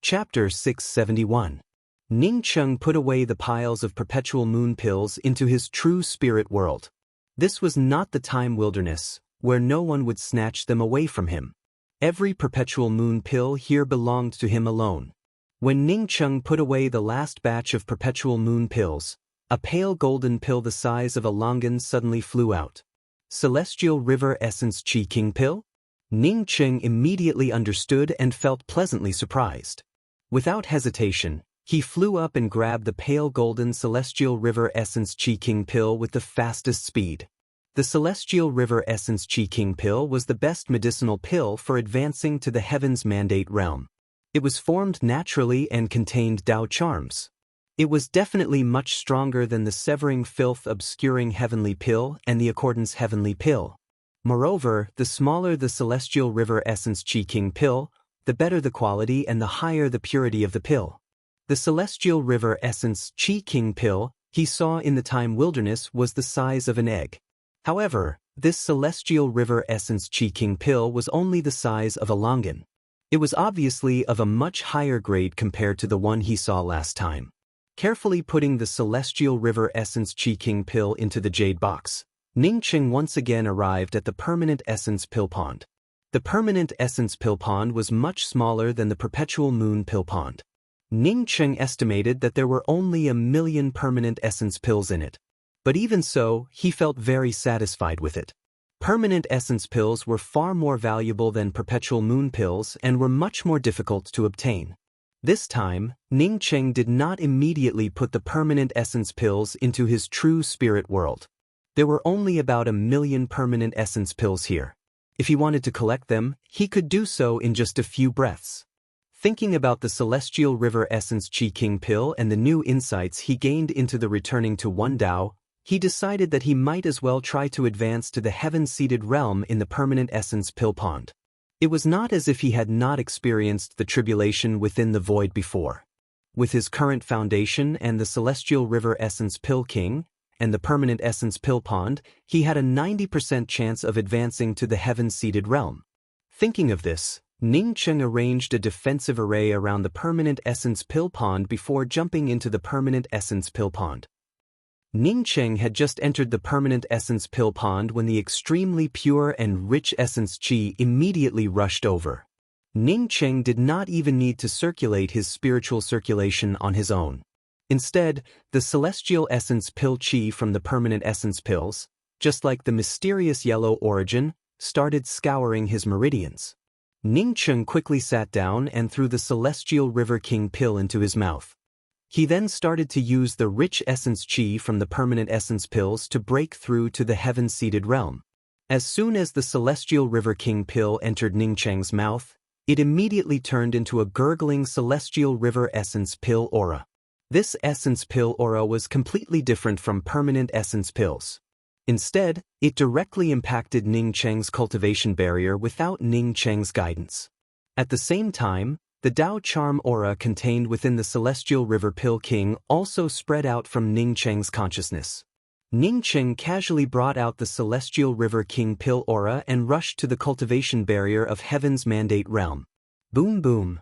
Chapter 671. Ning Cheng put away the piles of perpetual moon pills into his true spirit world. This was not the time wilderness, where no one would snatch them away from him. Every perpetual moon pill here belonged to him alone. When Ning Cheng put away the last batch of perpetual moon pills, a pale golden pill the size of a longan suddenly flew out. Celestial River Essence Qi King Pill? Ning Cheng immediately understood and felt pleasantly surprised. Without hesitation, he flew up and grabbed the pale golden Celestial River Essence Qi King Pill with the fastest speed. The Celestial River Essence Qi King Pill was the best medicinal pill for advancing to the Heaven's Mandate realm. It was formed naturally and contained Dao charms. It was definitely much stronger than the Severing Filth Obscuring Heavenly Pill and the Accordance Heavenly Pill. Moreover, the smaller the Celestial River Essence Qi King Pill, the better the quality and the higher the purity of the pill. The Celestial River Essence Qi King Pill he saw in the time wilderness was the size of an egg. However, this Celestial River Essence Qi King Pill was only the size of a longan. It was obviously of a much higher grade compared to the one he saw last time. Carefully putting the Celestial River Essence Qi King Pill into the jade box, Ning Cheng once again arrived at the Permanent Essence Pill Pond. The Permanent Essence Pill Pond was much smaller than the Perpetual Moon Pill Pond. Ning Cheng estimated that there were only 1,000,000 permanent essence pills in it. But even so, he felt very satisfied with it. Permanent essence pills were far more valuable than perpetual moon pills and were much more difficult to obtain. This time, Ning Cheng did not immediately put the permanent essence pills into his true spirit world. There were only about 1,000,000 permanent essence pills here. If he wanted to collect them, he could do so in just a few breaths. Thinking about the Celestial River Essence Qi King Pill and the new insights he gained into the returning to one Tao, he decided that he might as well try to advance to the heaven-seated realm in the Permanent Essence Pill Pond. It was not as if he had not experienced the tribulation within the void before. With his current foundation and the Celestial River Essence Pill King, and the Permanent Essence Pill Pond, he had a 90% chance of advancing to the heaven-seated realm. Thinking of this, Ning Cheng arranged a defensive array around the Permanent Essence Pill Pond before jumping into the Permanent Essence Pill Pond. Ning Cheng had just entered the Permanent Essence Pill Pond when the extremely pure and rich Essence Qi immediately rushed over. Ning Cheng did not even need to circulate his spiritual circulation on his own. Instead, the Celestial Essence Pill Qi from the Permanent Essence Pills, just like the mysterious yellow origin, started scouring his meridians. Ning Cheng quickly sat down and threw the Celestial River King Pill into his mouth. He then started to use the rich Essence Qi from the Permanent Essence Pills to break through to the heaven-seated realm. As soon as the Celestial River King Pill entered Ning Cheng's mouth, it immediately turned into a gurgling Celestial River Essence Pill aura. This Essence Pill aura was completely different from Permanent Essence Pills. Instead, it directly impacted Ning Cheng's cultivation barrier without Ning Cheng's guidance. At the same time, the Dao Charm aura contained within the Celestial River Pill King also spread out from Ning Cheng's consciousness. Ning Cheng casually brought out the Celestial River King Pill aura and rushed to the cultivation barrier of Heaven's Mandate realm. Boom boom.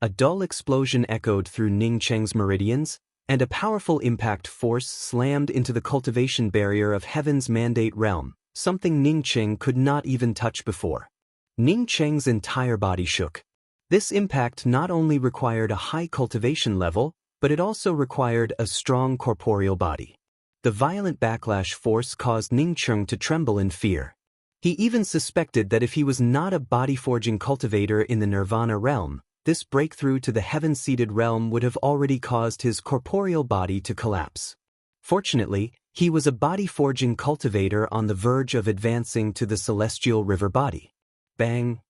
A dull explosion echoed through Ning Cheng's meridians, and a powerful impact force slammed into the cultivation barrier of Heaven's Mandate realm, something Ning Cheng could not even touch before. Ning Cheng's entire body shook. This impact not only required a high cultivation level, but it also required a strong corporeal body. The violent backlash force caused Ning Cheng to tremble in fear. He even suspected that if he was not a body-forging cultivator in the Nirvana realm, this breakthrough to the heaven-seated realm would have already caused his corporeal body to collapse. Fortunately, he was a body-forging cultivator on the verge of advancing to the Celestial River body. Bang!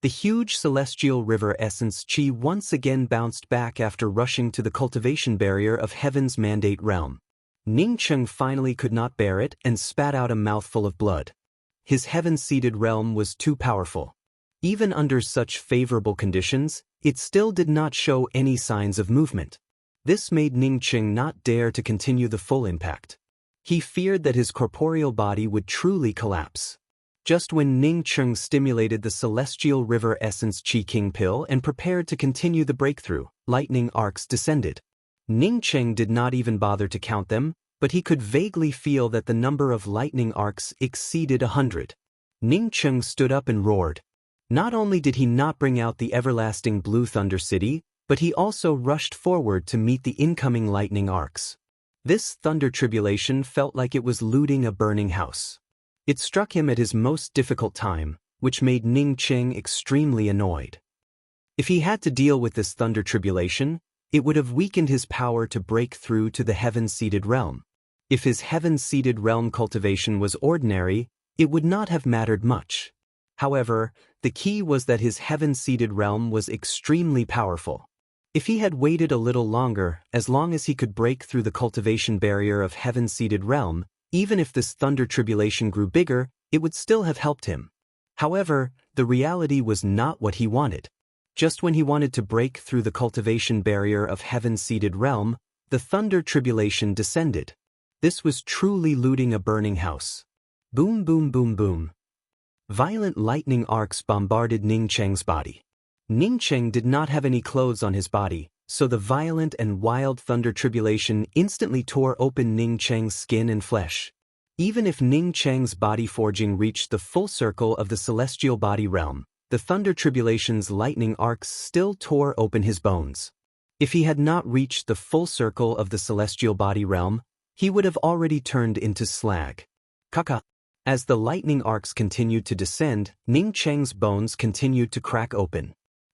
The huge Celestial River Essence Qi once again bounced back after rushing to the cultivation barrier of Heaven's Mandate realm. Ning Cheng finally could not bear it and spat out a mouthful of blood. His heaven-seated realm was too powerful. Even under such favorable conditions, it still did not show any signs of movement. This made Ning Cheng not dare to continue the full impact. He feared that his corporeal body would truly collapse. Just when Ning Cheng stimulated the Celestial River Essence Qi King Pill and prepared to continue the breakthrough, lightning arcs descended. Ning Cheng did not even bother to count them, but he could vaguely feel that the number of lightning arcs exceeded 100. Ning Cheng stood up and roared. Not only did he not bring out the everlasting Blue Thunder City, but he also rushed forward to meet the incoming lightning arcs. This thunder tribulation felt like it was looting a burning house. It struck him at his most difficult time, which made Ning Cheng extremely annoyed. If he had to deal with this thunder tribulation, it would have weakened his power to break through to the heaven-seated realm. If his heaven-seated realm cultivation was ordinary, it would not have mattered much. However, the key was that his heaven-seated realm was extremely powerful. If he had waited a little longer, as long as he could break through the cultivation barrier of heaven-seated realm, even if this thunder tribulation grew bigger, it would still have helped him. However, the reality was not what he wanted. Just when he wanted to break through the cultivation barrier of heaven-seated realm, the thunder tribulation descended. This was truly looting a burning house. Boom, boom, boom, boom. Violent lightning arcs bombarded Ning Cheng's body. Ning Cheng did not have any clothes on his body, so the violent and wild thunder tribulation instantly tore open Ning Cheng's skin and flesh. Even if Ning Cheng's body forging reached the full circle of the celestial body realm, the thunder tribulation's lightning arcs still tore open his bones. If he had not reached the full circle of the celestial body realm, he would have already turned into slag. Kaka. As the lightning arcs continued to descend, Ning Cheng's bones continued to crack open.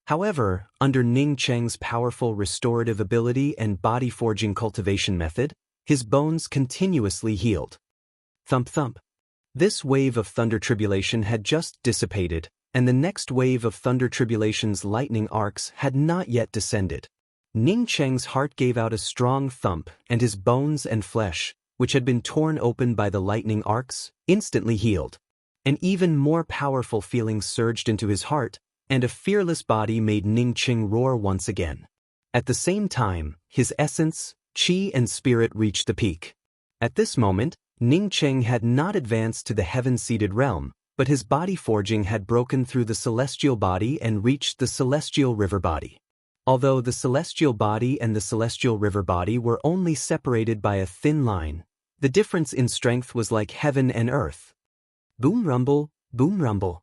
However, under Ning Cheng's powerful restorative ability and body forging cultivation method, his bones continuously healed. Thump thump. This wave of thunder tribulation had just dissipated, and the next wave of thunder tribulation's lightning arcs had not yet descended. Ning Cheng's heart gave out a strong thump, and his bones and flesh, which had been torn open by the lightning arcs, instantly healed. An even more powerful feeling surged into his heart, and a fearless body made Ning Cheng roar once again. At the same time, his essence, qi and spirit reached the peak. At this moment, Ning Cheng had not advanced to the heaven-seated realm, but his body forging had broken through the celestial body and reached the celestial river body. Although the celestial body and the celestial river body were only separated by a thin line, the difference in strength was like heaven and earth. Boom rumble, boom rumble.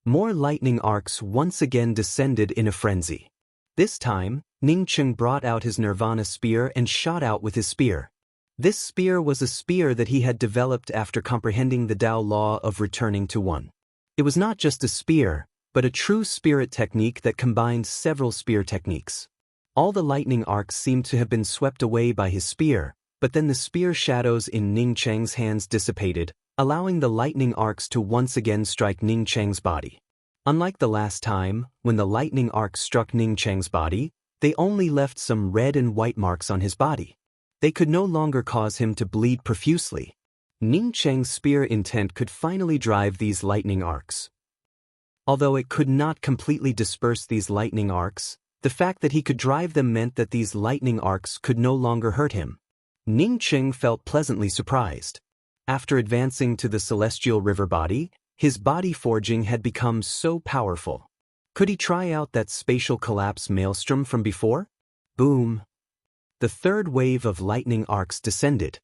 More lightning arcs once again descended in a frenzy. This time, Ning Cheng brought out his Nirvana spear and shot out with his spear. This spear was a spear that he had developed after comprehending the Tao law of returning to one. It was not just a spear, but a true spirit technique that combined several spear techniques. All the lightning arcs seemed to have been swept away by his spear, but then the spear shadows in Ning Cheng's hands dissipated, allowing the lightning arcs to once again strike Ning Cheng's body. Unlike the last time, when the lightning arcs struck Ning Cheng's body, they only left some red and white marks on his body. They could no longer cause him to bleed profusely. Ning Cheng's spear intent could finally drive these lightning arcs. Although it could not completely disperse these lightning arcs, the fact that he could drive them meant that these lightning arcs could no longer hurt him. Ning Cheng felt pleasantly surprised. After advancing to the celestial river body, his body forging had become so powerful. Could he try out that spatial collapse maelstrom from before? Boom. The third wave of lightning arcs descended.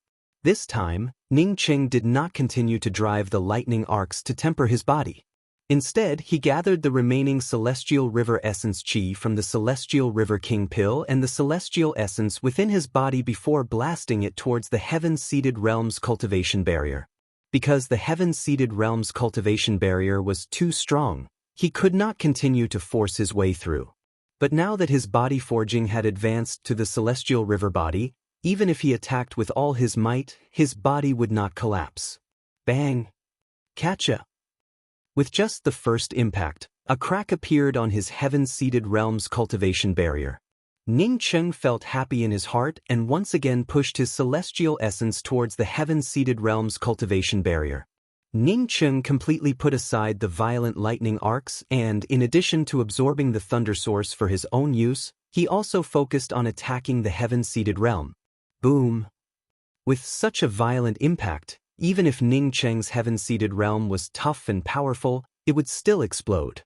This time, Ning Cheng did not continue to drive the lightning arcs to temper his body. Instead, he gathered the remaining Celestial River Essence Qi from the Celestial River King Pill and the Celestial Essence within his body before blasting it towards the Heaven-Seated Realm's cultivation barrier. Because the Heaven-Seated Realm's cultivation barrier was too strong, he could not continue to force his way through. But now that his body forging had advanced to the Celestial River body, even if he attacked with all his might, his body would not collapse. Bang! Catcha! With just the first impact, a crack appeared on his heaven-seated realm's cultivation barrier. Ning Cheng felt happy in his heart and once again pushed his celestial essence towards the heaven-seated realm's cultivation barrier. Ning Cheng completely put aside the violent lightning arcs and, in addition to absorbing the thunder source for his own use, he also focused on attacking the heaven-seated realm. Boom! With such a violent impact, even if Ning Cheng's heaven-seated realm was tough and powerful, it would still explode.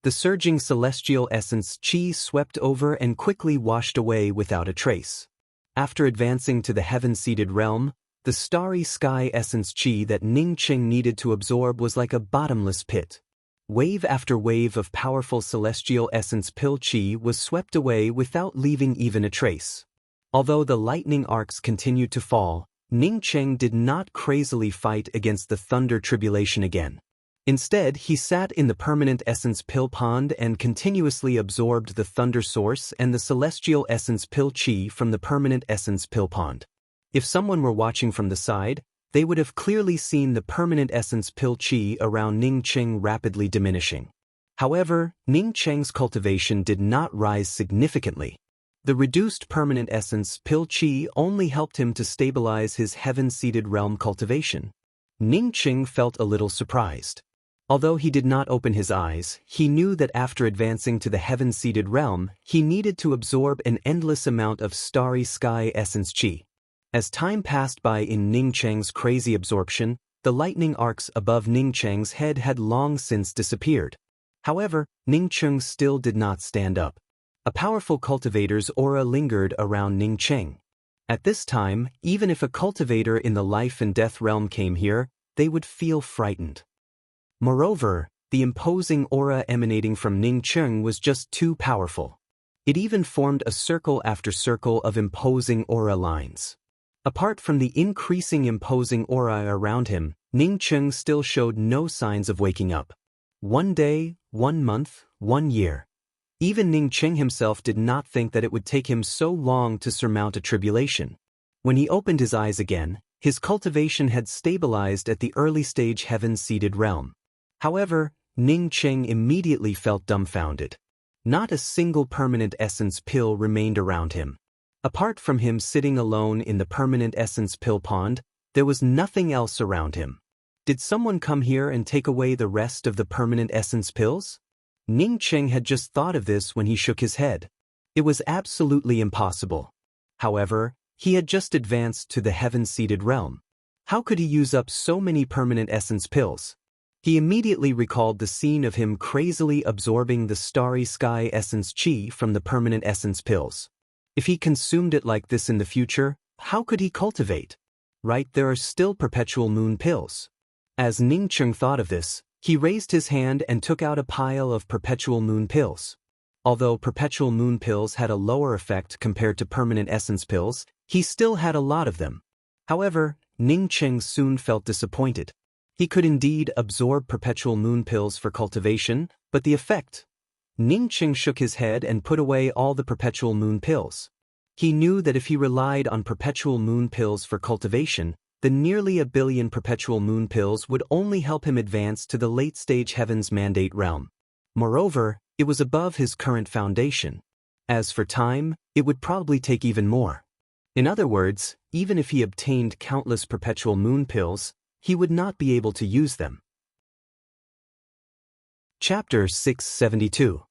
The surging celestial essence qi swept over and quickly washed away without a trace. After advancing to the heaven-seated realm, the starry sky essence qi that Ning Cheng needed to absorb was like a bottomless pit. Wave after wave of powerful celestial essence pill qi was swept away without leaving even a trace. Although the lightning arcs continued to fall, Ning Cheng did not crazily fight against the thunder tribulation again. Instead, he sat in the permanent essence pill pond and continuously absorbed the thunder source and the celestial essence pill qi from the permanent essence pill pond. If someone were watching from the side, they would have clearly seen the permanent essence pill qi around Ning Cheng rapidly diminishing. However, Ning Cheng's cultivation did not rise significantly. The reduced permanent essence pill qi only helped him to stabilize his heaven-seated realm cultivation. Ning Cheng felt a little surprised. Although he did not open his eyes, he knew that after advancing to the heaven-seated realm, he needed to absorb an endless amount of starry sky essence qi. As time passed by in Ning Cheng's crazy absorption, the lightning arcs above Ning Cheng's head had long since disappeared. However, Ning Cheng still did not stand up. A powerful cultivator's aura lingered around Ning Cheng. At this time, even if a cultivator in the life and death realm came here, they would feel frightened. Moreover, the imposing aura emanating from Ning Cheng was just too powerful. It even formed a circle after circle of imposing aura lines. Apart from the increasing imposing aura around him, Ning Cheng still showed no signs of waking up. 1 day, 1 month, 1 year. Even Ning Cheng himself did not think that it would take him so long to surmount a tribulation. When he opened his eyes again, his cultivation had stabilized at the early stage heaven-seated realm. However, Ning Cheng immediately felt dumbfounded. Not a single permanent essence pill remained around him. Apart from him sitting alone in the permanent essence pill pond, there was nothing else around him. Did someone come here and take away the rest of the permanent essence pills? Ning Cheng had just thought of this when he shook his head. It was absolutely impossible. However, he had just advanced to the heaven-seated realm. How could he use up so many permanent essence pills? He immediately recalled the scene of him crazily absorbing the starry sky essence qi from the permanent essence pills. If he consumed it like this in the future, how could he cultivate? Right, there are still perpetual moon pills. As Ning Cheng thought of this, he raised his hand and took out a pile of perpetual moon pills. Although perpetual moon pills had a lower effect compared to permanent essence pills, he still had a lot of them. However, Ning Cheng soon felt disappointed. He could indeed absorb perpetual moon pills for cultivation, but the effect? Ning Cheng shook his head and put away all the perpetual moon pills. He knew that if he relied on perpetual moon pills for cultivation, the nearly 1 billion perpetual moon pills would only help him advance to the late-stage heaven's mandate realm. Moreover, it was above his current foundation. As for time, it would probably take even more. In other words, even if he obtained countless perpetual moon pills, he would not be able to use them. Chapter 672.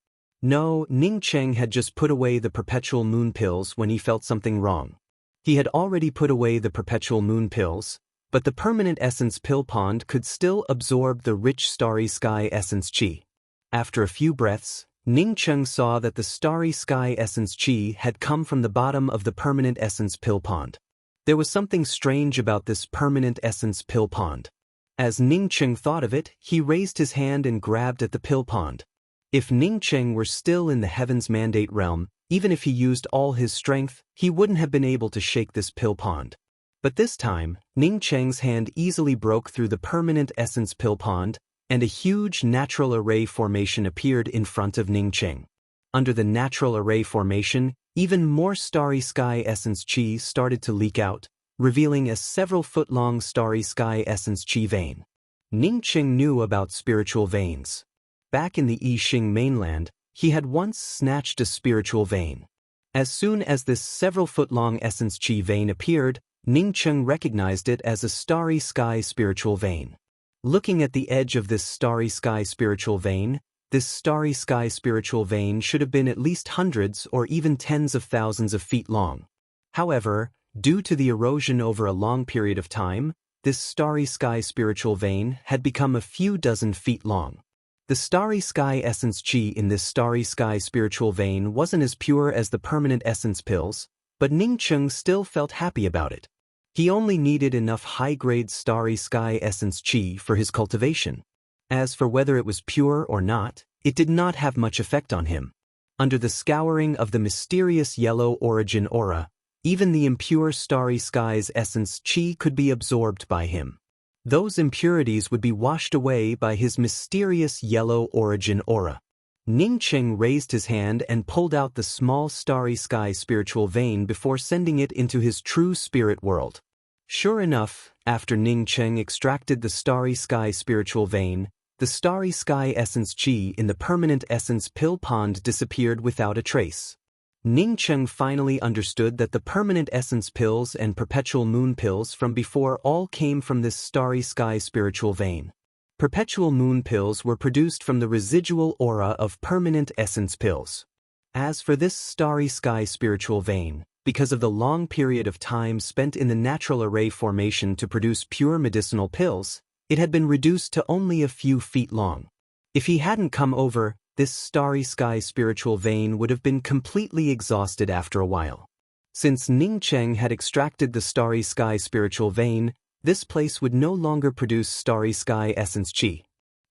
No, Ning Cheng had just put away the perpetual moon pills when he felt something wrong. He had already put away the perpetual moon pills, but the permanent essence pill pond could still absorb the rich starry sky essence qi. After a few breaths, Ning Cheng saw that the starry sky essence qi had come from the bottom of the permanent essence pill pond. There was something strange about this permanent essence pill pond. As Ning Cheng thought of it, he raised his hand and grabbed at the pill pond. If Ning Cheng were still in the heaven's mandate realm, even if he used all his strength, he wouldn't have been able to shake this pill pond. But this time, Ning Cheng's hand easily broke through the permanent essence pill pond, and a huge natural array formation appeared in front of Ning Cheng. Under the natural array formation, even more starry sky essence qi started to leak out, revealing a several-foot-long starry sky essence qi vein. Ning Cheng knew about spiritual veins. Back in the Yixing mainland, he had once snatched a spiritual vein. As soon as this several-foot-long essence qi vein appeared, Ning Cheng recognized it as a starry sky spiritual vein. Looking at the edge of this starry sky spiritual vein, this starry sky spiritual vein should have been at least hundreds or even tens of thousands of feet long. However, due to the erosion over a long period of time, this starry sky spiritual vein had become a few dozen feet long. The starry sky essence chi in this starry sky spiritual vein wasn't as pure as the permanent essence pills, but Ning Cheng still felt happy about it. He only needed enough high-grade starry sky essence chi for his cultivation. As for whether it was pure or not, it did not have much effect on him. Under the scouring of the mysterious yellow origin aura, even the impure starry sky's essence chi could be absorbed by him. Those impurities would be washed away by his mysterious yellow origin aura. Ning Cheng raised his hand and pulled out the small starry sky spiritual vein before sending it into his true spirit world. Sure enough, after Ning Cheng extracted the starry sky spiritual vein, the starry sky essence chi in the permanent essence pill pond disappeared without a trace. Ning Cheng finally understood that the permanent essence pills and perpetual moon pills from before all came from this starry sky spiritual vein. Perpetual moon pills were produced from the residual aura of permanent essence pills. As for this starry sky spiritual vein, because of the long period of time spent in the natural array formation to produce pure medicinal pills, it had been reduced to only a few feet long. If he hadn't come over, this starry sky spiritual vein would have been completely exhausted after a while. Since Ning Cheng had extracted the starry sky spiritual vein, this place would no longer produce starry sky essence chi.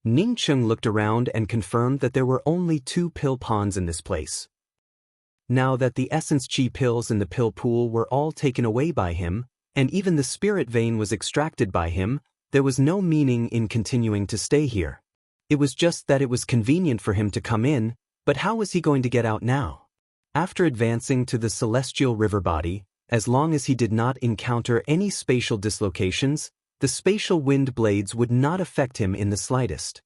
Ning Cheng looked around and confirmed that there were only 2 pill ponds in this place. Now that the essence chi pills in the pill pool were all taken away by him, and even the spirit vein was extracted by him, there was no meaning in continuing to stay here. It was just that it was convenient for him to come in, but how was he going to get out now? After advancing to the celestial river body, as long as he did not encounter any spatial dislocations, the spatial wind blades would not affect him in the slightest.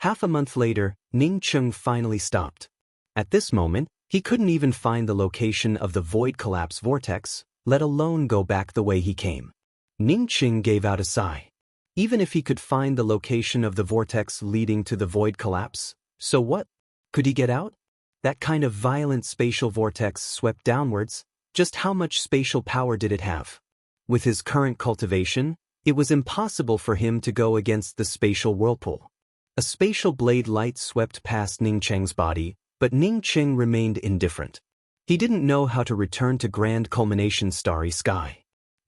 Half a month later, Ning Cheng finally stopped. At this moment, he couldn't even find the location of the void collapse vortex, let alone go back the way he came. Ning Cheng gave out a sigh. Even if he could find the location of the vortex leading to the void collapse, so what? Could he get out? That kind of violent spatial vortex swept downwards. Just how much spatial power did it have? With his current cultivation, it was impossible for him to go against the spatial whirlpool. A spatial blade light swept past Ning Cheng's body, but Ning Cheng remained indifferent. He didn't know how to return to Grand Culmination Starry Sky.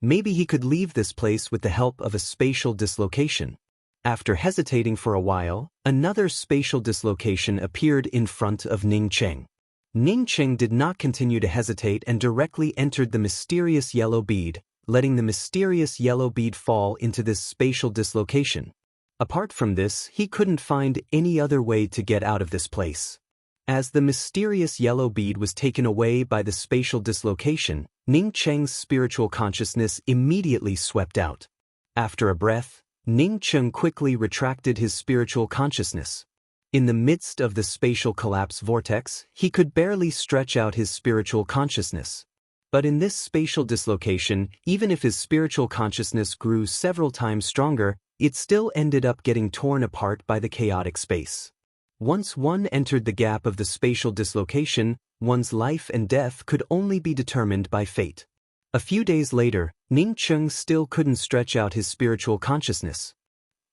Maybe he could leave this place with the help of a spatial dislocation. After hesitating for a while, another spatial dislocation appeared in front of Ning Cheng. Ning Cheng did not continue to hesitate and directly entered the mysterious yellow bead, letting the mysterious yellow bead fall into this spatial dislocation. Apart from this, he couldn't find any other way to get out of this place. As the mysterious yellow bead was taken away by the spatial dislocation, Ning Cheng's spiritual consciousness immediately swept out. After a breath, Ning Cheng quickly retracted his spiritual consciousness. In the midst of the spatial collapse vortex, he could barely stretch out his spiritual consciousness. But in this spatial dislocation, even if his spiritual consciousness grew several times stronger, it still ended up getting torn apart by the chaotic space. Once one entered the gap of the spatial dislocation, one's life and death could only be determined by fate. A few days later, Ning Cheng still couldn't stretch out his spiritual consciousness.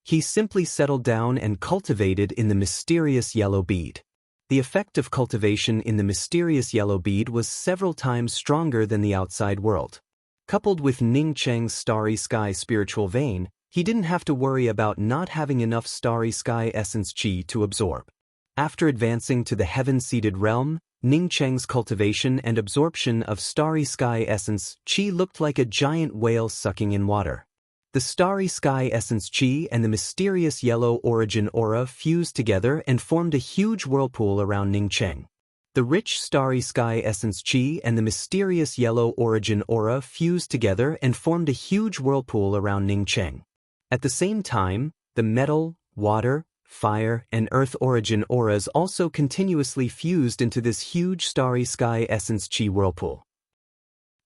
He simply settled down and cultivated in the mysterious yellow bead. The effect of cultivation in the mysterious yellow bead was several times stronger than the outside world. Coupled with Ning Cheng's starry sky spiritual vein, he didn't have to worry about not having enough starry sky essence chi to absorb. After advancing to the heaven-seated realm, Ning Cheng's cultivation and absorption of starry sky essence chi looked like a giant whale sucking in water. The starry sky essence chi and the mysterious yellow origin aura fused together and formed a huge whirlpool around Ning Cheng. The rich starry sky essence chi and the mysterious yellow origin aura fused together and formed a huge whirlpool around Ning Cheng. At the same time, the metal, water, fire, and earth origin auras also continuously fused into this huge starry sky essence chi whirlpool.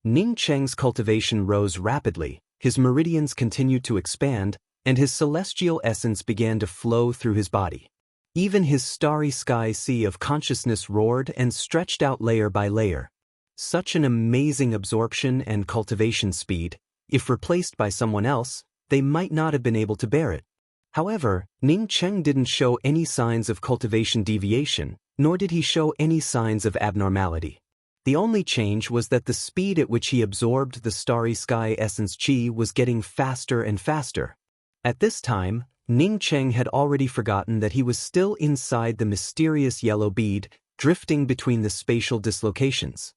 Ning Cheng's cultivation rose rapidly, his meridians continued to expand, and his celestial essence began to flow through his body. Even his starry sky sea of consciousness roared and stretched out layer by layer. Such an amazing absorption and cultivation speed, if replaced by someone else, they might not have been able to bear it. However, Ning Cheng didn't show any signs of cultivation deviation, nor did he show any signs of abnormality. The only change was that the speed at which he absorbed the starry sky essence chi was getting faster and faster. At this time, Ning Cheng had already forgotten that he was still inside the mysterious yellow bead, drifting between the spatial dislocations.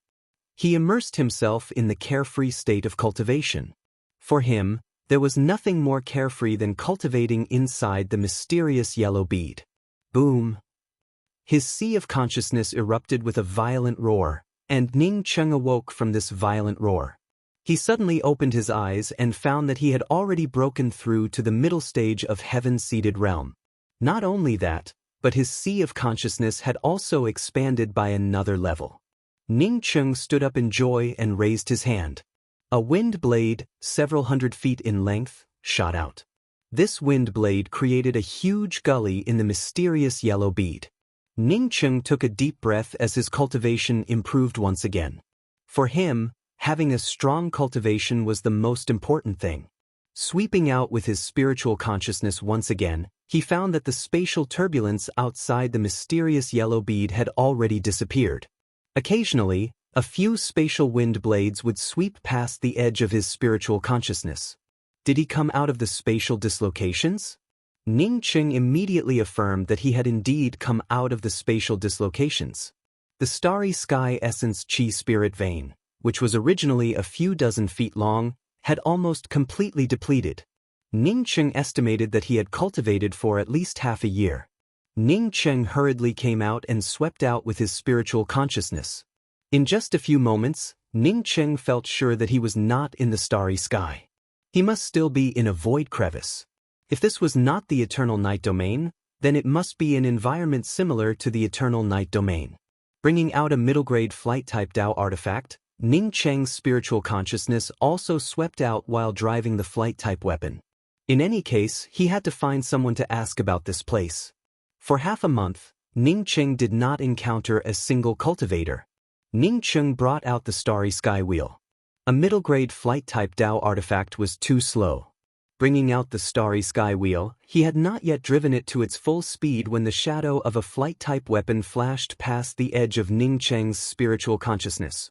He immersed himself in the carefree state of cultivation. For him, there was nothing more carefree than cultivating inside the mysterious yellow bead. Boom! His sea of consciousness erupted with a violent roar, and Ning Cheng awoke from this violent roar. He suddenly opened his eyes and found that he had already broken through to the middle stage of heaven-seated realm. Not only that, but his sea of consciousness had also expanded by another level. Ning Cheng stood up in joy and raised his hand. A wind blade, several hundred feet in length, shot out. This wind blade created a huge gully in the mysterious yellow bead. Ning Cheng took a deep breath as his cultivation improved once again. For him, having a strong cultivation was the most important thing. Sweeping out with his spiritual consciousness once again, he found that the spatial turbulence outside the mysterious yellow bead had already disappeared. Occasionally, a few spatial wind blades would sweep past the edge of his spiritual consciousness. Did he come out of the spatial dislocations? Ning Cheng immediately affirmed that he had indeed come out of the spatial dislocations. The starry sky essence chi spirit vein, which was originally a few dozen feet long, had almost completely depleted. Ning Cheng estimated that he had cultivated for at least half a year. Ning Cheng hurriedly came out and swept out with his spiritual consciousness. In just a few moments, Ning Cheng felt sure that he was not in the starry sky. He must still be in a void crevice. If this was not the eternal night domain, then it must be an environment similar to the eternal night domain. Bringing out a middle-grade flight-type Dao artifact, Ning Cheng's spiritual consciousness also swept out while driving the flight-type weapon. In any case, he had to find someone to ask about this place. For half a month, Ning Cheng did not encounter a single cultivator. Ning Cheng brought out the starry sky wheel. A middle-grade flight-type Dao artifact was too slow. Bringing out the starry sky wheel, he had not yet driven it to its full speed when the shadow of a flight-type weapon flashed past the edge of Ning Cheng's spiritual consciousness.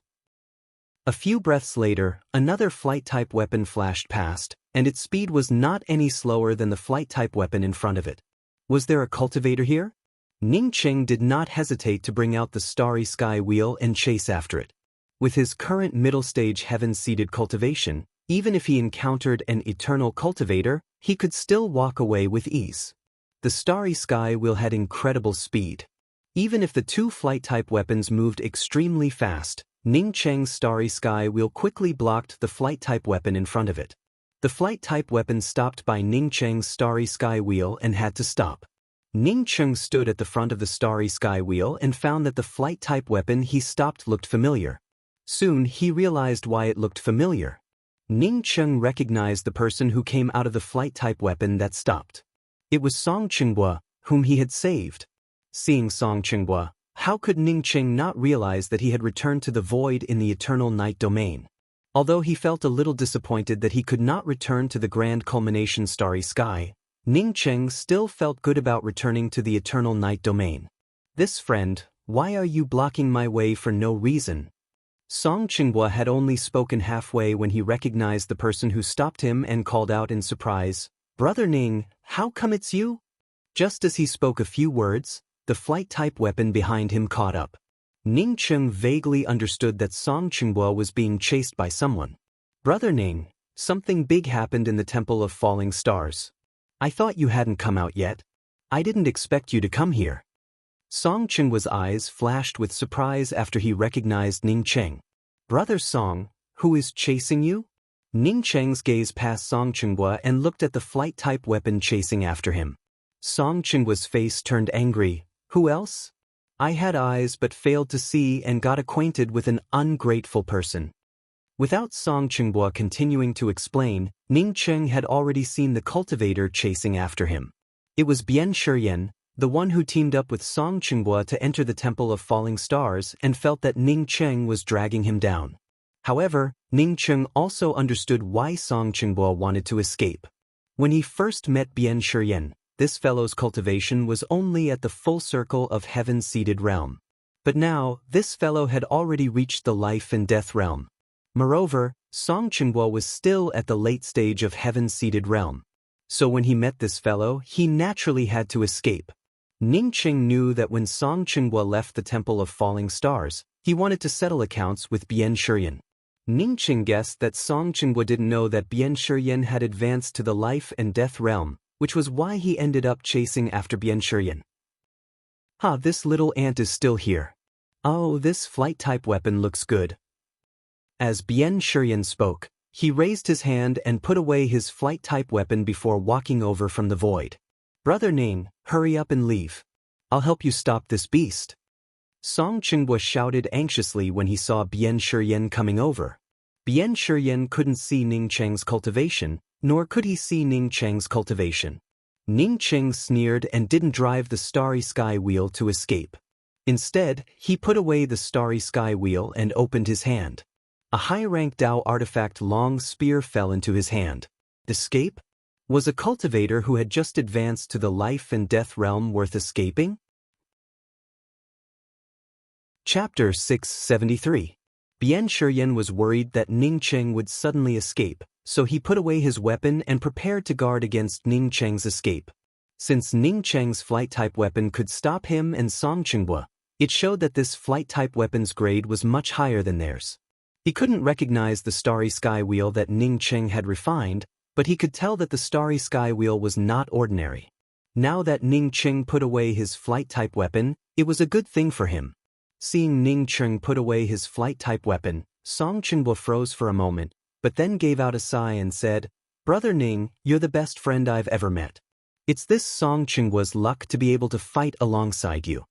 A few breaths later, another flight-type weapon flashed past, and its speed was not any slower than the flight-type weapon in front of it. Was there a cultivator here? Ning Cheng did not hesitate to bring out the starry sky wheel and chase after it. With his current middle-stage heaven-seated cultivation, even if he encountered an eternal cultivator, he could still walk away with ease. The starry sky wheel had incredible speed. Even if the two flight-type weapons moved extremely fast, Ning Cheng's starry sky wheel quickly blocked the flight-type weapon in front of it. The flight-type weapon stopped by Ning Cheng's starry sky wheel and had to stop. Ning Cheng stood at the front of the starry sky wheel and found that the flight-type weapon he stopped looked familiar. Soon he realized why it looked familiar. Ning Cheng recognized the person who came out of the flight-type weapon that stopped. It was Song Qinghua, whom he had saved. Seeing Song Qinghua, how could Ning Cheng not realize that he had returned to the void in the eternal night domain? Although he felt a little disappointed that he could not return to the grand culmination starry sky, Ning Cheng still felt good about returning to the eternal night domain. "This friend, why are you blocking my way for no reason?" Song Qinghua had only spoken halfway when he recognized the person who stopped him and called out in surprise, "Brother Ning, how come it's you?" Just as he spoke a few words, the flight-type weapon behind him caught up. Ning Cheng vaguely understood that Song Qinghua was being chased by someone. "Brother Ning, something big happened in the Temple of Falling Stars. I thought you hadn't come out yet. I didn't expect you to come here." Song Qinghua's eyes flashed with surprise after he recognized Ning Cheng. "Brother Song, who is chasing you?" Ning Cheng's gaze passed Song Qinghua and looked at the flight-type weapon chasing after him. Song Qinghua's face turned angry. "Who else? I had eyes but failed to see and got acquainted with an ungrateful person." Without Song Qinghua continuing to explain, Ning Cheng had already seen the cultivator chasing after him. It was Bian Shiyan, the one who teamed up with Song Qinghua to enter the Temple of Falling Stars and felt that Ning Cheng was dragging him down. However, Ning Cheng also understood why Song Qinghua wanted to escape. When he first met Bian Shiyan, this fellow's cultivation was only at the full circle of heaven-seated realm. But now, this fellow had already reached the life and death realm. Moreover, Song Qinghua was still at the late stage of heaven-seated realm. So when he met this fellow, he naturally had to escape. Ning Qing knew that when Song Qinghua left the Temple of Falling Stars, he wanted to settle accounts with Bian Shiyan. Ning Qing guessed that Song Qinghua didn't know that Bian Shiyan had advanced to the life and death realm, which was why he ended up chasing after Bian Shiyan. This little ant is still here. Oh, this flight-type weapon looks good. As Bian Shiyan spoke, he raised his hand and put away his flight-type weapon before walking over from the void. Brother Ning, hurry up and leave. I'll help you stop this beast. Song Qinghua shouted anxiously when he saw Bian Shiyan coming over. Bian Shiyan couldn't see Ning Cheng's cultivation, nor could he see Ning Cheng's cultivation. Ning Cheng sneered and didn't drive the starry sky wheel to escape. Instead, he put away the starry sky wheel and opened his hand. A high-rank Dao artifact long spear fell into his hand. Escape? Was a cultivator who had just advanced to the life and death realm worth escaping? Chapter 673. Bian Shiyan was worried that Ning Cheng would suddenly escape, so he put away his weapon and prepared to guard against Ning Cheng's escape. Since Ning Cheng's flight-type weapon could stop him and Song Qinghua, it showed that this flight-type weapon's grade was much higher than theirs. He couldn't recognize the starry sky wheel that Ning Cheng had refined, but he could tell that the starry sky wheel was not ordinary. Now that Ning Cheng put away his flight-type weapon, it was a good thing for him. Seeing Ning Cheng put away his flight-type weapon, Song Qinghua froze for a moment, but then gave out a sigh and said, "Brother Ning, you're the best friend I've ever met. It's this Song Qinghua's luck to be able to fight alongside you."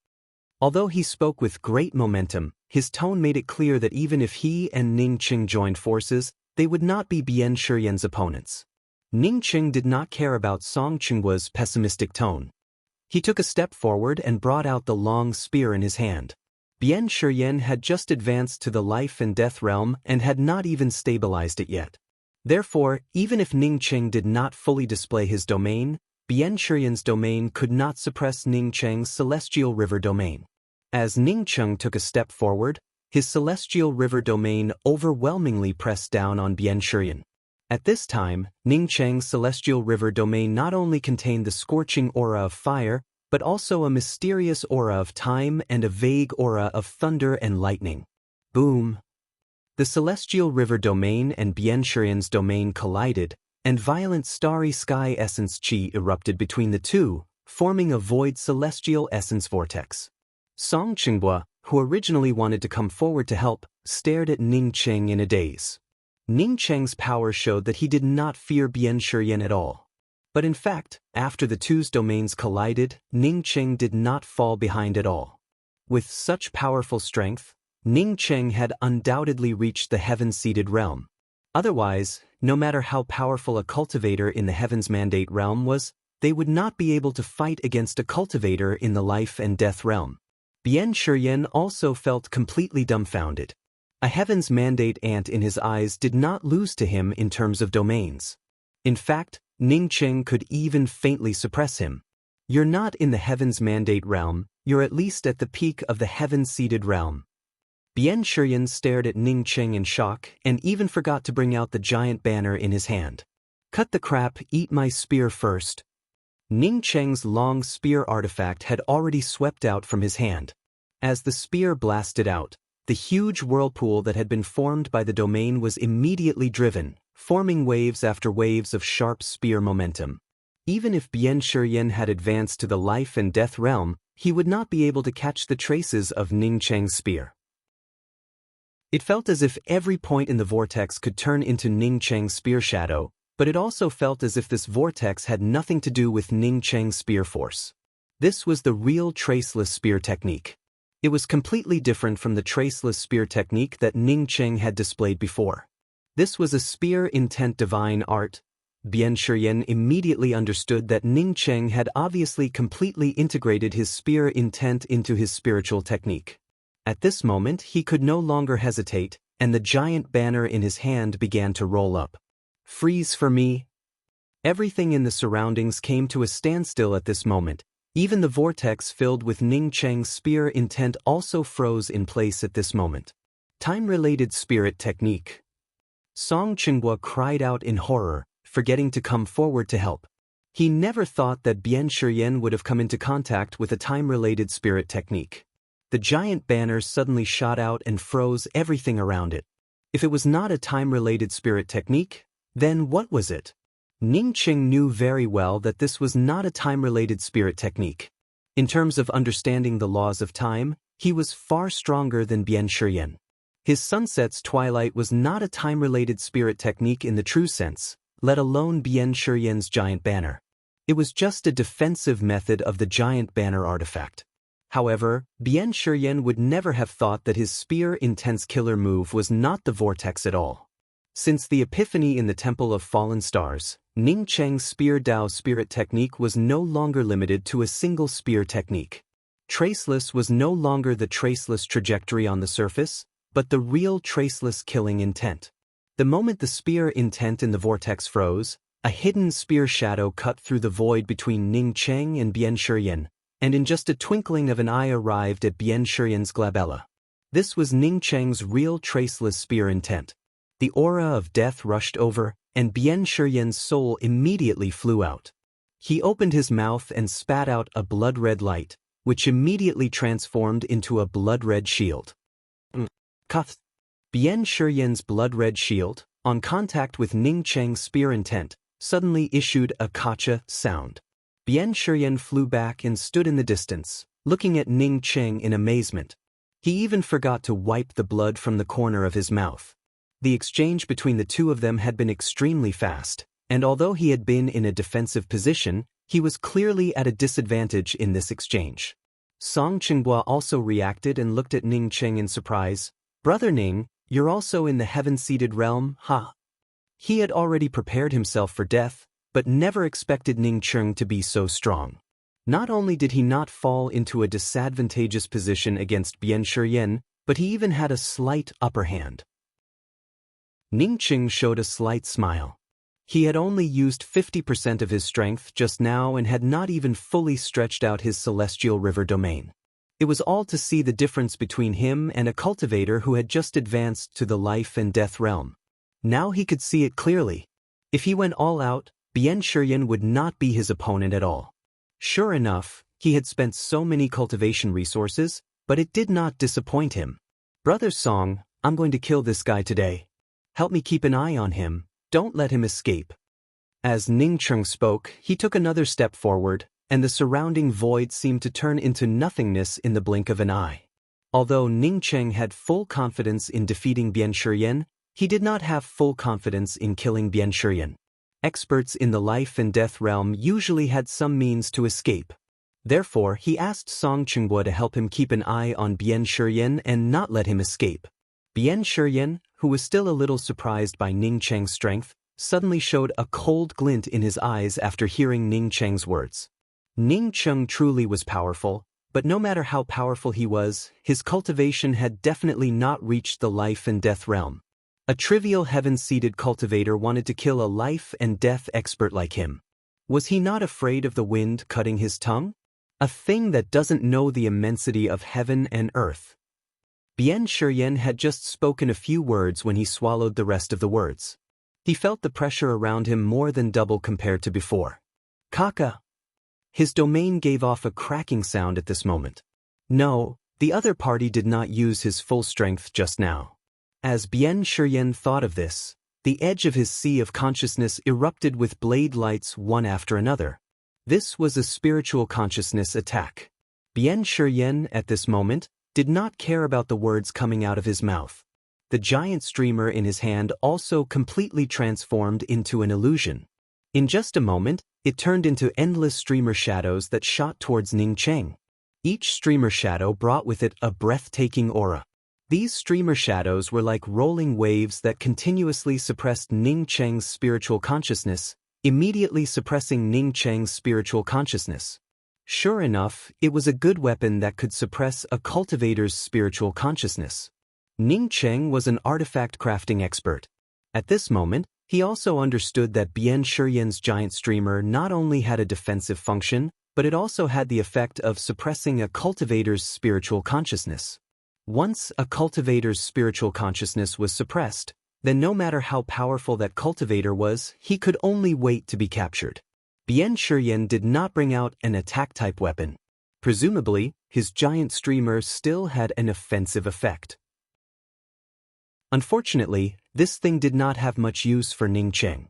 Although he spoke with great momentum, his tone made it clear that even if he and Ning Cheng joined forces, they would not be Bian Shiyan's opponents. Ning Cheng did not care about Song Qinghua's pessimistic tone. He took a step forward and brought out the long spear in his hand. Bian Shiyan had just advanced to the life and death realm and had not even stabilized it yet. Therefore, even if Ning Cheng did not fully display his domain, Bian Shiyan's domain could not suppress Ning Cheng's celestial river domain. As Ning Cheng took a step forward, his celestial river domain overwhelmingly pressed down on Bian Shiyan. At this time, Ning Cheng's celestial river domain not only contained the scorching aura of fire, but also a mysterious aura of time and a vague aura of thunder and lightning. Boom! The celestial river domain and Bian Shiyan's domain collided, and violent starry sky essence chi erupted between the two, forming a void celestial essence vortex. Song Qinghua, who originally wanted to come forward to help, stared at Ning Cheng in a daze. Ning Cheng's power showed that he did not fear Bian Shiyan at all. But in fact, after the two's domains collided, Ning Cheng did not fall behind at all. With such powerful strength, Ning Cheng had undoubtedly reached the heaven-seated realm. Otherwise, no matter how powerful a cultivator in the Heaven's Mandate realm was, they would not be able to fight against a cultivator in the life and death realm. Bian Shiyan also felt completely dumbfounded. A Heaven's Mandate ant in his eyes did not lose to him in terms of domains. In fact, Ning Cheng could even faintly suppress him. You're not in the Heaven's Mandate realm, you're at least at the peak of the heaven-seated realm. Bian Shiyan stared at Ning Cheng in shock and even forgot to bring out the giant banner in his hand. Cut the crap, eat my spear first. Ning Cheng's long spear artifact had already swept out from his hand. As the spear blasted out, the huge whirlpool that had been formed by the domain was immediately driven, forming waves after waves of sharp spear momentum. Even if Bian Shiyan had advanced to the life and death realm, he would not be able to catch the traces of Ning Cheng's spear. It felt as if every point in the vortex could turn into Ning Cheng's spear shadow, but it also felt as if this vortex had nothing to do with Ning Cheng's spear force. This was the real traceless spear technique. It was completely different from the traceless spear technique that Ning Cheng had displayed before. This was a spear intent divine art. Bian Shiyan immediately understood that Ning Cheng had obviously completely integrated his spear intent into his spiritual technique. At this moment he could no longer hesitate, and the giant banner in his hand began to roll up. Freeze for me. Everything in the surroundings came to a standstill at this moment. Even the vortex filled with Ning Cheng's spear intent also froze in place at this moment. Time-related spirit technique. Song Qinghua cried out in horror, forgetting to come forward to help. He never thought that Bian Shiyan would have come into contact with a time-related spirit technique. The giant banner suddenly shot out and froze everything around it. If it was not a time-related spirit technique, then what was it? Ning Qing knew very well that this was not a time-related spirit technique. In terms of understanding the laws of time, he was far stronger than Bian Shiyan. His sunset's twilight was not a time-related spirit technique in the true sense, let alone Bian Shiyan's giant banner. It was just a defensive method of the giant banner artifact. However, Bian Shiyan would never have thought that his spear intense killer move was not the vortex at all. Since the epiphany in the Temple of Fallen Stars, Ning Cheng's spear Dao spirit technique was no longer limited to a single spear technique. Traceless was no longer the traceless trajectory on the surface, but the real traceless killing intent. The moment the spear intent in the vortex froze, a hidden spear shadow cut through the void between Ning Cheng and Bian Shiyan, and in just a twinkling of an eye arrived at Bian Shiyan's glabella. This was Ning Cheng's real traceless spear intent. The aura of death rushed over, and Bian Shiyan's soul immediately flew out. He opened his mouth and spat out a blood-red light, which immediately transformed into a blood-red shield. Cuth. Bian Shiyan's blood-red shield, on contact with Ning Cheng's spear intent, suddenly issued a kacha sound. Bian Shiyan flew back and stood in the distance, looking at Ning Cheng in amazement. He even forgot to wipe the blood from the corner of his mouth. The exchange between the two of them had been extremely fast, and although he had been in a defensive position, he was clearly at a disadvantage in this exchange. Song Qinghua also reacted and looked at Ning Cheng in surprise. "Brother Ning, you're also in the heaven-seated realm, huh?" He had already prepared himself for death, but never expected Ning Cheng to be so strong. Not only did he not fall into a disadvantageous position against Bian Shiyan, but he even had a slight upper hand. Ning Cheng showed a slight smile. He had only used 50% of his strength just now and had not even fully stretched out his celestial river domain. It was all to see the difference between him and a cultivator who had just advanced to the life and death realm. Now he could see it clearly. If he went all out, Bian Shiyan would not be his opponent at all. Sure enough, he had spent so many cultivation resources, but it did not disappoint him. "Brother Song, I'm going to kill this guy today. Help me keep an eye on him, don't let him escape." As Ning Cheng spoke, he took another step forward, and the surrounding void seemed to turn into nothingness in the blink of an eye. Although Ning Cheng had full confidence in defeating Bian Shiyan, he did not have full confidence in killing Bian Shiyan. Experts in the life and death realm usually had some means to escape. Therefore, he asked Song Qinghua to help him keep an eye on Bian Shiyan and not let him escape. Bian Shiyan, who was still a little surprised by Ning Cheng's strength, suddenly showed a cold glint in his eyes after hearing Ning Cheng's words. Ning Cheng truly was powerful, but no matter how powerful he was, his cultivation had definitely not reached the life and death realm. A trivial heaven-seated cultivator wanted to kill a life and death expert like him. Was he not afraid of the wind cutting his tongue? A thing that doesn't know the immensity of heaven and earth. Bian Shiyan had just spoken a few words when he swallowed the rest of the words. He felt the pressure around him more than double compared to before. Kaka! His domain gave off a cracking sound at this moment. No, the other party did not use his full strength just now. As Bian Shiyan thought of this, the edge of his sea of consciousness erupted with blade lights one after another. This was a spiritual consciousness attack. Bian Shiyan, at this moment, did not care about the words coming out of his mouth. The giant streamer in his hand also completely transformed into an illusion. In just a moment, it turned into endless streamer shadows that shot towards Ning Cheng. Each streamer shadow brought with it a breathtaking aura. These streamer shadows were like rolling waves that continuously suppressed Ning Cheng's spiritual consciousness, immediately suppressing Ning Cheng's spiritual consciousness. Sure enough, it was a good weapon that could suppress a cultivator's spiritual consciousness. Ning Cheng was an artifact crafting expert. At this moment, He also understood that Bian Shiyan's giant streamer not only had a defensive function, but it also had the effect of suppressing a cultivator's spiritual consciousness. Once a cultivator's spiritual consciousness was suppressed, then no matter how powerful that cultivator was, he could only wait to be captured. Bian Shiyan did not bring out an attack-type weapon. Presumably, his giant streamer still had an offensive effect. Unfortunately, this thing did not have much use for Ning Cheng.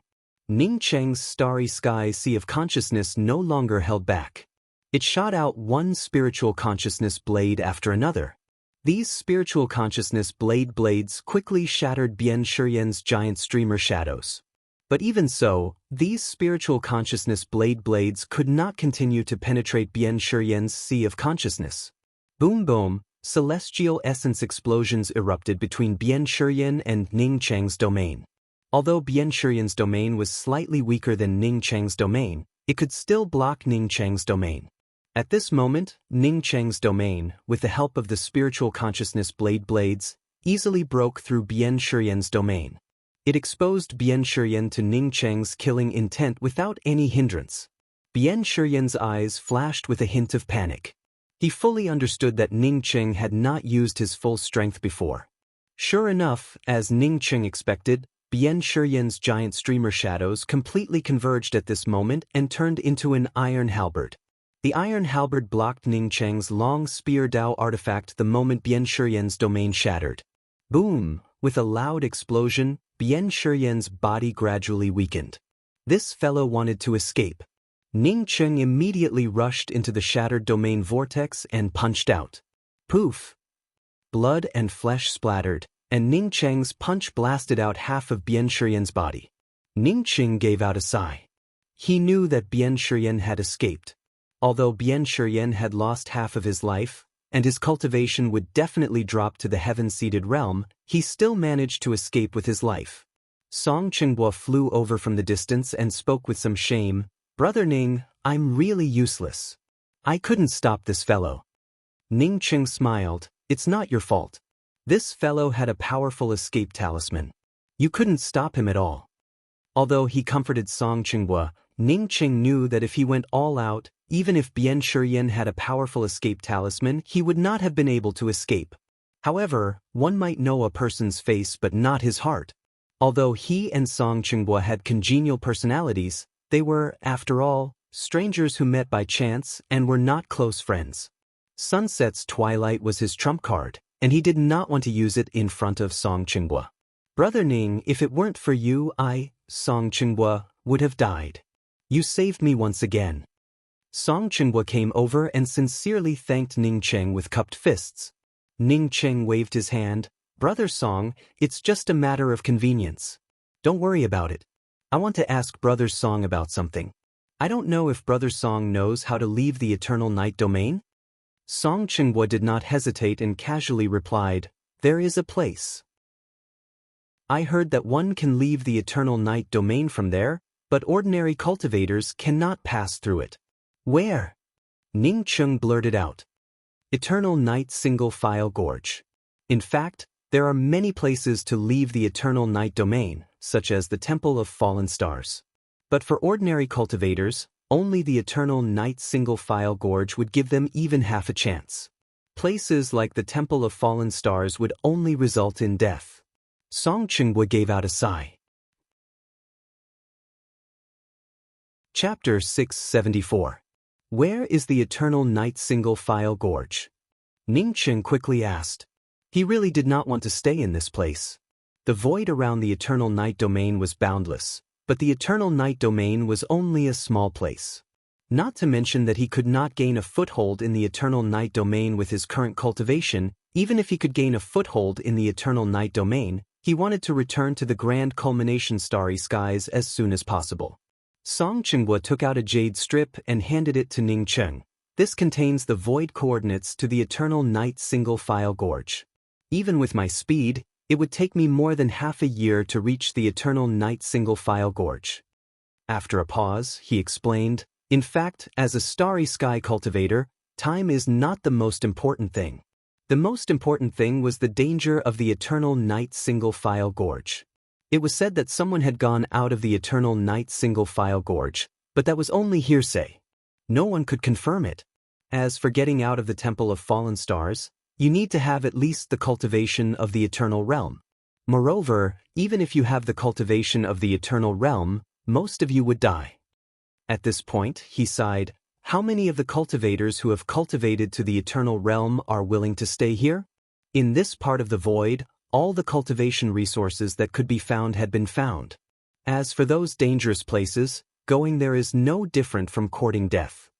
Ning Cheng's starry sky sea of consciousness no longer held back. It shot out one spiritual consciousness blade after another. These spiritual consciousness blades quickly shattered Bian Shiyan's giant streamer shadows. But even so, these spiritual consciousness blades could not continue to penetrate Bian Shiyan's sea of consciousness. Boom boom, celestial essence explosions erupted between Bian Shiyan and Ning Cheng's domain. Although Bian Shiyan's domain was slightly weaker than Ning Cheng's domain, it could still block Ning Cheng's domain. At this moment, Ning Cheng's domain, with the help of the spiritual consciousness blades, easily broke through Bian Shiyan's domain. It exposed Bian Shiyan to Ning Cheng's killing intent without any hindrance. Bian Shiyan's eyes flashed with a hint of panic. He fully understood that Ning Cheng had not used his full strength before. Sure enough, as Ning Cheng expected, Bian Shiyan's giant streamer shadows completely converged at this moment and turned into an iron halberd. The iron halberd blocked Ning Cheng's long spear Dao artifact the moment Bian Shiyan's domain shattered. Boom! With a loud explosion, Bian Shiyan's body gradually weakened. This fellow wanted to escape. Ning Cheng immediately rushed into the shattered domain vortex and punched out. Poof! Blood and flesh splattered, and Ning Cheng's punch blasted out half of Bian Shiyan's body. Ning Cheng gave out a sigh. He knew that Bian Shiyan had escaped. Although Bian Shiyan had lost half of his life, and his cultivation would definitely drop to the heaven-seated realm, he still managed to escape with his life. Song Qinghua flew over from the distance and spoke with some shame. "Brother Ning, I'm really useless. I couldn't stop this fellow." Ning Cheng smiled. "It's not your fault. This fellow had a powerful escape talisman. You couldn't stop him at all." Although he comforted Song Qinghua, Ning Cheng knew that if he went all out, even if Bian Shiyan had a powerful escape talisman, he would not have been able to escape. However, one might know a person's face but not his heart. Although he and Song Qinghua had congenial personalities, they were, after all, strangers who met by chance and were not close friends. Sunset's twilight was his trump card, and he did not want to use it in front of Song Qinghua. "Brother Ning, if it weren't for you, Song Qinghua, would have died. You saved me once again." Song Qinghua came over and sincerely thanked Ning Cheng with cupped fists. Ning Cheng waved his hand. "Brother Song, it's just a matter of convenience. Don't worry about it. I want to ask Brother Song about something. I don't know if Brother Song knows how to leave the Eternal Night Domain?" Song Qinghua did not hesitate and casually replied, "There is a place. I heard that one can leave the Eternal Night Domain from there, but ordinary cultivators cannot pass through it." "Where?" Ning Cheng blurted out. "Eternal Night Single File Gorge. In fact, there are many places to leave the Eternal Night Domain, such as the Temple of Fallen Stars. But for ordinary cultivators, only the Eternal Night Single File Gorge would give them even half a chance. Places like the Temple of Fallen Stars would only result in death." Song Qinghua gave out a sigh. Chapter 674. Where is the Eternal Night Single File Gorge? Ning Cheng quickly asked. He really did not want to stay in this place. The void around the Eternal Night Domain was boundless, but the Eternal Night Domain was only a small place. Not to mention that he could not gain a foothold in the Eternal Night Domain with his current cultivation. Even if he could gain a foothold in the Eternal Night Domain, he wanted to return to the grand culmination starry skies as soon as possible. Song Qinghua took out a jade strip and handed it to Ning Cheng. "This contains the void coordinates to the Eternal Night Single File Gorge. Even with my speed, it would take me more than half a year to reach the Eternal Night Single File Gorge." After a pause, he explained, "In fact, as a starry sky cultivator, time is not the most important thing. The most important thing was the danger of the Eternal Night Single File Gorge. It was said that someone had gone out of the eternal night single-file gorge, but that was only hearsay. No one could confirm it. As for getting out of the Temple of Fallen Stars, you need to have at least the cultivation of the Eternal Realm. Moreover, even if you have the cultivation of the Eternal Realm, most of you would die. At this point, he sighed, how many of the cultivators who have cultivated to the Eternal Realm are willing to stay here? In this part of the void, all the cultivation resources that could be found had been found. As for those dangerous places, going there is no different from courting death.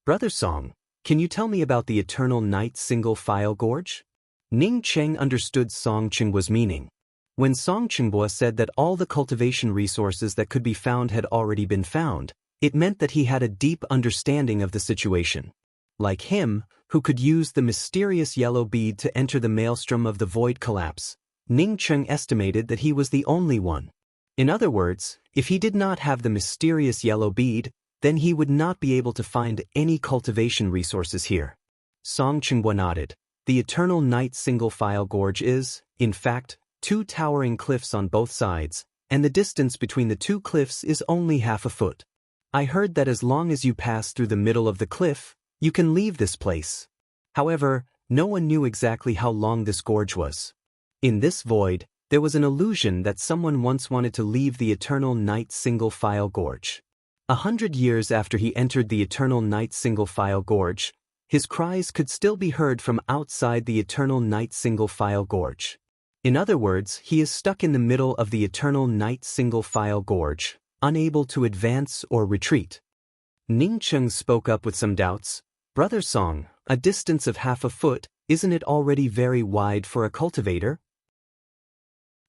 Brother Song, can you tell me about the Eternal Night Single-File Gorge? Ning Cheng understood Song Chinghua's meaning. When Song Chenghua said that all the cultivation resources that could be found had already been found, it meant that he had a deep understanding of the situation. Like him, who could use the mysterious yellow bead to enter the maelstrom of the void collapse, Ning Cheng estimated that he was the only one. In other words, if he did not have the mysterious yellow bead, then he would not be able to find any cultivation resources here. Song Chenghua nodded. The Eternal Night Single-File Gorge is, in fact, 2 towering cliffs on both sides, and the distance between the 2 cliffs is only half a foot. I heard that as long as you pass through the middle of the cliff, you can leave this place. However, no one knew exactly how long this gorge was. In this void, there was an illusion that someone once wanted to leave the Eternal Night Single-File Gorge. 100 years after he entered the Eternal Night Single-File Gorge, his cries could still be heard from outside the Eternal Night Single-File Gorge. In other words, he is stuck in the middle of the Eternal Night Single-File Gorge, unable to advance or retreat. Ning Cheng spoke up with some doubts. Brother Song, a distance of half a foot, isn't it already very wide for a cultivator?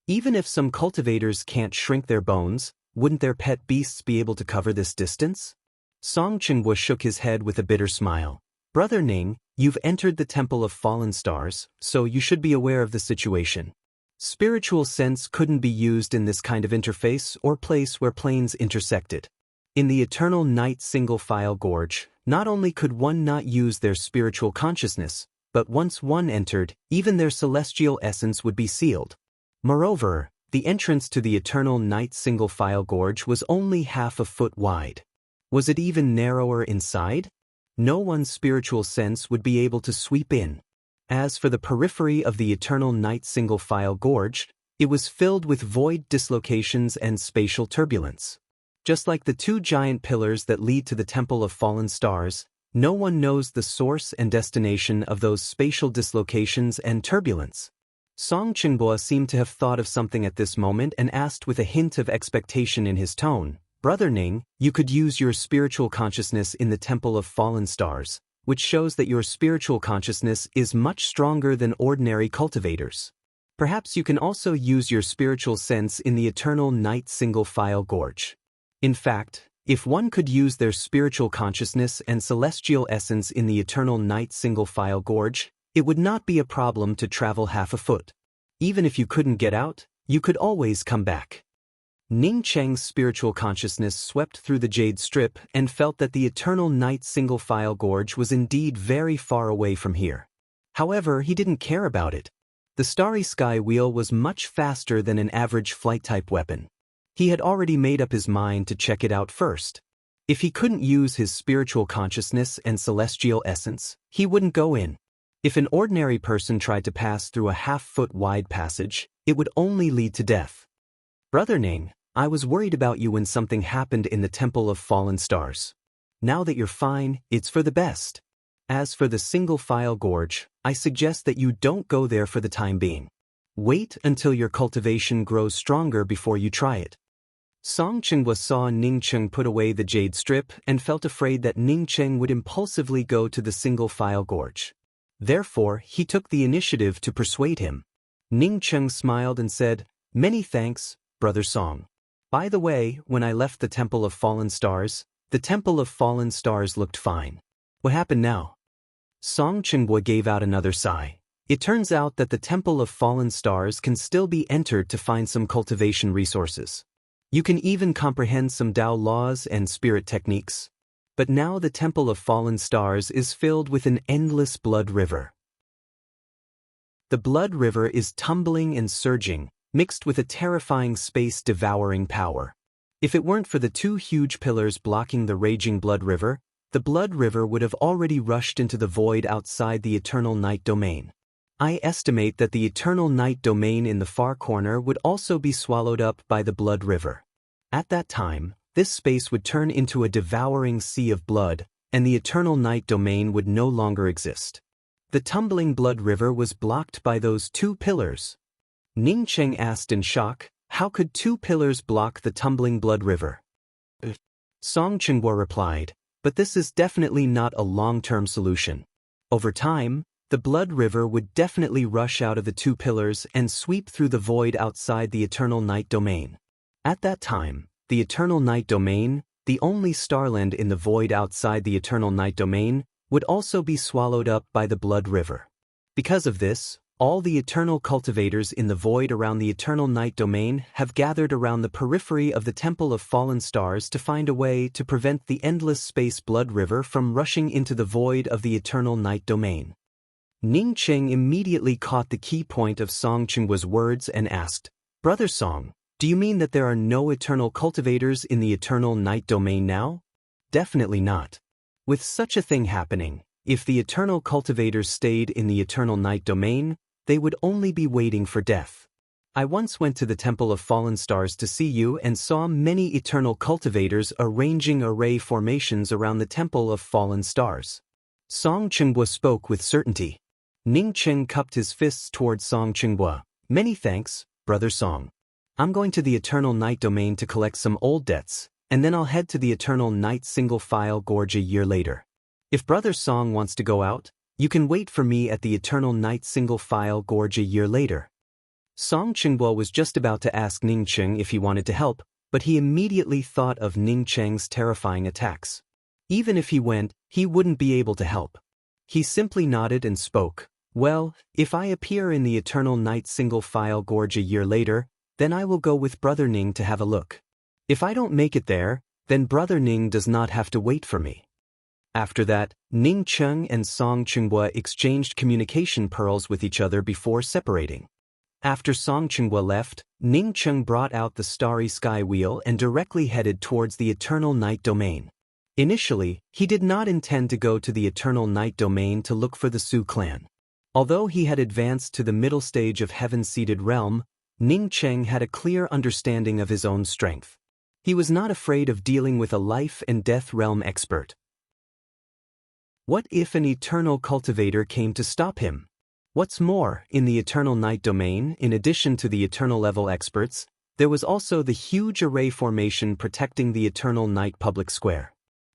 Even if some cultivators can't shrink their bones, wouldn't their pet beasts be able to cover this distance? Song Chenghua shook his head with a bitter smile. Brother Ning, you've entered the Temple of Fallen Stars, so you should be aware of the situation. Spiritual sense couldn't be used in this kind of interface or place where planes intersected. In the Eternal Night Single-File Gorge, not only could one not use their spiritual consciousness, but once one entered, even their celestial essence would be sealed. Moreover, the entrance to the Eternal Night Single-File Gorge was only half a foot wide. Was it even narrower inside? No one's spiritual sense would be able to sweep in. As for the periphery of the Eternal Night Single-File Gorge, it was filled with void dislocations and spatial turbulence. Just like the 2 giant pillars that lead to the Temple of Fallen Stars, no one knows the source and destination of those spatial dislocations and turbulence. Song Chenghua seemed to have thought of something at this moment and asked with a hint of expectation in his tone, Brother Ning, you could use your spiritual consciousness in the Temple of Fallen Stars, which shows that your spiritual consciousness is much stronger than ordinary cultivators. Perhaps you can also use your spiritual sense in the Eternal Night Single-File Gorge. In fact, if one could use their spiritual consciousness and celestial essence in the Eternal Night Single-File Gorge, it would not be a problem to travel half a foot. Even if you couldn't get out, you could always come back. Ning Cheng's spiritual consciousness swept through the jade strip and felt that the Eternal Night Single-File Gorge was indeed very far away from here. However, he didn't care about it. The Starry Sky Wheel was much faster than an average flight-type weapon. He had already made up his mind to check it out first. If he couldn't use his spiritual consciousness and celestial essence, he wouldn't go in. If an ordinary person tried to pass through a half-foot wide passage, it would only lead to death. Brother Ning, I was worried about you when something happened in the Temple of Fallen Stars. Now that you're fine, it's for the best. As for the Single-File Gorge, I suggest that you don't go there for the time being. Wait until your cultivation grows stronger before you try it. Song Chenghua saw Ning Cheng put away the jade strip and felt afraid that Ning Cheng would impulsively go to the Single-File Gorge. Therefore, he took the initiative to persuade him. Ning Cheng smiled and said, Many thanks, Brother Song. By the way, when I left the Temple of Fallen Stars, the Temple of Fallen Stars looked fine. What happened now? Song Chenghua gave out another sigh. It turns out that the Temple of Fallen Stars can still be entered to find some cultivation resources. You can even comprehend some Tao laws and spirit techniques. But now the Temple of Fallen Stars is filled with an endless blood river. The blood river is tumbling and surging, mixed with a terrifying space-devouring power. If it weren't for the two huge pillars blocking the raging Blood River, the Blood River would have already rushed into the void outside the Eternal Night Domain. I estimate that the Eternal Night Domain in the far corner would also be swallowed up by the Blood River. At that time, this space would turn into a devouring sea of blood, and the Eternal Night Domain would no longer exist. The tumbling Blood River was blocked by those two pillars. Ning Cheng asked in shock, how could two pillars block the tumbling Blood River? Song Chenghua replied, but this is definitely not a long-term solution. Over time, the Blood River would definitely rush out of the two pillars and sweep through the void outside the Eternal Night Domain. At that time, the Eternal Night Domain, the only starland in the void outside the Eternal Night Domain, would also be swallowed up by the Blood River. Because of this, all the eternal cultivators in the void around the Eternal Night Domain have gathered around the periphery of the Temple of Fallen Stars to find a way to prevent the endless space Blood River from rushing into the void of the Eternal Night Domain. Ning Cheng immediately caught the key point of Song Chenghua's words and asked, Brother Song, do you mean that there are no eternal cultivators in the Eternal Night Domain now? Definitely not. With such a thing happening, if the eternal cultivators stayed in the Eternal Night Domain, they would only be waiting for death. I once went to the Temple of Fallen Stars to see you and saw many eternal cultivators arranging array formations around the Temple of Fallen Stars. Song Chenghua spoke with certainty. Ning Cheng cupped his fists towards Song Chenghua. Many thanks, Brother Song. I'm going to the Eternal Night Domain to collect some old debts, and then I'll head to the Eternal Night Single File Gorge a year later. If Brother Song wants to go out, you can wait for me at the Eternal Night Single File Gorge a year later. Song Chenghua was just about to ask Ning Cheng if he wanted to help, but he immediately thought of Ning Cheng's terrifying attacks. Even if he went, he wouldn't be able to help. He simply nodded and spoke. Well, if I appear in the Eternal Night Single File Gorge a year later, then I will go with Brother Ning to have a look. If I don't make it there, then Brother Ning does not have to wait for me. After that, Ning Cheng and Song Chenghua exchanged communication pearls with each other before separating. After Song Chenghua left, Ning Cheng brought out the Starry Sky Wheel and directly headed towards the Eternal Night Domain. Initially, he did not intend to go to the Eternal Night Domain to look for the Su clan. Although he had advanced to the middle stage of Heaven-Seated Realm, Ning Cheng had a clear understanding of his own strength. He was not afraid of dealing with a life and death realm expert. What if an eternal cultivator came to stop him? What's more, in the Eternal Night Domain, in addition to the eternal level experts, there was also the huge array formation protecting the Eternal Night Public Square.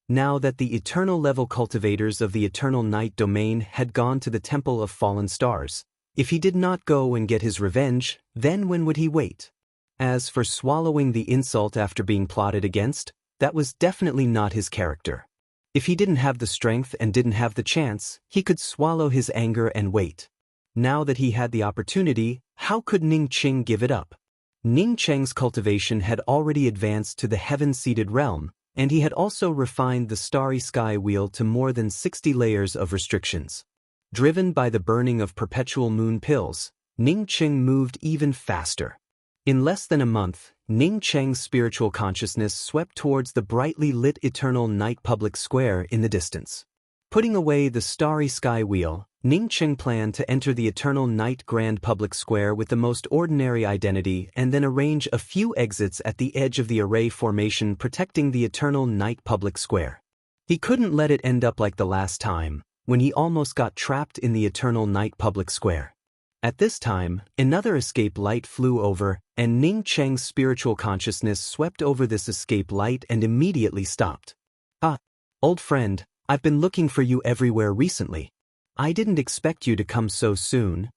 Now that the eternal level cultivators of the Eternal Night Domain had gone to the Temple of Fallen Stars, if he did not go and get his revenge, then when would he wait? As for swallowing the insult after being plotted against, that was definitely not his character. If he didn't have the strength and didn't have the chance, he could swallow his anger and wait. Now that he had the opportunity, how could Ning Cheng give it up? Ning Cheng's cultivation had already advanced to the Heaven-Seated Realm, and he had also refined the Starry Sky Wheel to more than 60 layers of restrictions. Driven by the burning of perpetual moon pills, Ning Cheng moved even faster. In less than a month, Ning Cheng's spiritual consciousness swept towards the brightly lit Eternal Night Public Square in the distance. Putting away the Starry Sky Wheel, Ning Cheng planned to enter the Eternal Night Grand Public Square with the most ordinary identity and then arrange a few exits at the edge of the array formation protecting the Eternal Night Public Square. He couldn't let it end up like the last time, when he almost got trapped in the Eternal Night Public Square. At this time, another escape light flew over, and Ning Cheng's spiritual consciousness swept over this escape light and immediately stopped. Ah, old friend, I've been looking for you everywhere recently. I didn't expect you to come so soon.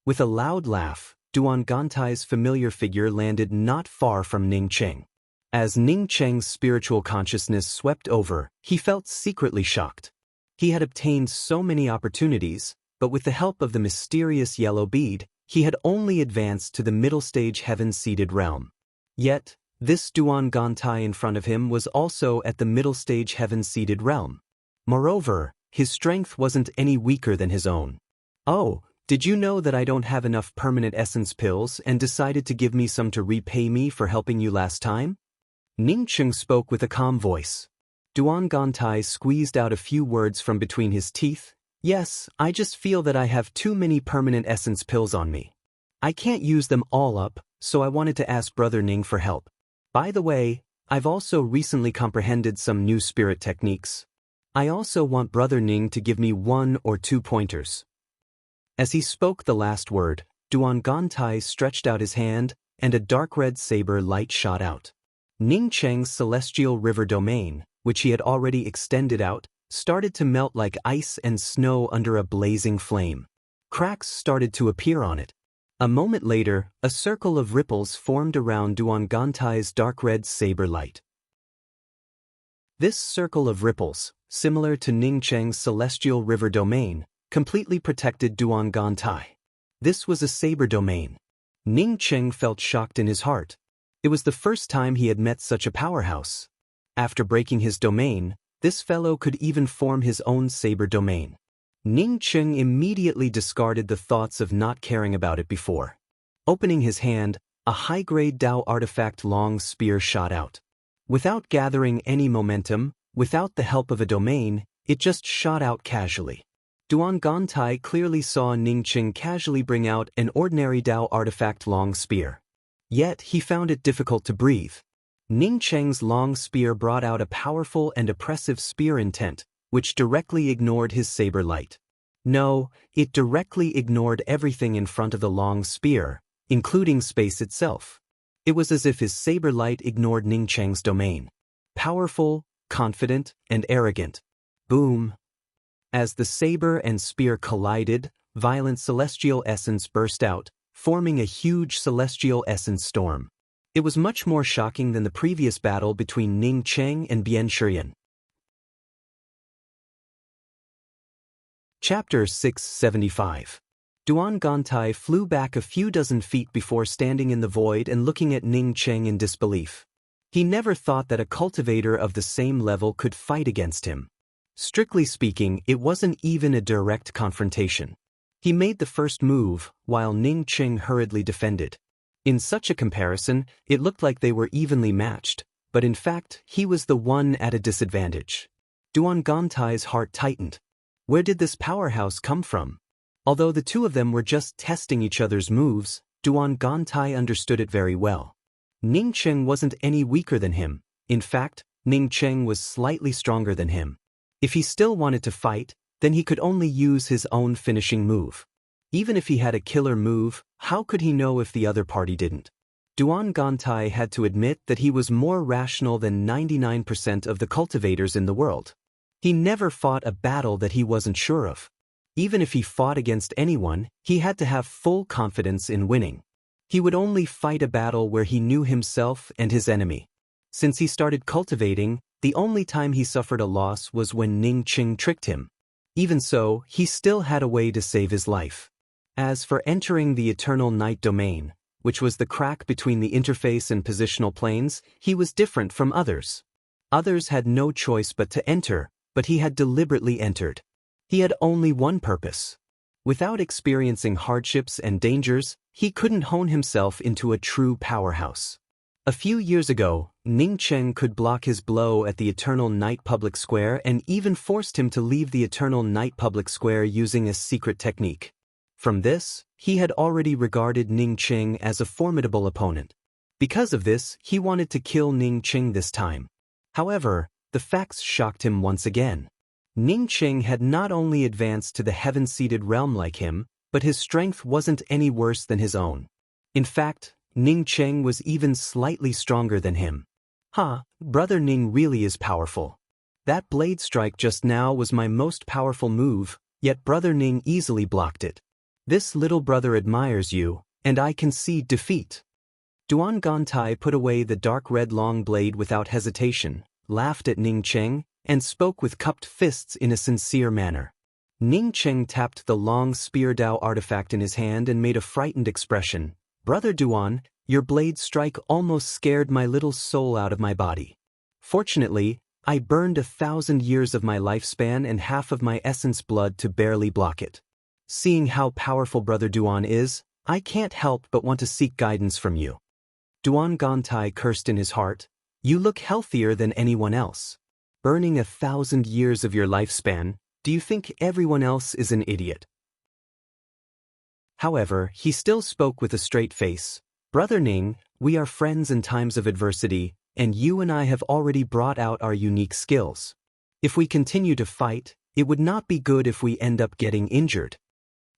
With a loud laugh, Duan Gantai's familiar figure landed not far from Ning Cheng. As Ning Cheng's spiritual consciousness swept over, he felt secretly shocked. He had obtained so many opportunities, but with the help of the mysterious yellow bead, he had only advanced to the middle stage Heaven-Seated Realm. Yet, this Duan Gantai in front of him was also at the middle stage Heaven-Seated Realm. Moreover, his strength wasn't any weaker than his own. Oh, Did you know that I don't have enough permanent essence pills and decided to give me some to repay me for helping you last time? Ning Cheng spoke with a calm voice. Duan Gantai squeezed out a few words from between his teeth. Yes, I just feel that I have too many permanent essence pills on me. I can't use them all up, so I wanted to ask Brother Ning for help. By the way, I've also recently comprehended some new spirit techniques. I also want Brother Ning to give me 1 or 2 pointers. As he spoke the last word, Duan Gantai stretched out his hand, and a dark red saber light shot out. Ning Cheng's celestial river domain, which he had already extended out, started to melt like ice and snow under a blazing flame. Cracks started to appear on it. A moment later, a circle of ripples formed around Duan Gantai's dark red saber light. This circle of ripples, similar to Ning Cheng's celestial river domain, completely protected Duan Gantai. This was a saber domain. Ning Cheng felt shocked in his heart. It was the first time he had met such a powerhouse. After breaking his domain, this fellow could even form his own saber domain. Ning Cheng immediately discarded the thoughts of not caring about it before. Opening his hand, a high-grade Dao artifact long spear shot out. Without gathering any momentum, without the help of a domain, it just shot out casually. Duan Gantai clearly saw Ning Cheng casually bring out an ordinary Dao artifact long spear. Yet he found it difficult to breathe. Ning Cheng's long spear brought out a powerful and oppressive spear intent, which directly ignored his saber light. No, it directly ignored everything in front of the long spear, including space itself. It was as if his saber light ignored Ning Cheng's domain. Powerful, confident, and arrogant. Boom. As the saber and spear collided, violent celestial essence burst out, forming a huge celestial essence storm. It was much more shocking than the previous battle between Ning Cheng and Bian Shiyan. Chapter 675. Duan Gantai flew back a few dozen feet before standing in the void and looking at Ning Cheng in disbelief. He never thought that a cultivator of the same level could fight against him. Strictly speaking, it wasn't even a direct confrontation. He made the first move, while Ning Cheng hurriedly defended. In such a comparison, it looked like they were evenly matched, but in fact, he was the one at a disadvantage. Duan Gantai's heart tightened. Where did this powerhouse come from? Although the two of them were just testing each other's moves, Duan Gantai understood it very well. Ning Cheng wasn't any weaker than him. In fact, Ning Cheng was slightly stronger than him. If he still wanted to fight, then he could only use his own finishing move. Even if he had a killer move, how could he know if the other party didn't? Duan Gantai had to admit that he was more rational than 99% of the cultivators in the world. He never fought a battle that he wasn't sure of. Even if he fought against anyone, he had to have full confidence in winning. He would only fight a battle where he knew himself and his enemy. Since he started cultivating, the only time he suffered a loss was when Ning Cheng tricked him. Even so, he still had a way to save his life. As for entering the Eternal Night Domain, which was the crack between the interface and positional planes, he was different from others. Others had no choice but to enter, but he had deliberately entered. He had only one purpose. Without experiencing hardships and dangers, he couldn't hone himself into a true powerhouse. A few years ago, Ning Cheng could block his blow at the Eternal Night Public Square and even forced him to leave the Eternal Night Public Square using a secret technique. From this, he had already regarded Ning Cheng as a formidable opponent. Because of this, he wanted to kill Ning Cheng this time. However, the facts shocked him once again. Ning Cheng had not only advanced to the heaven-seated realm like him, but his strength wasn't any worse than his own. In fact, Ning Cheng was even slightly stronger than him. Brother Ning really is powerful. That blade strike just now was my most powerful move, yet Brother Ning easily blocked it. This little brother admires you, and I concede defeat. Duan Gantai put away the dark red long blade without hesitation, laughed at Ning Cheng, and spoke with cupped fists in a sincere manner. Ning Cheng tapped the long spear Dao artifact in his hand and made a frightened expression. Brother Duan, your blade strike almost scared my little soul out of my body. Fortunately, I burned 1,000 years of my lifespan and half of my essence blood to barely block it. Seeing how powerful Brother Duan is, I can't help but want to seek guidance from you. Duan Gantai cursed in his heart, "You look healthier than anyone else. Burning 1,000 years of your lifespan, do you think everyone else is an idiot?" However, he still spoke with a straight face. "Brother Ning, we are friends in times of adversity, and you and I have already brought out our unique skills. If we continue to fight, it would not be good if we end up getting injured."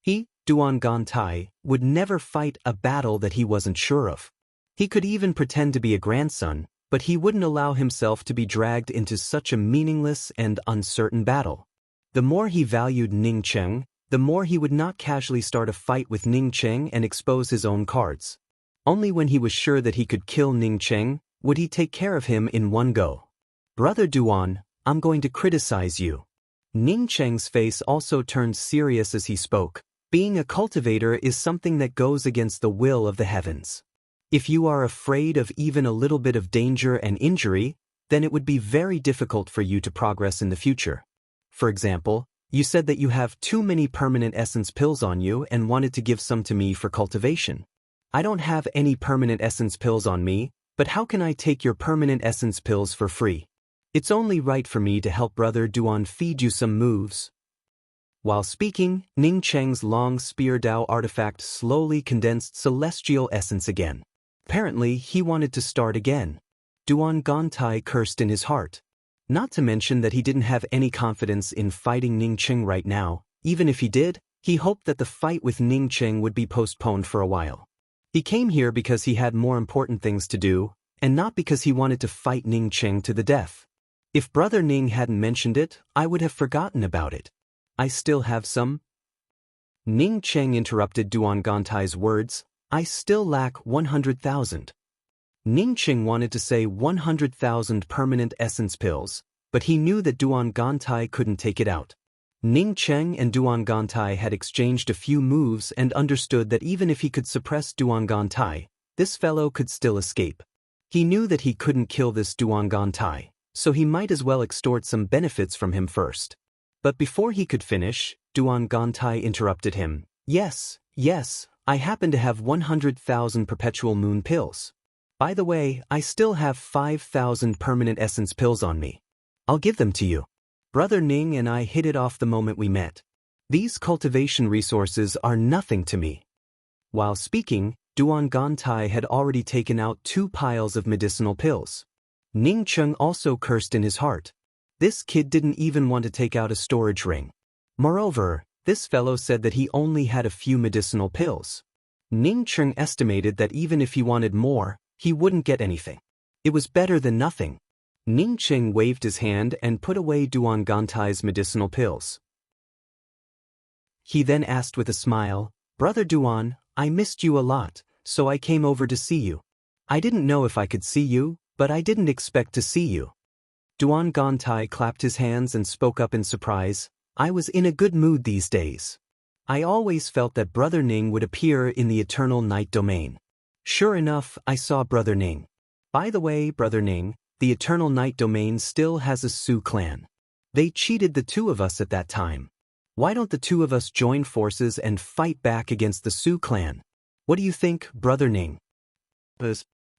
He, Duan Gantai, would never fight a battle that he wasn't sure of. He could even pretend to be a grandson, but he wouldn't allow himself to be dragged into such a meaningless and uncertain battle. The more he valued Ning Cheng, the more he would not casually start a fight with Ning Cheng and expose his own cards. Only when he was sure that he could kill Ning Cheng would he take care of him in one go. "Brother Duan, I'm going to criticize you." Ning Cheng's face also turned serious as he spoke. "Being a cultivator is something that goes against the will of the heavens. If you are afraid of even a little bit of danger and injury, then it would be very difficult for you to progress in the future. For example, you said that you have too many permanent essence pills on you and wanted to give some to me for cultivation. I don't have any permanent essence pills on me, but how can I take your permanent essence pills for free? It's only right for me to help Brother Duan feed you some moves." While speaking, Ning Cheng's long spear Dao artifact slowly condensed celestial essence again. Apparently, he wanted to start again. Duan Gantai cursed in his heart. Not to mention that he didn't have any confidence in fighting Ning Cheng right now. Even if he did, he hoped that the fight with Ning Cheng would be postponed for a while. He came here because he had more important things to do, and not because he wanted to fight Ning Cheng to the death. If Brother Ning hadn't mentioned it, I would have forgotten about it. I still have some. Ning Cheng interrupted Duan Gantai's words. "I still lack 100,000. Ning Cheng wanted to say 100,000 permanent essence pills, but he knew that Duan Gantai couldn't take it out. Ning Cheng and Duan Gantai had exchanged a few moves and understood that even if he could suppress Duan Gantai, this fellow could still escape. He knew that he couldn't kill this Duan Gantai, so he might as well extort some benefits from him first. But before he could finish, Duan Gantai interrupted him. Yes, I happen to have 100,000 perpetual moon pills. By the way, I still have 5,000 permanent essence pills on me. I'll give them to you. Brother Ning and I hit it off the moment we met. These cultivation resources are nothing to me." While speaking, Duan Gantai had already taken out 2 piles of medicinal pills. Ning Cheng also cursed in his heart. This kid didn't even want to take out a storage ring. Moreover, this fellow said that he only had a few medicinal pills. Ning Cheng estimated that even if he wanted more, he wouldn't get anything. It was better than nothing. Ning Cheng waved his hand and put away Duan Gantai's medicinal pills. He then asked with a smile, "Brother Duan, I missed you a lot, so I came over to see you. I didn't know if I could see you, but I didn't expect to see you." Duan Gantai clapped his hands and spoke up in surprise. "I was in a good mood these days. I always felt that Brother Ning would appear in the Eternal Night Domain. Sure enough, I saw Brother Ning. By the way, Brother Ning, the Eternal Night Domain still has a Sioux clan. They cheated the 2 of us at that time. Why don't the 2 of us join forces and fight back against the Sioux clan? What do you think, Brother Ning?"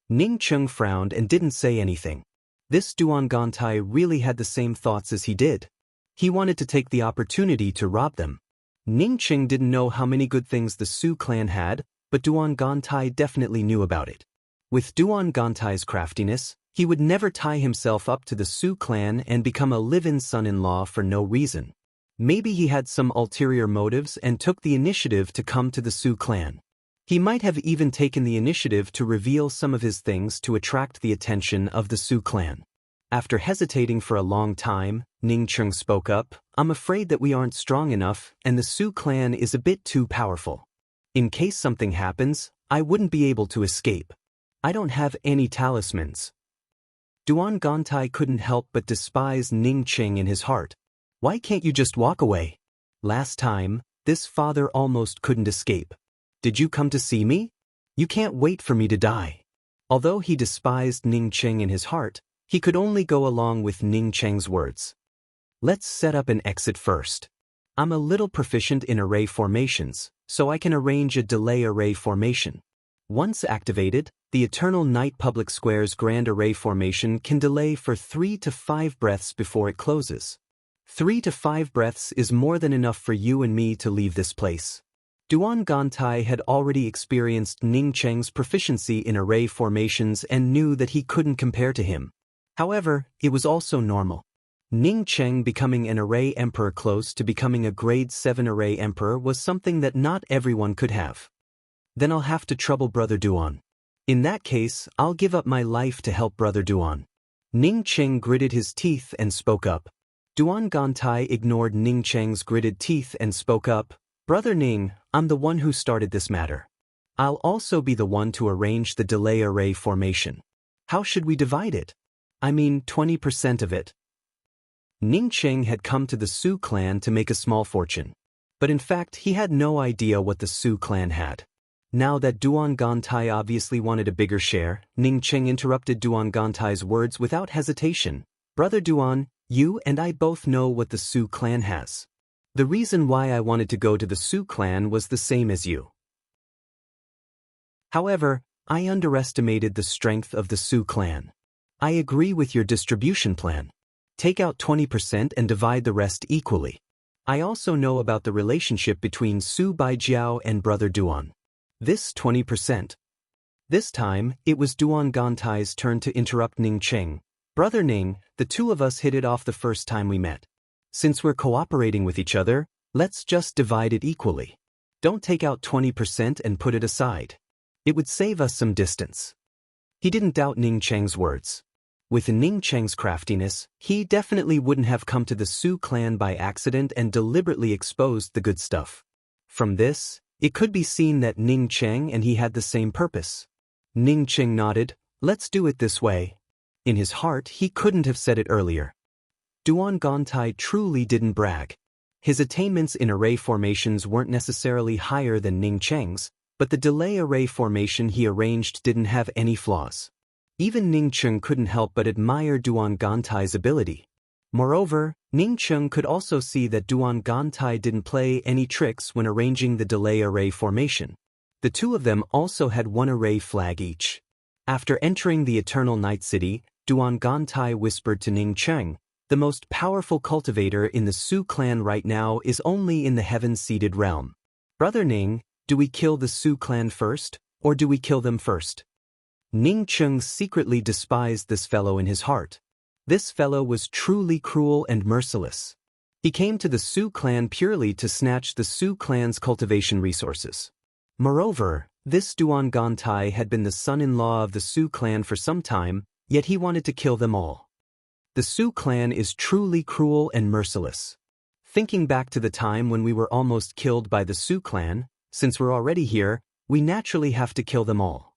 Ning Cheng frowned and didn't say anything. This Duan Gantai really had the same thoughts as he did. He wanted to take the opportunity to rob them. Ning Cheng didn't know how many good things the Sioux clan had, but Duan Gantai definitely knew about it. With Duan Gantai's craftiness, he would never tie himself up to the Sioux clan and become a live-in son-in-law for no reason. Maybe he had some ulterior motives and took the initiative to come to the Sioux clan. He might have even taken the initiative to reveal some of his things to attract the attention of the Sioux clan. After hesitating for a long time, Ning Cheng spoke up, "I'm afraid that we aren't strong enough and the Sioux clan is a bit too powerful. In case something happens, I wouldn't be able to escape. I don't have any talismans." Duan Gantai couldn't help but despise Ning Cheng in his heart. "Why can't you just walk away? Last time, this father almost couldn't escape. Did you come to see me? You can't wait for me to die." Although he despised Ning Cheng in his heart, he could only go along with Ning Cheng's words. "Let's set up an exit first." I'm a little proficient in array formations, so I can arrange a delay array formation. Once activated, the Eternal Night Public Square's Grand Array formation can delay for 3 to 5 breaths before it closes. 3 to 5 breaths is more than enough for you and me to leave this place. Duan Gantai had already experienced Ning Cheng's proficiency in array formations and knew that he couldn't compare to him. However, it was also normal. Ning Cheng becoming an array emperor close to becoming a grade 7 array emperor was something that not everyone could have. Then I'll have to trouble Brother Duan. In that case, I'll give up my life to help Brother Duan. Ning Cheng gritted his teeth and spoke up. Duan Gantai ignored Ning Cheng's gritted teeth and spoke up. Brother Ning, I'm the one who started this matter. I'll also be the one to arrange the delay array formation. How should we divide it? I mean 20% of it. Ning Cheng had come to the Su clan to make a small fortune. But in fact, he had no idea what the Su clan had. Now that Duan Gantai obviously wanted a bigger share, Ning Cheng interrupted Duan Gantai's words without hesitation. Brother Duan, you and I both know what the Su clan has. The reason why I wanted to go to the Su clan was the same as you. However, I underestimated the strength of the Su clan. I agree with your distribution plan. Take out 20% and divide the rest equally. I also know about the relationship between Su Baijiao and Brother Duan. This 20%. This time, it was Duan Gantai's turn to interrupt Ning Cheng. Brother Ning, the two of us hit it off the first time we met. Since we're cooperating with each other, let's just divide it equally. Don't take out 20% and put it aside. It would save us some distance. He didn't doubt Ning Cheng's words. With Ning Cheng's craftiness, he definitely wouldn't have come to the Su clan by accident and deliberately exposed the good stuff. From this, it could be seen that Ning Cheng and he had the same purpose. Ning Cheng nodded. Let's do it this way. In his heart, he couldn't have said it earlier. Duan Gantai truly didn't brag. His attainments in array formations weren't necessarily higher than Ning Cheng's, but the delay array formation he arranged didn't have any flaws. Even Ning Cheng couldn't help but admire Duan Gantai's ability. Moreover, Ning Cheng could also see that Duan Gantai didn't play any tricks when arranging the delay array formation. The two of them also had one array flag each. After entering the Eternal Night City, Duan Gantai whispered to Ning Cheng, the most powerful cultivator in the Su clan right now is only in the heaven-seated realm. Brother Ning, do we kill the Su clan first, or do we kill them first? Ning Cheng secretly despised this fellow in his heart. This fellow was truly cruel and merciless. He came to the Su clan purely to snatch the Su clan's cultivation resources. Moreover, this Duan Gantai had been the son-in-law of the Su clan for some time, yet he wanted to kill them all. The Su clan is truly cruel and merciless. Thinking back to the time when we were almost killed by the Su clan, since we're already here, we naturally have to kill them all.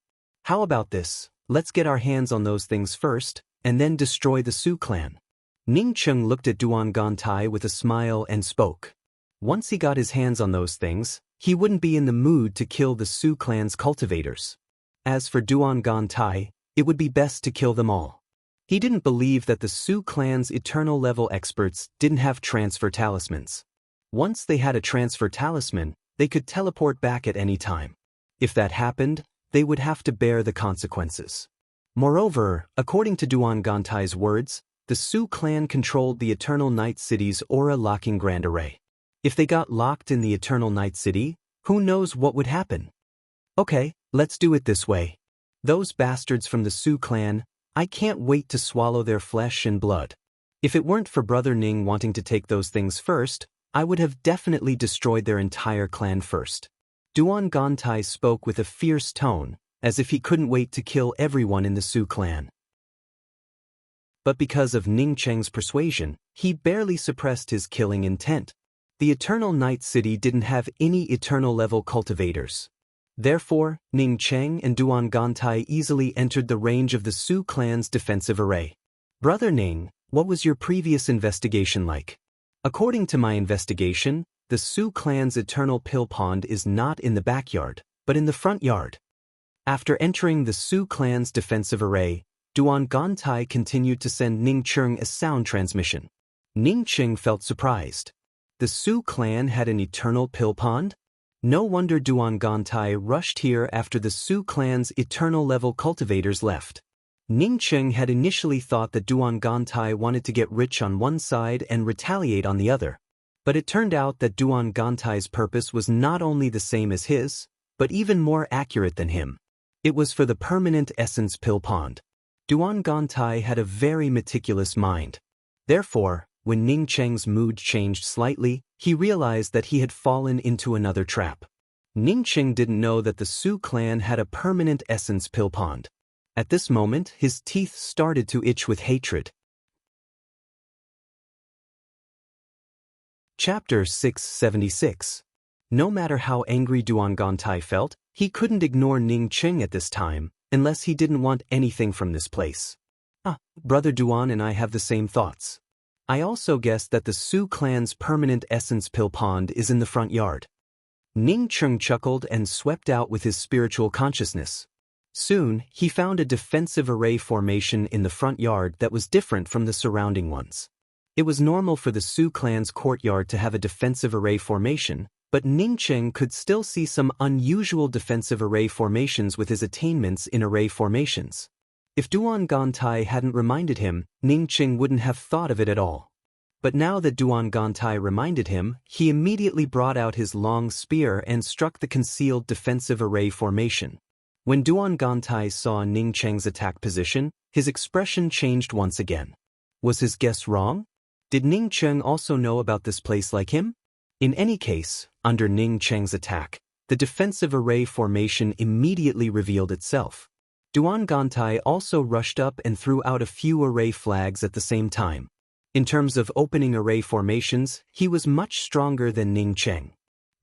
How about this? Let's get our hands on those things first, and then destroy the Su clan. Ning Cheng looked at Duan Gantai with a smile and spoke. Once he got his hands on those things, he wouldn't be in the mood to kill the Su clan's cultivators. As for Duan Gantai, it would be best to kill them all. He didn't believe that the Su clan's eternal level experts didn't have transfer talismans. Once they had a transfer talisman, they could teleport back at any time. If that happened, they would have to bear the consequences. Moreover, according to Duan Gantai's words, the Su clan controlled the Eternal Night City's aura-locking Grand Array. If they got locked in the Eternal Night City, who knows what would happen? Okay, let's do it this way. Those bastards from the Su clan, I can't wait to swallow their flesh and blood. If it weren't for Brother Ning wanting to take those things first, I would have definitely destroyed their entire clan first. Duan Gantai spoke with a fierce tone, as if he couldn't wait to kill everyone in the Su clan. But because of Ning Cheng's persuasion, he barely suppressed his killing intent. The Eternal Night City didn't have any eternal-level cultivators. Therefore, Ning Cheng and Duan Gantai easily entered the range of the Su clan's defensive array. Brother Ning, what was your previous investigation like? According to my investigation, the Su clan's eternal pill pond is not in the backyard, but in the front yard. After entering the Su clan's defensive array, Duan Gantai continued to send Ning Cheng a sound transmission. Ning Cheng felt surprised. The Sioux clan had an eternal pill pond? No wonder Duan Gantai rushed here after the Sioux clan's eternal-level cultivators left. Ning Cheng had initially thought that Duan Gantai wanted to get rich on one side and retaliate on the other. But it turned out that Duan Gantai's purpose was not only the same as his, but even more accurate than him. It was for the permanent essence pill pond. Duan Gantai had a very meticulous mind. Therefore, when Ning Cheng's mood changed slightly, he realized that he had fallen into another trap. Ning Cheng didn't know that the Sioux clan had a permanent essence pill pond. At this moment, his teeth started to itch with hatred. Chapter 676. No matter how angry Duan Gantai felt, he couldn't ignore Ning Cheng at this time, unless he didn't want anything from this place. Brother Duan and I have the same thoughts. I also guessed that the Sioux clan's permanent essence pill pond is in the front yard. Ning Cheng chuckled and swept out with his spiritual consciousness. Soon, he found a defensive array formation in the front yard that was different from the surrounding ones. It was normal for the Sioux clan's courtyard to have a defensive array formation, but Ning Cheng could still see some unusual defensive array formations with his attainments in array formations. If Duan Gantai hadn't reminded him, Ning Cheng wouldn't have thought of it at all. But now that Duan Gantai reminded him, he immediately brought out his long spear and struck the concealed defensive array formation. When Duan Gantai saw Ning Cheng's attack position, his expression changed once again. Was his guess wrong? Did Ning Cheng also know about this place like him? In any case, under Ning Cheng's attack, the defensive array formation immediately revealed itself. Duan Gantai also rushed up and threw out a few array flags at the same time. In terms of opening array formations, he was much stronger than Ning Cheng.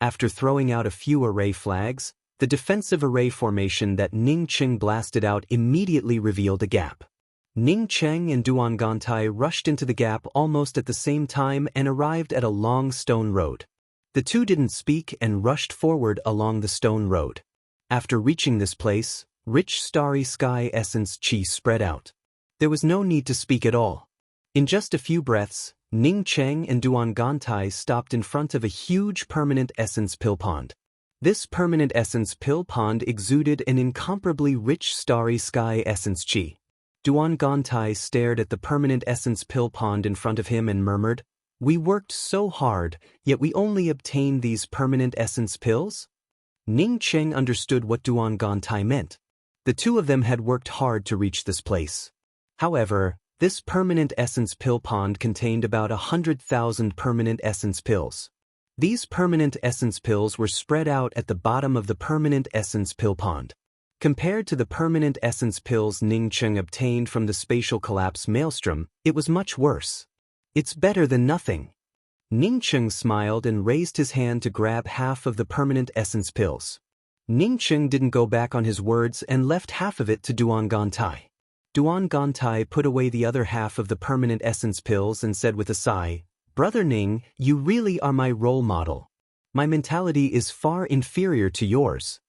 After throwing out a few array flags, the defensive array formation that Ning Cheng blasted out immediately revealed a gap. Ning Cheng and Duan Gantai rushed into the gap almost at the same time and arrived at a long stone road. The two didn't speak and rushed forward along the stone road. After reaching this place, rich starry sky essence chi spread out. There was no need to speak at all. In just a few breaths, Ning Cheng and Duan Gantai stopped in front of a huge permanent essence pill pond. This permanent essence pill pond exuded an incomparably rich starry sky essence chi. Duan Gantai stared at the permanent essence pill pond in front of him and murmured, "We worked so hard, yet we only obtained these permanent essence pills?" Ning Cheng understood what Duan Gantai meant. The two of them had worked hard to reach this place. However, this permanent essence pill pond contained about 100,000 permanent essence pills. These permanent essence pills were spread out at the bottom of the permanent essence pill pond. Compared to the permanent essence pills Ning Cheng obtained from the spatial collapse maelstrom, it was much worse. It's better than nothing. Ning Cheng smiled and raised his hand to grab half of the permanent essence pills. Ning Cheng didn't go back on his words and left half of it to Duan Gantai. Duan Gantai put away the other half of the permanent essence pills and said with a sigh, "Brother Ning, you really are my role model. My mentality is far inferior to yours.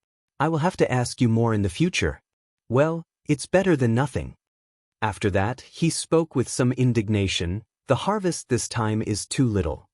I will have to ask you more in the future." "Well, it's better than nothing." After that, he spoke with some indignation, "The harvest this time is too little."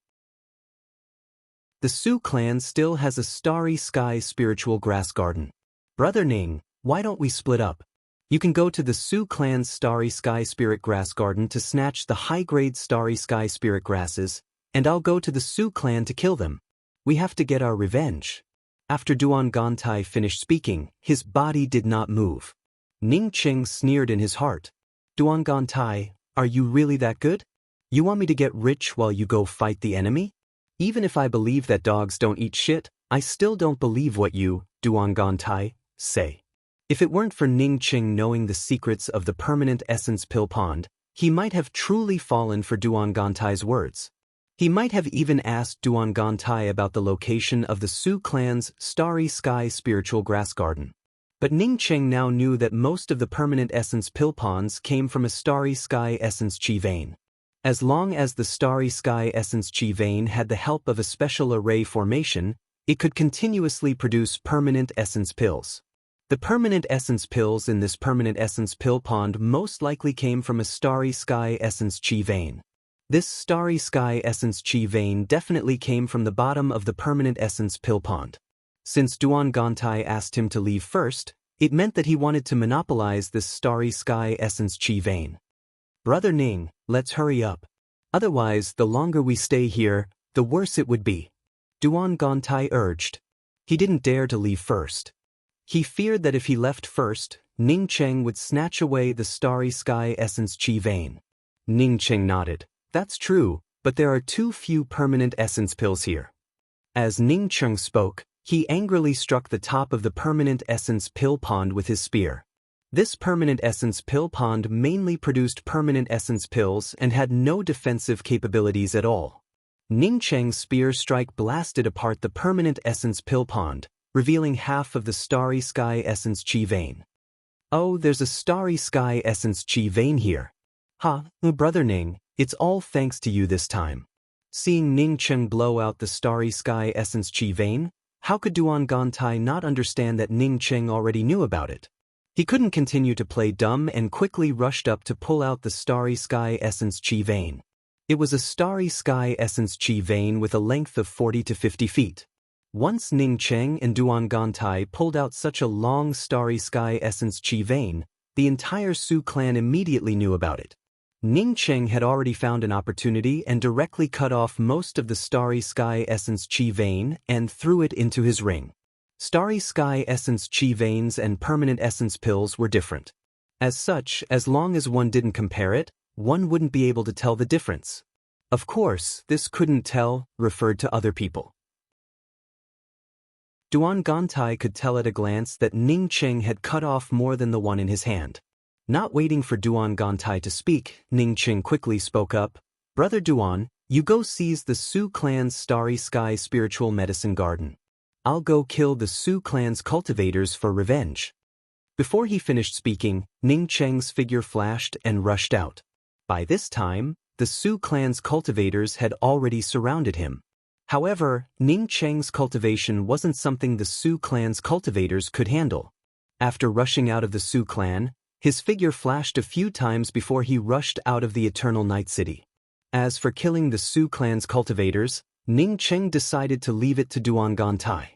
The Sioux clan still has a starry sky spiritual grass garden. Brother Ning, why don't we split up? You can go to the Sioux clan's starry sky spirit grass garden to snatch the high-grade starry sky spirit grasses, and I'll go to the Sioux clan to kill them. We have to get our revenge. After Duan Gantai finished speaking, his body did not move. Ning Cheng sneered in his heart. "Duan Gantai, are you really that good? You want me to get rich while you go fight the enemy? Even if I believe that dogs don't eat shit, I still don't believe what you, Duan Gantai, say." If it weren't for Ning Cheng knowing the secrets of the permanent essence pill pond, he might have truly fallen for Duan Gantai's words. He might have even asked Duan Gantai about the location of the Sioux clan's starry sky spiritual grass garden. But Ning Cheng now knew that most of the permanent essence pill ponds came from a starry sky essence chi vein. As long as the starry sky essence chi vein had the help of a special array formation, it could continuously produce permanent essence pills. The permanent essence pills in this permanent essence pill pond most likely came from a starry sky essence chi vein. This starry sky essence chi vein definitely came from the bottom of the permanent essence pill pond. Since Duan Gantai asked him to leave first, it meant that he wanted to monopolize this starry sky essence chi vein. Brother Ning, let's hurry up. Otherwise, the longer we stay here, the worse it would be. Duan Gantai urged. He didn't dare to leave first. He feared that if he left first, Ning Cheng would snatch away the starry sky essence chi vein. Ning Cheng nodded. That's true, but there are too few permanent essence pills here. As Ning Cheng spoke, he angrily struck the top of the permanent essence pill pond with his spear. This permanent essence pill pond mainly produced permanent essence pills and had no defensive capabilities at all. Ning Cheng's spear strike blasted apart the permanent essence pill pond, revealing half of the starry sky essence chi vein. Oh, there's a starry sky essence chi vein here. Ha, Brother Ning, it's all thanks to you this time. Seeing Ning Cheng blow out the starry sky essence chi vein, how could Duan Gantai not understand that Ning Cheng already knew about it? He couldn't continue to play dumb and quickly rushed up to pull out the starry sky essence chi vein. It was a starry sky essence chi vein with a length of 40 to 50 feet. Once Ning Cheng and Duan Gantai pulled out such a long starry sky essence chi vein, the entire Su clan immediately knew about it. Ning Cheng had already found an opportunity and directly cut off most of the starry sky essence chi vein and threw it into his ring. Starry sky essence chi veins and permanent essence pills were different. As such, as long as one didn't compare it, one wouldn't be able to tell the difference. Of course, this couldn't tell referred to other people. Duan Gantai could tell at a glance that Ning Cheng had cut off more than the one in his hand. Not waiting for Duan Gantai to speak, Ning Cheng quickly spoke up. Brother Duan, you go seize the Su clan's starry sky spiritual medicine garden. I'll go kill the Su clan's cultivators for revenge. Before he finished speaking, Ning Cheng's figure flashed and rushed out. By this time, the Su clan's cultivators had already surrounded him. However, Ning Cheng's cultivation wasn't something the Su clan's cultivators could handle. After rushing out of the Su clan, his figure flashed a few times before he rushed out of the Eternal Night City. As for killing the Su clan's cultivators, Ning Cheng decided to leave it to Duan Gantai.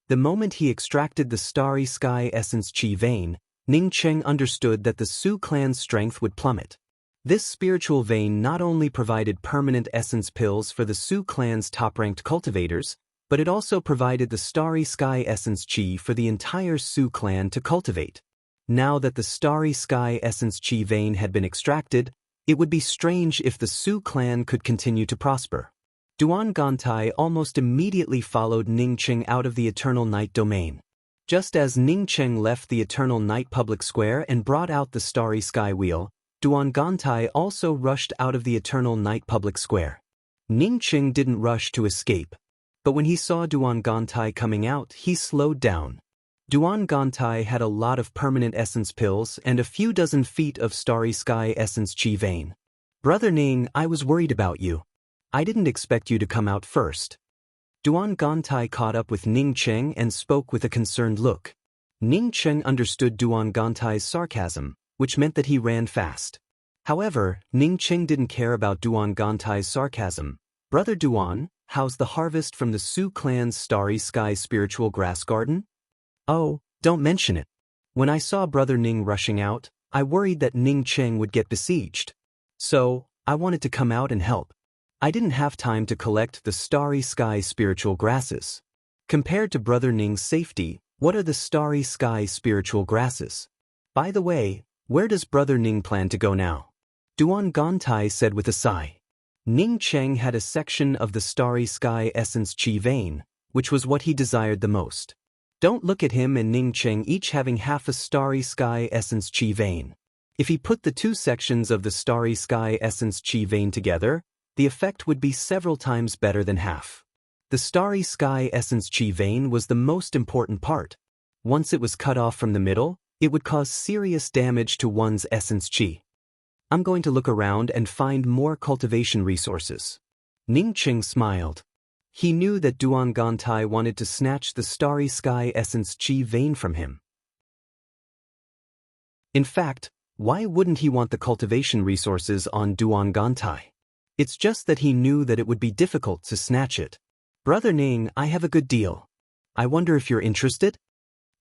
The moment he extracted the starry sky essence chi vein, Ning Cheng understood that the Su clan's strength would plummet. This spiritual vein not only provided permanent essence pills for the Su clan's top-ranked cultivators, but it also provided the starry sky essence chi for the entire Su clan to cultivate. Now that the starry sky essence chi vein had been extracted, it would be strange if the Su clan could continue to prosper. Duan Gantai almost immediately followed Ning Cheng out of the Eternal Night domain. Just as Ning Cheng left the Eternal Night public square and brought out the starry sky wheel, Duan Gantai also rushed out of the Eternal Night public square. Ning Cheng didn't rush to escape, but when he saw Duan Gantai coming out, he slowed down. Duan Gantai had a lot of permanent essence pills and a few dozen feet of starry sky essence chi vein. Brother Ning, I was worried about you. I didn't expect you to come out first. Duan Gantai caught up with Ning Cheng and spoke with a concerned look. Ning Cheng understood Duan Gantai's sarcasm, which meant that he ran fast. However, Ning Cheng didn't care about Duan Gantai's sarcasm. Brother Duan, how's the harvest from the Su clan's starry sky spiritual grass garden? Oh, don't mention it. When I saw Brother Ning rushing out, I worried that Ning Cheng would get besieged. So, I wanted to come out and help. I didn't have time to collect the starry sky spiritual grasses. Compared to Brother Ning's safety, what are the starry sky spiritual grasses? By the way, where does Brother Ning plan to go now? Duan Gantai said with a sigh. Ning Cheng had a section of the starry sky essence chi vein, which was what he desired the most. Don't look at him and Ning Cheng each having half a starry sky essence chi vein. If he put the two sections of the starry sky essence chi vein together, the effect would be several times better than half. The starry sky essence chi vein was the most important part. Once it was cut off from the middle, it would cause serious damage to one's essence chi. I'm going to look around and find more cultivation resources. Ning Cheng smiled. He knew that Duan Gantai wanted to snatch the starry sky essence chi vein from him. In fact, why wouldn't he want the cultivation resources on Duan Gantai? It's just that he knew that it would be difficult to snatch it. Brother Ning, I have a good deal. I wonder if you're interested?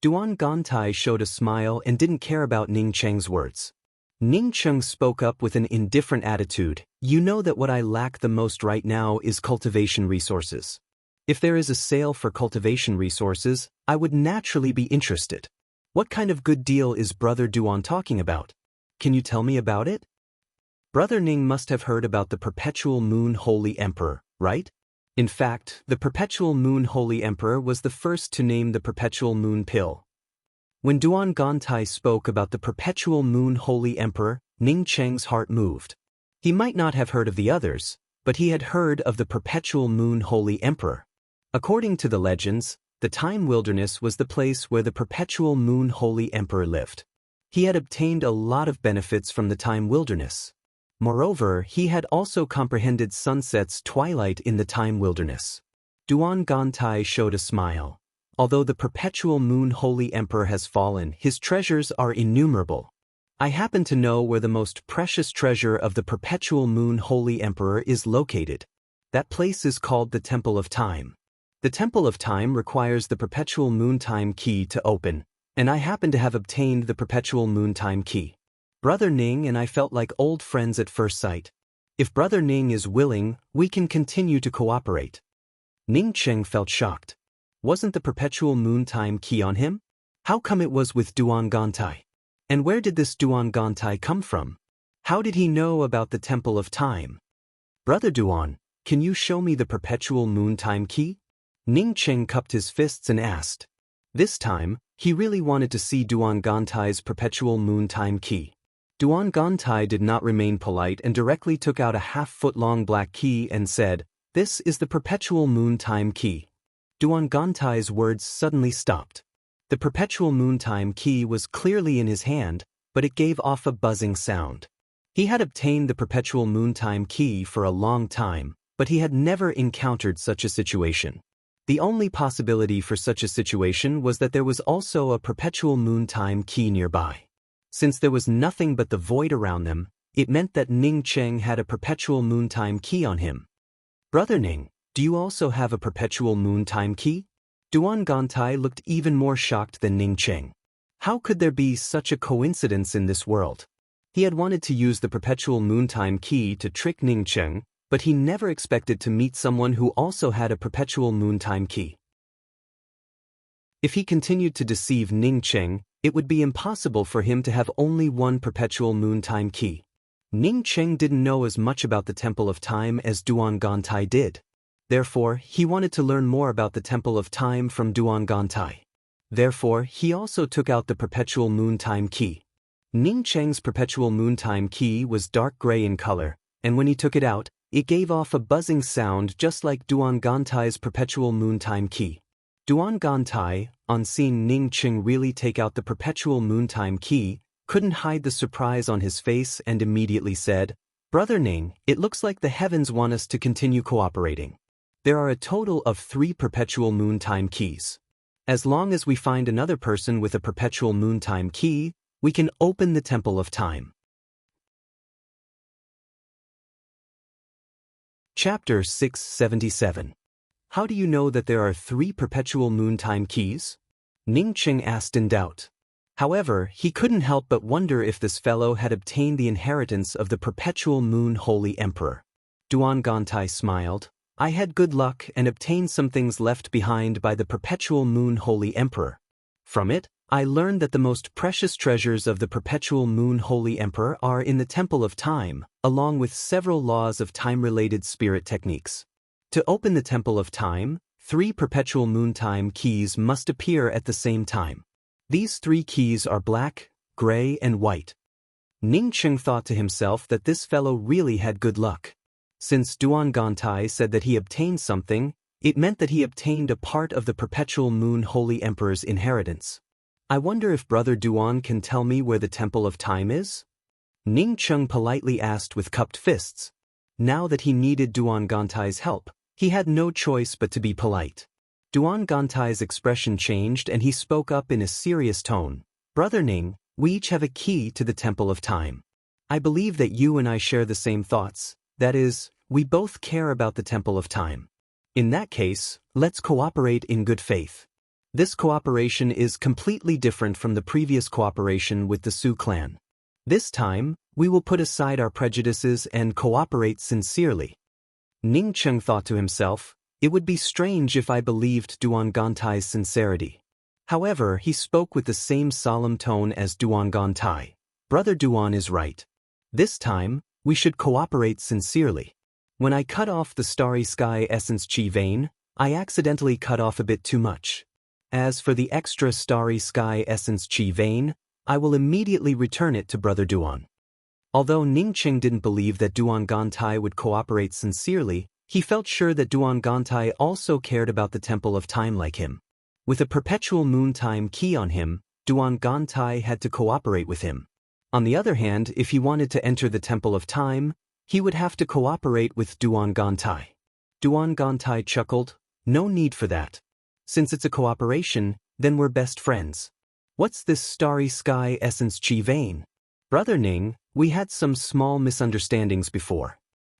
Duan Gantai showed a smile and didn't care about Ning Cheng's words. Ning Cheng spoke up with an indifferent attitude. You know that what I lack the most right now is cultivation resources. If there is a sale for cultivation resources, I would naturally be interested. What kind of good deal is Brother Duan talking about? Can you tell me about it? Brother Ning must have heard about the Perpetual Moon Holy Emperor, right? In fact, the Perpetual Moon Holy Emperor was the first to name the Perpetual Moon Pill. When Duan Gantai spoke about the Perpetual Moon Holy Emperor, Ning Cheng's heart moved. He might not have heard of the others, but he had heard of the Perpetual Moon Holy Emperor. According to the legends, the Time Wilderness was the place where the Perpetual Moon Holy Emperor lived. He had obtained a lot of benefits from the Time Wilderness. Moreover, he had also comprehended Sunset's twilight in the Time Wilderness. Duan Gantai showed a smile. Although the Perpetual Moon Holy Emperor has fallen, his treasures are innumerable. I happen to know where the most precious treasure of the Perpetual Moon Holy Emperor is located. That place is called the Temple of Time. The Temple of Time requires the Perpetual Moon Time Key to open, and I happen to have obtained the Perpetual Moon Time Key. Brother Ning and I felt like old friends at first sight. If Brother Ning is willing, we can continue to cooperate. Ning Cheng felt shocked. Wasn't the Perpetual Moon Time Key on him? How come it was with Duan Gantai? And where did this Duan Gantai come from? How did he know about the Temple of Time? Brother Duan, can you show me the Perpetual Moon Time Key? Ning Cheng cupped his fists and asked. This time, he really wanted to see Duan Gantai's Perpetual Moon Time Key. Duan Gantai did not remain polite and directly took out a half-foot-long black key and said, "This is the Perpetual Moon Time Key." Duan Gantai's words suddenly stopped. The Perpetual Moon Time Key was clearly in his hand, but it gave off a buzzing sound. He had obtained the Perpetual Moon Time Key for a long time, but he had never encountered such a situation. The only possibility for such a situation was that there was also a Perpetual Moon Time Key nearby. Since there was nothing but the void around them, it meant that Ning Cheng had a Perpetual Moon Time Key on him. Brother Ning, do you also have a Perpetual Moon Time Key? Duan Gantai looked even more shocked than Ning Cheng. How could there be such a coincidence in this world? He had wanted to use the Perpetual Moon Time Key to trick Ning Cheng, but he never expected to meet someone who also had a Perpetual Moon Time Key. If he continued to deceive Ning Cheng, it would be impossible for him to have only one Perpetual Moon Time Key. Ning Cheng didn't know as much about the Temple of Time as Duan Gantai did. Therefore, he wanted to learn more about the Temple of Time from Duan Gantai. Therefore, he also took out the Perpetual Moon Time Key. Ning Cheng's Perpetual Moon Time Key was dark gray in color, and when he took it out, it gave off a buzzing sound just like Duan Gantai's Perpetual Moon Time Key. Duan Gantai, on seeing Ning Cheng really take out the Perpetual Moon Time Key, couldn't hide the surprise on his face and immediately said, "Brother Ning, it looks like the heavens want us to continue cooperating. There are a total of 3 Perpetual Moon Time Keys. As long as we find another person with a Perpetual Moon Time Key, we can open the Temple of Time." Chapter 677. How do you know that there are 3 Perpetual Moon Time Keys? Ning Cheng asked in doubt. However, he couldn't help but wonder if this fellow had obtained the inheritance of the Perpetual Moon Holy Emperor. Duan Gantai smiled. I had good luck and obtained some things left behind by the Perpetual Moon Holy Emperor. From it, I learned that the most precious treasures of the Perpetual Moon Holy Emperor are in the Temple of Time, along with several laws of time-related spirit techniques. To open the Temple of Time, 3 Perpetual Moon Time Keys must appear at the same time. These 3 keys are black, gray, and white. Ning Cheng thought to himself that this fellow really had good luck. Since Duan Gantai said that he obtained something, it meant that he obtained a part of the Perpetual Moon Holy Emperor's inheritance. I wonder if Brother Duan can tell me where the Temple of Time is? Ning Cheng politely asked with cupped fists. Now that he needed Duan Gantai's help, he had no choice but to be polite. Duan Gantai's expression changed and he spoke up in a serious tone. Brother Ning, we each have a key to the Temple of Time. I believe that you and I share the same thoughts, that is, we both care about the Temple of Time. In that case, let's cooperate in good faith. This cooperation is completely different from the previous cooperation with the Su clan. This time, we will put aside our prejudices and cooperate sincerely. Ning Cheng thought to himself, it would be strange if I believed Duan Gantai's sincerity. However, he spoke with the same solemn tone as Duan Gantai. Brother Duan is right. This time, we should cooperate sincerely. When I cut off the Starry Sky Essence Chi vein, I accidentally cut off a bit too much. As for the extra Starry Sky Essence Chi vein, I will immediately return it to Brother Duan. Although Ning Cheng didn't believe that Duan Gantai would cooperate sincerely, he felt sure that Duan Gantai also cared about the Temple of Time like him. With a perpetual moon time key on him, Duan Gantai had to cooperate with him. On the other hand, if he wanted to enter the Temple of Time, he would have to cooperate with Duan Gantai. Duan Gantai chuckled, no need for that. Since it's a cooperation, then we're best friends. What's this Starry Sky Essence Chi vein? Brother Ning, we had some small misunderstandings before.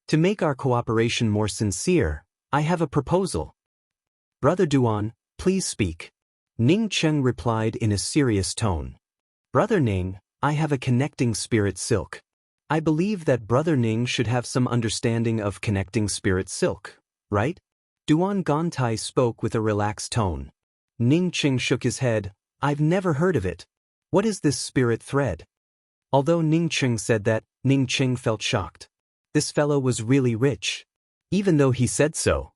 To make our cooperation more sincere, I have a proposal. Brother Duan, please speak. Ning Cheng replied in a serious tone. Brother Ning, I have a connecting spirit silk. I believe that Brother Ning should have some understanding of connecting spirit silk, right? Duan Gantai spoke with a relaxed tone. Ning Cheng shook his head. I've never heard of it. What is this spirit thread? Although Ning Cheng said that, Ning Cheng felt shocked. This fellow was really rich. Even though he said so.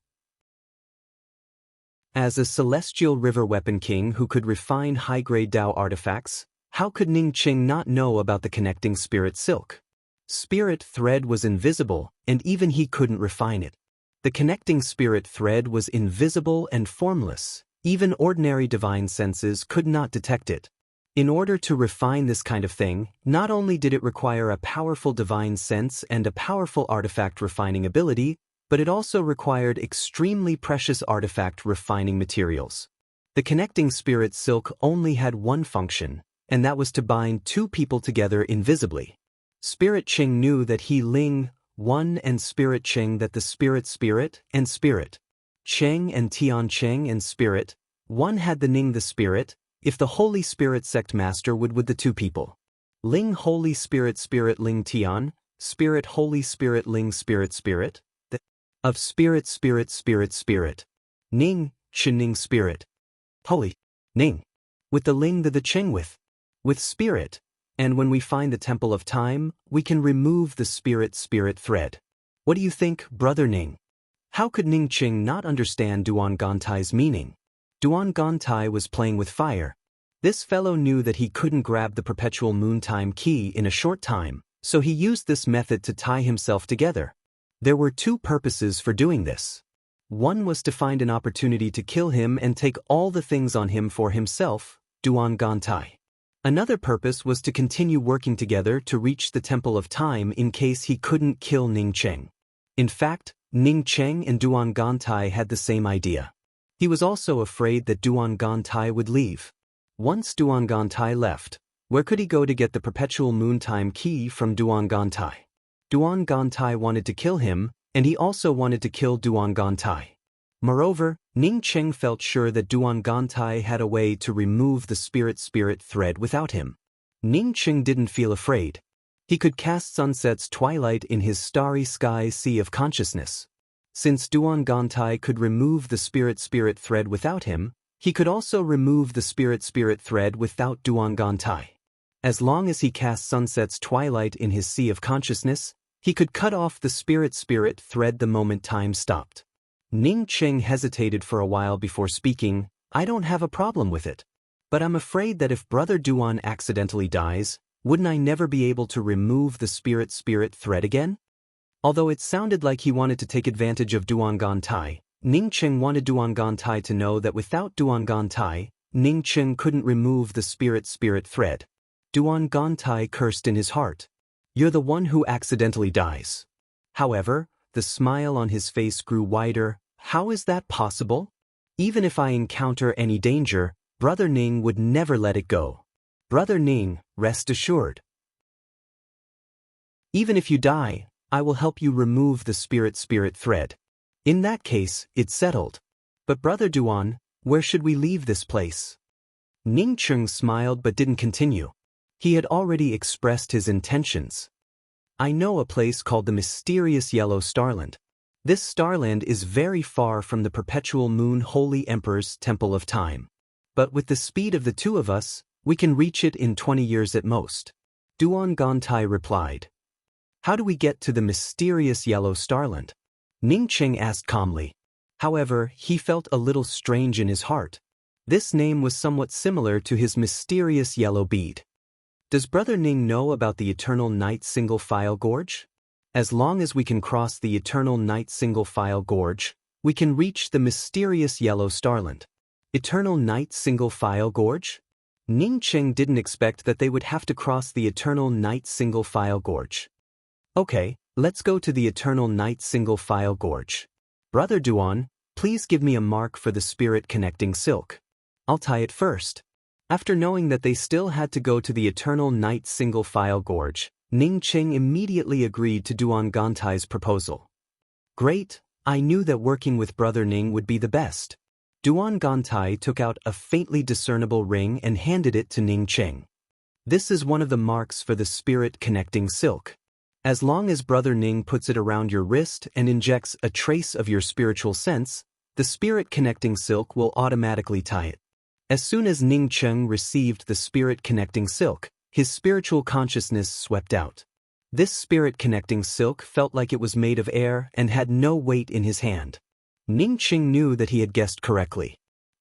As a celestial river weapon king who could refine high-grade Dao artifacts, how could Ning Cheng not know about the connecting spirit silk? Spirit thread was invisible, and even he couldn't refine it. The connecting spirit thread was invisible and formless. Even ordinary divine senses could not detect it. In order to refine this kind of thing, not only did it require a powerful divine sense and a powerful artifact refining ability, but it also required extremely precious artifact refining materials. The connecting spirit silk only had one function, and that was to bind two people together invisibly. Spirit Cheng knew that he Ling, one, and Spirit Cheng that the Spirit and Spirit. Cheng and Tian Cheng and Spirit, one had the Ning the Spirit, if the Holy Spirit Sect Master would with the two people. Ling Holy Spirit Ling Tian, Spirit Holy Spirit Ling Spirit the of Spirit. Ning, Ning Spirit. Holy, Ning. With the Ling the Cheng with Spirit. And when we find the Temple of Time, we can remove the spirit thread. What do you think, Brother Ning? How could Ning Cheng not understand Duan Gantai's meaning? Duan Gantai was playing with fire. This fellow knew that he couldn't grab the perpetual moon time key in a short time, so he used this method to tie himself together. There were two purposes for doing this. One was to find an opportunity to kill him and take all the things on him for himself, Duan Gantai. Another purpose was to continue working together to reach the Temple of Time in case he couldn't kill Ning Cheng. In fact, Ning Cheng and Duan Gantai had the same idea. He was also afraid that Duan Gantai would leave. Once Duan Gantai left, where could he go to get the perpetual moon time key from Duan Gantai? Duan Gantai wanted to kill him, and he also wanted to kill Duan Gantai. Moreover, Ning Cheng felt sure that Duan Gantai had a way to remove the spirit thread without him. Ning Cheng didn't feel afraid. He could cast sunset's twilight in his starry sky sea of consciousness. Since Duan Gantai could remove the spirit thread without him, he could also remove the spirit thread without Duan Gantai. As long as he cast sunset's twilight in his sea of consciousness, he could cut off the spirit thread the moment time stopped. Ning Cheng hesitated for a while before speaking. I don't have a problem with it. But I'm afraid that if Brother Duan accidentally dies, wouldn't I never be able to remove the spirit thread again? Although it sounded like he wanted to take advantage of Duan Gantai, Ning Cheng wanted Duan Gantai to know that without Duan Gantai, Ning Cheng couldn't remove the spirit thread. Duan Gantai cursed in his heart. You're the one who accidentally dies. However, the smile on his face grew wider. How is that possible? Even if I encounter any danger, Brother Ning would never let it go. Brother Ning, rest assured. Even if you die, I will help you remove the spirit thread. In that case, it's settled. But Brother Duan, where should we leave this place? Ning Cheng smiled but didn't continue. He had already expressed his intentions. I know a place called the mysterious Yellow Starland. This starland is very far from the perpetual moon Holy Emperor's Temple of Time. But with the speed of the two of us, we can reach it in 20 years at most. Duan Gantai replied. How do we get to the mysterious Yellow Starland? Ning Cheng asked calmly. However, he felt a little strange in his heart. This name was somewhat similar to his mysterious yellow bead. Does Brother Ning know about the Eternal Night Single File Gorge? As long as we can cross the Eternal Night Single File Gorge, we can reach the mysterious Yellow Starland. Eternal Night Single File Gorge? Ning Cheng didn't expect that they would have to cross the Eternal Night Single File Gorge. Okay, let's go to the Eternal Night Single File Gorge. Brother Duan, please give me a mark for the spirit connecting silk. I'll tie it first. After knowing that they still had to go to the Eternal Night Single File Gorge, Ning Cheng immediately agreed to Duan Gantai's proposal. Great, I knew that working with Brother Ning would be the best. Duan Gantai took out a faintly discernible ring and handed it to Ning Cheng. This is one of the marks for the spirit connecting silk. As long as Brother Ning puts it around your wrist and injects a trace of your spiritual sense, the spirit connecting silk will automatically tie it. As soon as Ning Cheng received the spirit connecting silk, his spiritual consciousness swept out. This spirit connecting silk felt like it was made of air and had no weight in his hand. Ning Cheng knew that he had guessed correctly.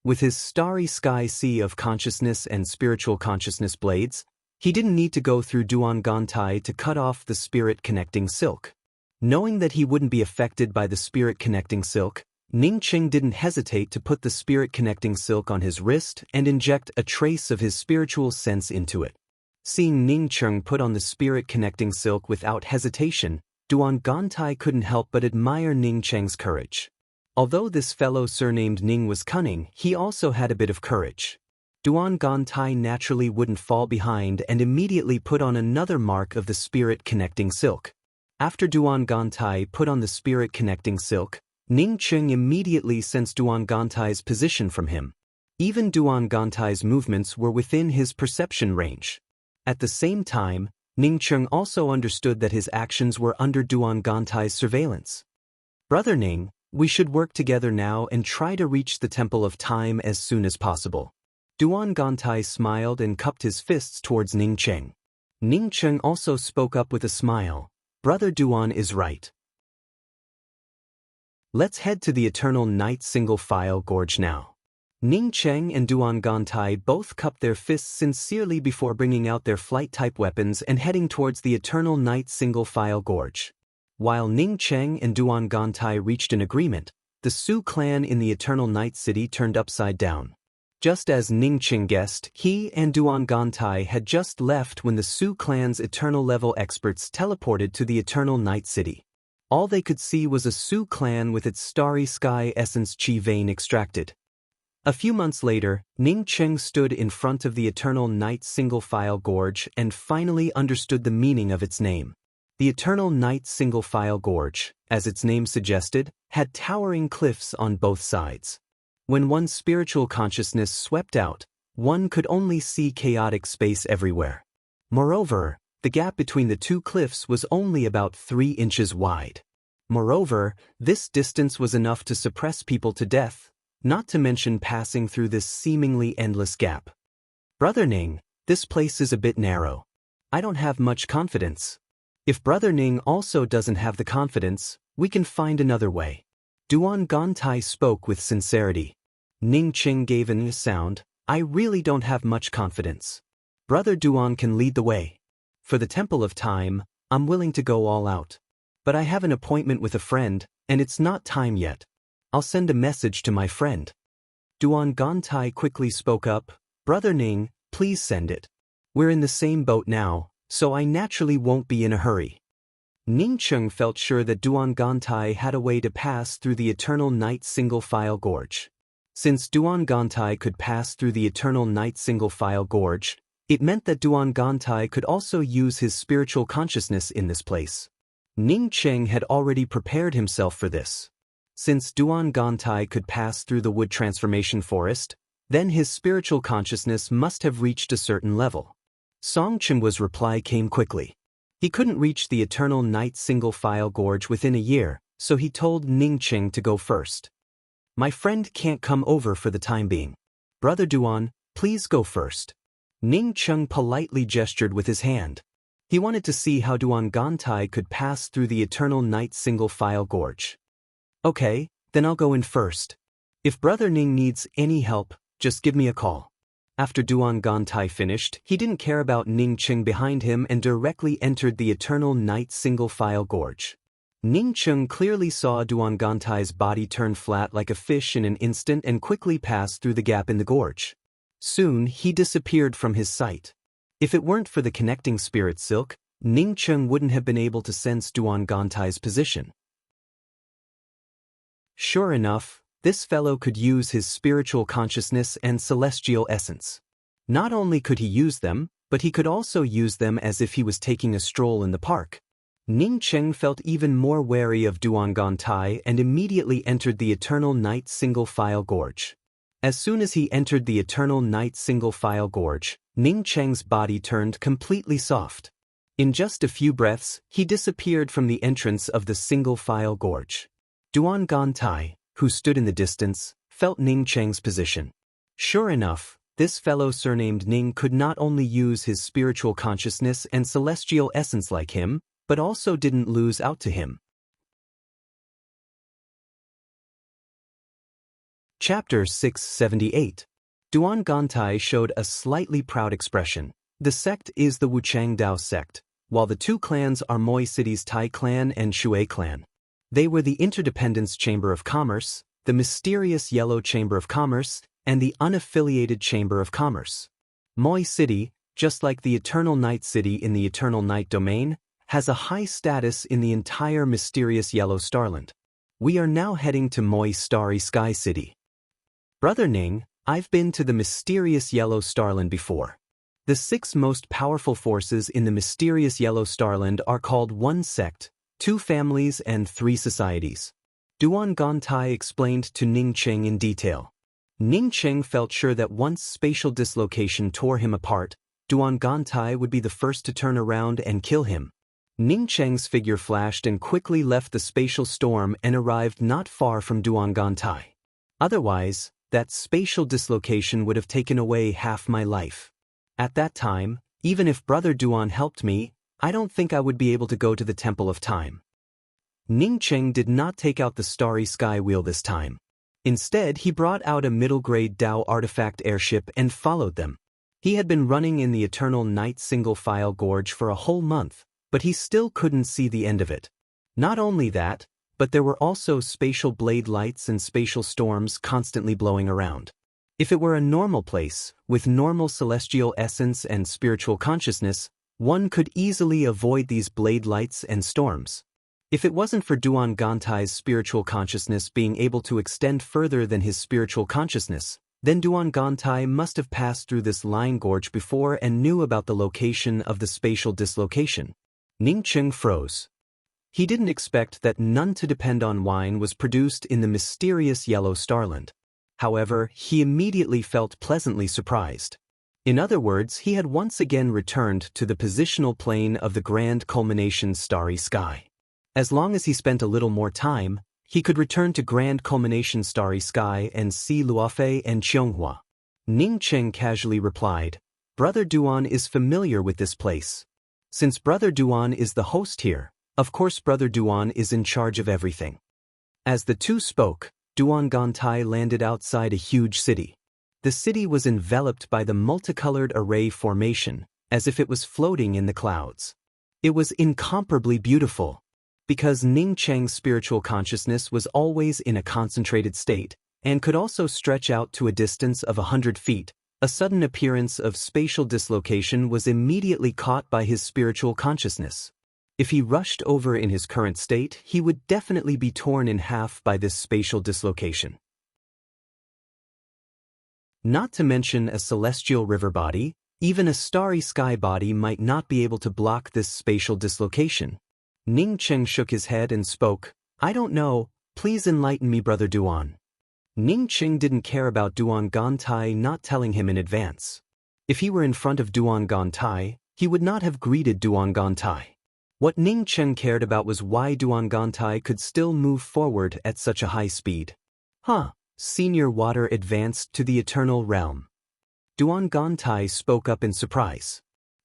With his starry sky sea of consciousness and spiritual consciousness blades, he didn't need to go through Duan Gantai to cut off the spirit connecting silk. Knowing that he wouldn't be affected by the spirit connecting silk, Ning Cheng didn't hesitate to put the spirit connecting silk on his wrist and inject a trace of his spiritual sense into it. Seeing Ning Cheng put on the spirit connecting silk without hesitation, Duan Gantai couldn't help but admire Ning Cheng's courage. Although this fellow surnamed Ning was cunning, he also had a bit of courage. Duan Gantai naturally wouldn't fall behind and immediately put on another mark of the spirit connecting silk. After Duan Gantai put on the spirit connecting silk, Ning Cheng immediately sensed Duan Gantai's position from him. Even Duan Gantai's movements were within his perception range. At the same time, Ning Cheng also understood that his actions were under Duan Gantai's surveillance. Brother Ning, we should work together now and try to reach the Temple of Time as soon as possible. Duan Gantai smiled and cupped his fists towards Ning Cheng. Ning Cheng also spoke up with a smile. Brother Duan is right. Let's head to the Eternal Night Single File Gorge now. Ning Cheng and Duan Gantai both cupped their fists sincerely before bringing out their flight-type weapons and heading towards the Eternal Night Single File Gorge. While Ning Cheng and Duan Gantai reached an agreement, the Su clan in the Eternal Night City turned upside down. Just as Ning Cheng guessed, he and Duan Gantai had just left when the Su clan's Eternal-level experts teleported to the Eternal Night City. All they could see was a Su clan with its starry sky essence chi vein extracted. A few months later, Ning Cheng stood in front of the Eternal Night Single File Gorge and finally understood the meaning of its name. The Eternal Night Single File Gorge, as its name suggested, had towering cliffs on both sides. When one's spiritual consciousness swept out, one could only see chaotic space everywhere. Moreover, the gap between the two cliffs was only about 3 inches wide. Moreover, this distance was enough to suppress people to death, not to mention passing through this seemingly endless gap. Brother Ning, this place is a bit narrow. I don't have much confidence. If Brother Ning also doesn't have the confidence, we can find another way. Duan Gantai spoke with sincerity. Ning Cheng gave a sound. I really don't have much confidence. Brother Duan can lead the way. For the Temple of Time, I'm willing to go all out. But I have an appointment with a friend, and it's not time yet. I'll send a message to my friend. Duan Gantai quickly spoke up. Brother Ning, please send it. We're in the same boat now, so I naturally won't be in a hurry. Ning Cheng felt sure that Duan Gantai had a way to pass through the Eternal Night Single File Gorge. Since Duan Gantai could pass through the Eternal Night Single File Gorge, it meant that Duan Gantai could also use his spiritual consciousness in this place. Ning Cheng had already prepared himself for this. Since Duan Gantai could pass through the wood transformation forest, then his spiritual consciousness must have reached a certain level. Song Chimwa's reply came quickly. He couldn't reach the eternal night single-file gorge within a year, so he told Ning Cheng to go first. My friend can't come over for the time being. Brother Duan, please go first. Ning Cheng politely gestured with his hand. He wanted to see how Duan Gantai could pass through the eternal night single-file gorge. Okay, then I'll go in first. If Brother Ning needs any help, just give me a call. After Duan Gantai finished, he didn't care about Ning Cheng behind him and directly entered the eternal night single-file gorge. Ning Cheng clearly saw Duan Gantai's body turn flat like a fish in an instant and quickly pass through the gap in the gorge. Soon, he disappeared from his sight. If it weren't for the connecting spirit silk, Ning Cheng wouldn't have been able to sense Duan Gantai's position. Sure enough, this fellow could use his spiritual consciousness and celestial essence. Not only could he use them, but he could also use them as if he was taking a stroll in the park. Ning Cheng felt even more wary of Duan Gantai and immediately entered the eternal night single-file gorge. As soon as he entered the eternal night single-file gorge, Ning Cheng's body turned completely soft. In just a few breaths, he disappeared from the entrance of the single-file gorge. Duan Gantai, who stood in the distance, felt Ning Cheng's position. Sure enough, this fellow surnamed Ning could not only use his spiritual consciousness and celestial essence like him, but also didn't lose out to him. Chapter 678. Duan Gantai showed a slightly proud expression. The sect is the Wuchang Dao sect, while the two clans are Moi City's Tai clan and Shui clan. They were the Interdependence Chamber of Commerce, the mysterious Yellow Chamber of Commerce, and the unaffiliated Chamber of Commerce. Moi City, just like the Eternal Night City in the Eternal Night domain, has a high status in the entire mysterious Yellow Starland. We are now heading to Moi Starry Sky City. Brother Ning, I've been to the mysterious Yellow Starland before. The 6 most powerful forces in the mysterious Yellow Starland are called 1 sect, 2 families and 3 societies. Duan Gantai explained to Ning Cheng in detail. Ning Cheng felt sure that once spatial dislocation tore him apart, Duan Gantai would be the first to turn around and kill him. Ning Cheng's figure flashed and quickly left the spatial storm and arrived not far from Duan Gantai. Otherwise, that spatial dislocation would have taken away half my life. At that time, even if Brother Duan helped me, I don't think I would be able to go to the Temple of Time. Ning Cheng did not take out the Starry Sky Wheel this time. Instead, he brought out a middle-grade Dao artifact airship and followed them. He had been running in the Eternal Night Single-File Gorge for a whole month, but he still couldn't see the end of it. Not only that, but there were also spatial blade lights and spatial storms constantly blowing around. If it were a normal place, with normal celestial essence and spiritual consciousness, one could easily avoid these blade lights and storms. If it wasn't for Duan Gantai's spiritual consciousness being able to extend further than his spiritual consciousness, then Duan Gantai must have passed through this line gorge before and knew about the location of the spatial dislocation. Ning Cheng froze. He didn't expect that none to depend on wine was produced in the mysterious Yellow Starland. However, he immediately felt pleasantly surprised. In other words, he had once again returned to the positional plane of the grand culmination Starry Sky. As long as he spent a little more time, he could return to grand culmination Starry Sky and see Luofei and Qianghua. Ning Cheng casually replied, Brother Duan is familiar with this place. Since Brother Duan is the host here, of course Brother Duan is in charge of everything. As the two spoke, Duan Gantai landed outside a huge city. The city was enveloped by the multicolored array formation, as if it was floating in the clouds. It was incomparably beautiful. Because Ning Cheng's spiritual consciousness was always in a concentrated state, and could also stretch out to a distance of 100 feet, a sudden appearance of spatial dislocation was immediately caught by his spiritual consciousness. If he rushed over in his current state, he would definitely be torn in half by this spatial dislocation. Not to mention a celestial river body, even a starry sky body might not be able to block this spatial dislocation. Ning Cheng shook his head and spoke, I don't know, please enlighten me, Brother Duan. Ning Cheng didn't care about Duan Gantai not telling him in advance. If he were in front of Duan Gantai, he would not have greeted Duan Gantai. What Ning Cheng cared about was why Duan Gantai could still move forward at such a high speed. Senior Water advanced to the Eternal Realm. Duan Gantai spoke up in surprise.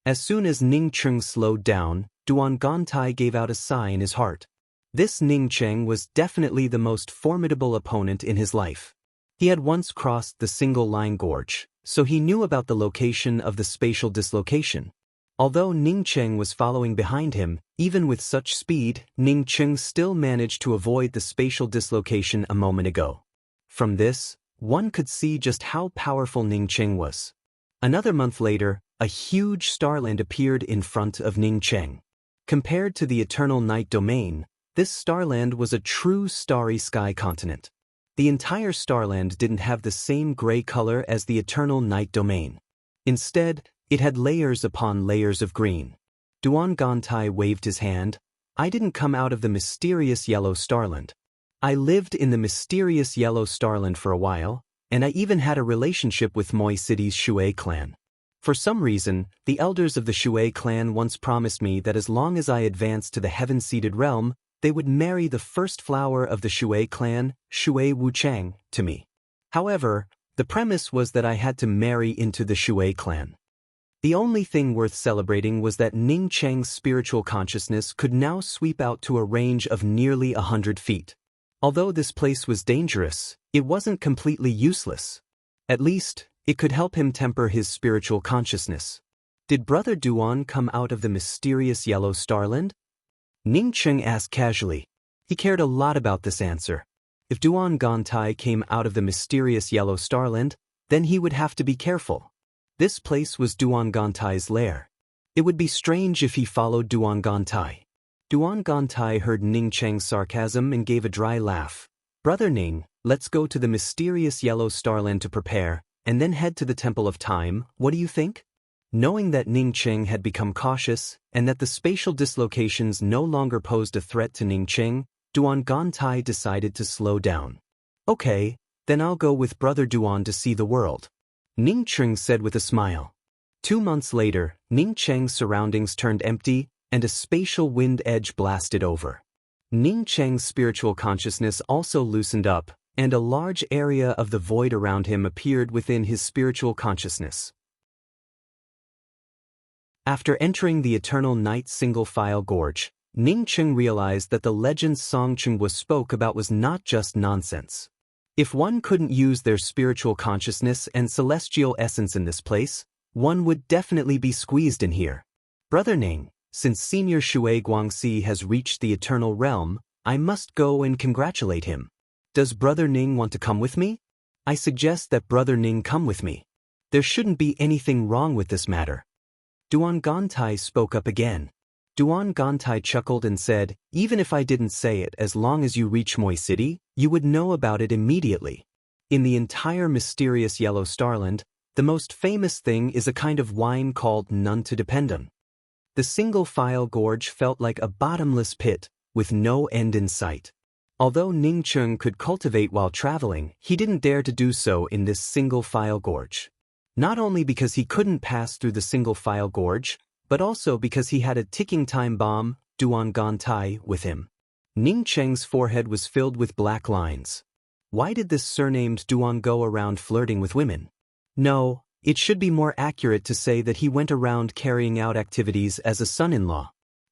As soon as Ning Cheng slowed down, Duan Gantai gave out a sigh in his heart. This Ning Cheng was definitely the most formidable opponent in his life. He had once crossed the Single Line Gorge, so he knew about the location of the spatial dislocation. Although Ning Cheng was following behind him, even with such speed, Ning Cheng still managed to avoid the spatial dislocation a moment ago. From this, one could see just how powerful Ning Cheng was. Another month later, a huge starland appeared in front of Ning Cheng. Compared to the Eternal Night Domain, this starland was a true starry sky continent. The entire starland didn't have the same gray color as the Eternal Night Domain. Instead, it had layers upon layers of green. Duan Gantai waved his hand. I didn't come out of the mysterious yellow starland. I lived in the mysterious yellow starland for a while, and I even had a relationship with Moi City's Shui clan. For some reason, the elders of the Shui clan once promised me that as long as I advanced to the heaven-seated realm, they would marry the first flower of the Shui clan, Shui Wuchang, to me. However, the premise was that I had to marry into the Shui clan. The only thing worth celebrating was that Ning Cheng's spiritual consciousness could now sweep out to a range of nearly 100 feet. Although this place was dangerous, it wasn't completely useless. At least, it could help him temper his spiritual consciousness. Did Brother Duan come out of the mysterious yellow starland? Ning Cheng asked casually. He cared a lot about this answer. If Duan Gantai came out of the mysterious yellow starland, then he would have to be careful. This place was Duan Gantai's lair. It would be strange if he followed Duan Gantai. Duan Gantai heard Ning Cheng's sarcasm and gave a dry laugh. Brother Ning, let's go to the mysterious yellow starland to prepare, and then head to the Temple of Time, what do you think? Knowing that Ning Cheng had become cautious, and that the spatial dislocations no longer posed a threat to Ning Cheng, Duan Gantai decided to slow down. Okay, then I'll go with Brother Duan to see the world. Ning Cheng said with a smile. 2 months later, Ning Cheng's surroundings turned empty, and a spatial wind edge blasted over. Ning Cheng's spiritual consciousness also loosened up, and a large area of the void around him appeared within his spiritual consciousness. After entering the Eternal Night Single-File Gorge, Ning Cheng realized that the legend Song Chunghwa spoke about was not just nonsense. If one couldn't use their spiritual consciousness and celestial essence in this place, one would definitely be squeezed in here. Brother Ning, since Senior Shui Guangxi has reached the Eternal Realm, I must go and congratulate him. Does Brother Ning want to come with me? I suggest that Brother Ning come with me. There shouldn't be anything wrong with this matter. Duan Gantai spoke up again. Duan Gantai chuckled and said, even if I didn't say it, as long as you reach Moi City, you would know about it immediately. In the entire mysterious yellow starland, the most famous thing is a kind of wine called None to Depend on. The single-file gorge felt like a bottomless pit, with no end in sight. Although Ning Cheng could cultivate while traveling, he didn't dare to do so in this single-file gorge. Not only because he couldn't pass through the single-file gorge, but also because he had a ticking time bomb, Duan Gantai, with him. Ning Cheng's forehead was filled with black lines. Why did this surnamed Duan go around flirting with women? No, it should be more accurate to say that he went around carrying out activities as a son-in-law.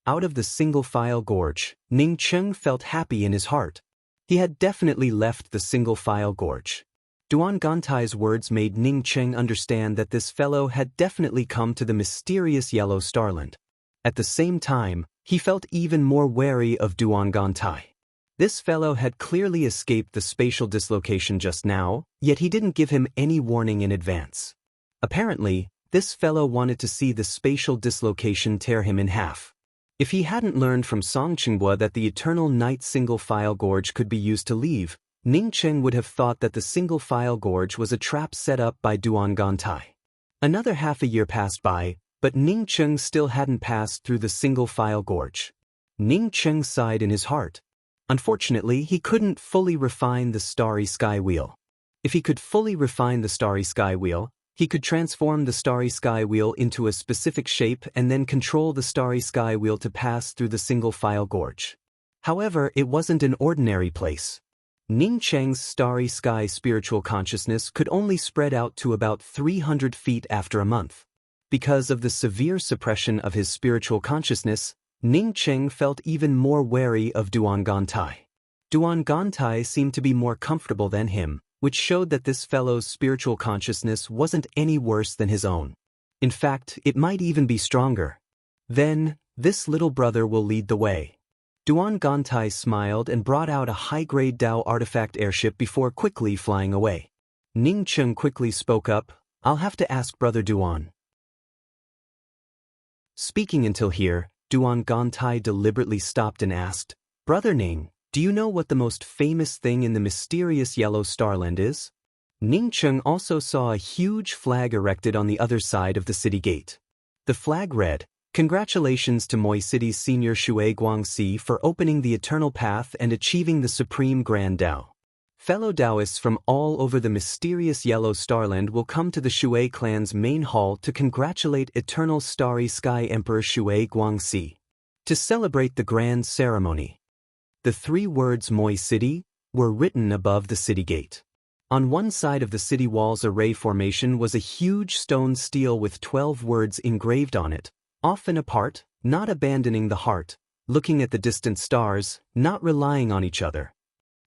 Out of the single-file gorge, Ning Cheng felt happy in his heart. He had definitely left the single-file gorge. Duan Gantai's words made Ning Cheng understand that this fellow had definitely come to the mysterious yellow starland. At the same time, he felt even more wary of Duan Gantai. This fellow had clearly escaped the spatial dislocation just now, yet he didn't give him any warning in advance. Apparently, this fellow wanted to see the spatial dislocation tear him in half. If he hadn't learned from Song Chunghwa that the Eternal Night Single-File Gorge could be used to leave, Ning Cheng would have thought that the single-file gorge was a trap set up by Duan Gantai. Another half a year passed by, but Ning Cheng still hadn't passed through the single-file gorge. Ning Cheng sighed in his heart. Unfortunately, he couldn't fully refine the starry sky wheel. If he could fully refine the starry sky wheel, he could transform the starry sky wheel into a specific shape and then control the starry sky wheel to pass through the single-file gorge. However, it wasn't an ordinary place. Ning Cheng's starry sky spiritual consciousness could only spread out to about 300 feet after a month. Because of the severe suppression of his spiritual consciousness, Ning Cheng felt even more wary of Duan Gantai. Duan Gantai seemed to be more comfortable than him, which showed that this fellow's spiritual consciousness wasn't any worse than his own. In fact, it might even be stronger. Then, this little brother will lead the way. Duan Gantai smiled and brought out a high-grade Dao artifact airship before quickly flying away. Ning Cheng quickly spoke up, "I'll have to ask Brother Duan." Speaking until here, Duan Gantai deliberately stopped and asked, "Brother Ning, do you know what the most famous thing in the mysterious yellow starland is?" Ning Cheng also saw a huge flag erected on the other side of the city gate. The flag read, "Congratulations to Moi City's senior Shui Guangxi for opening the eternal path and achieving the supreme grand Dao. Fellow Taoists from all over the mysterious yellow starland will come to the Shui clan's main hall to congratulate eternal starry sky Emperor Shui Guangxi. To celebrate the grand ceremony." The three words Moi City were written above the city gate. On one side of the city wall's array formation was a huge stone stele with 12 words engraved on it. Often apart, not abandoning the heart, looking at the distant stars, not relying on each other.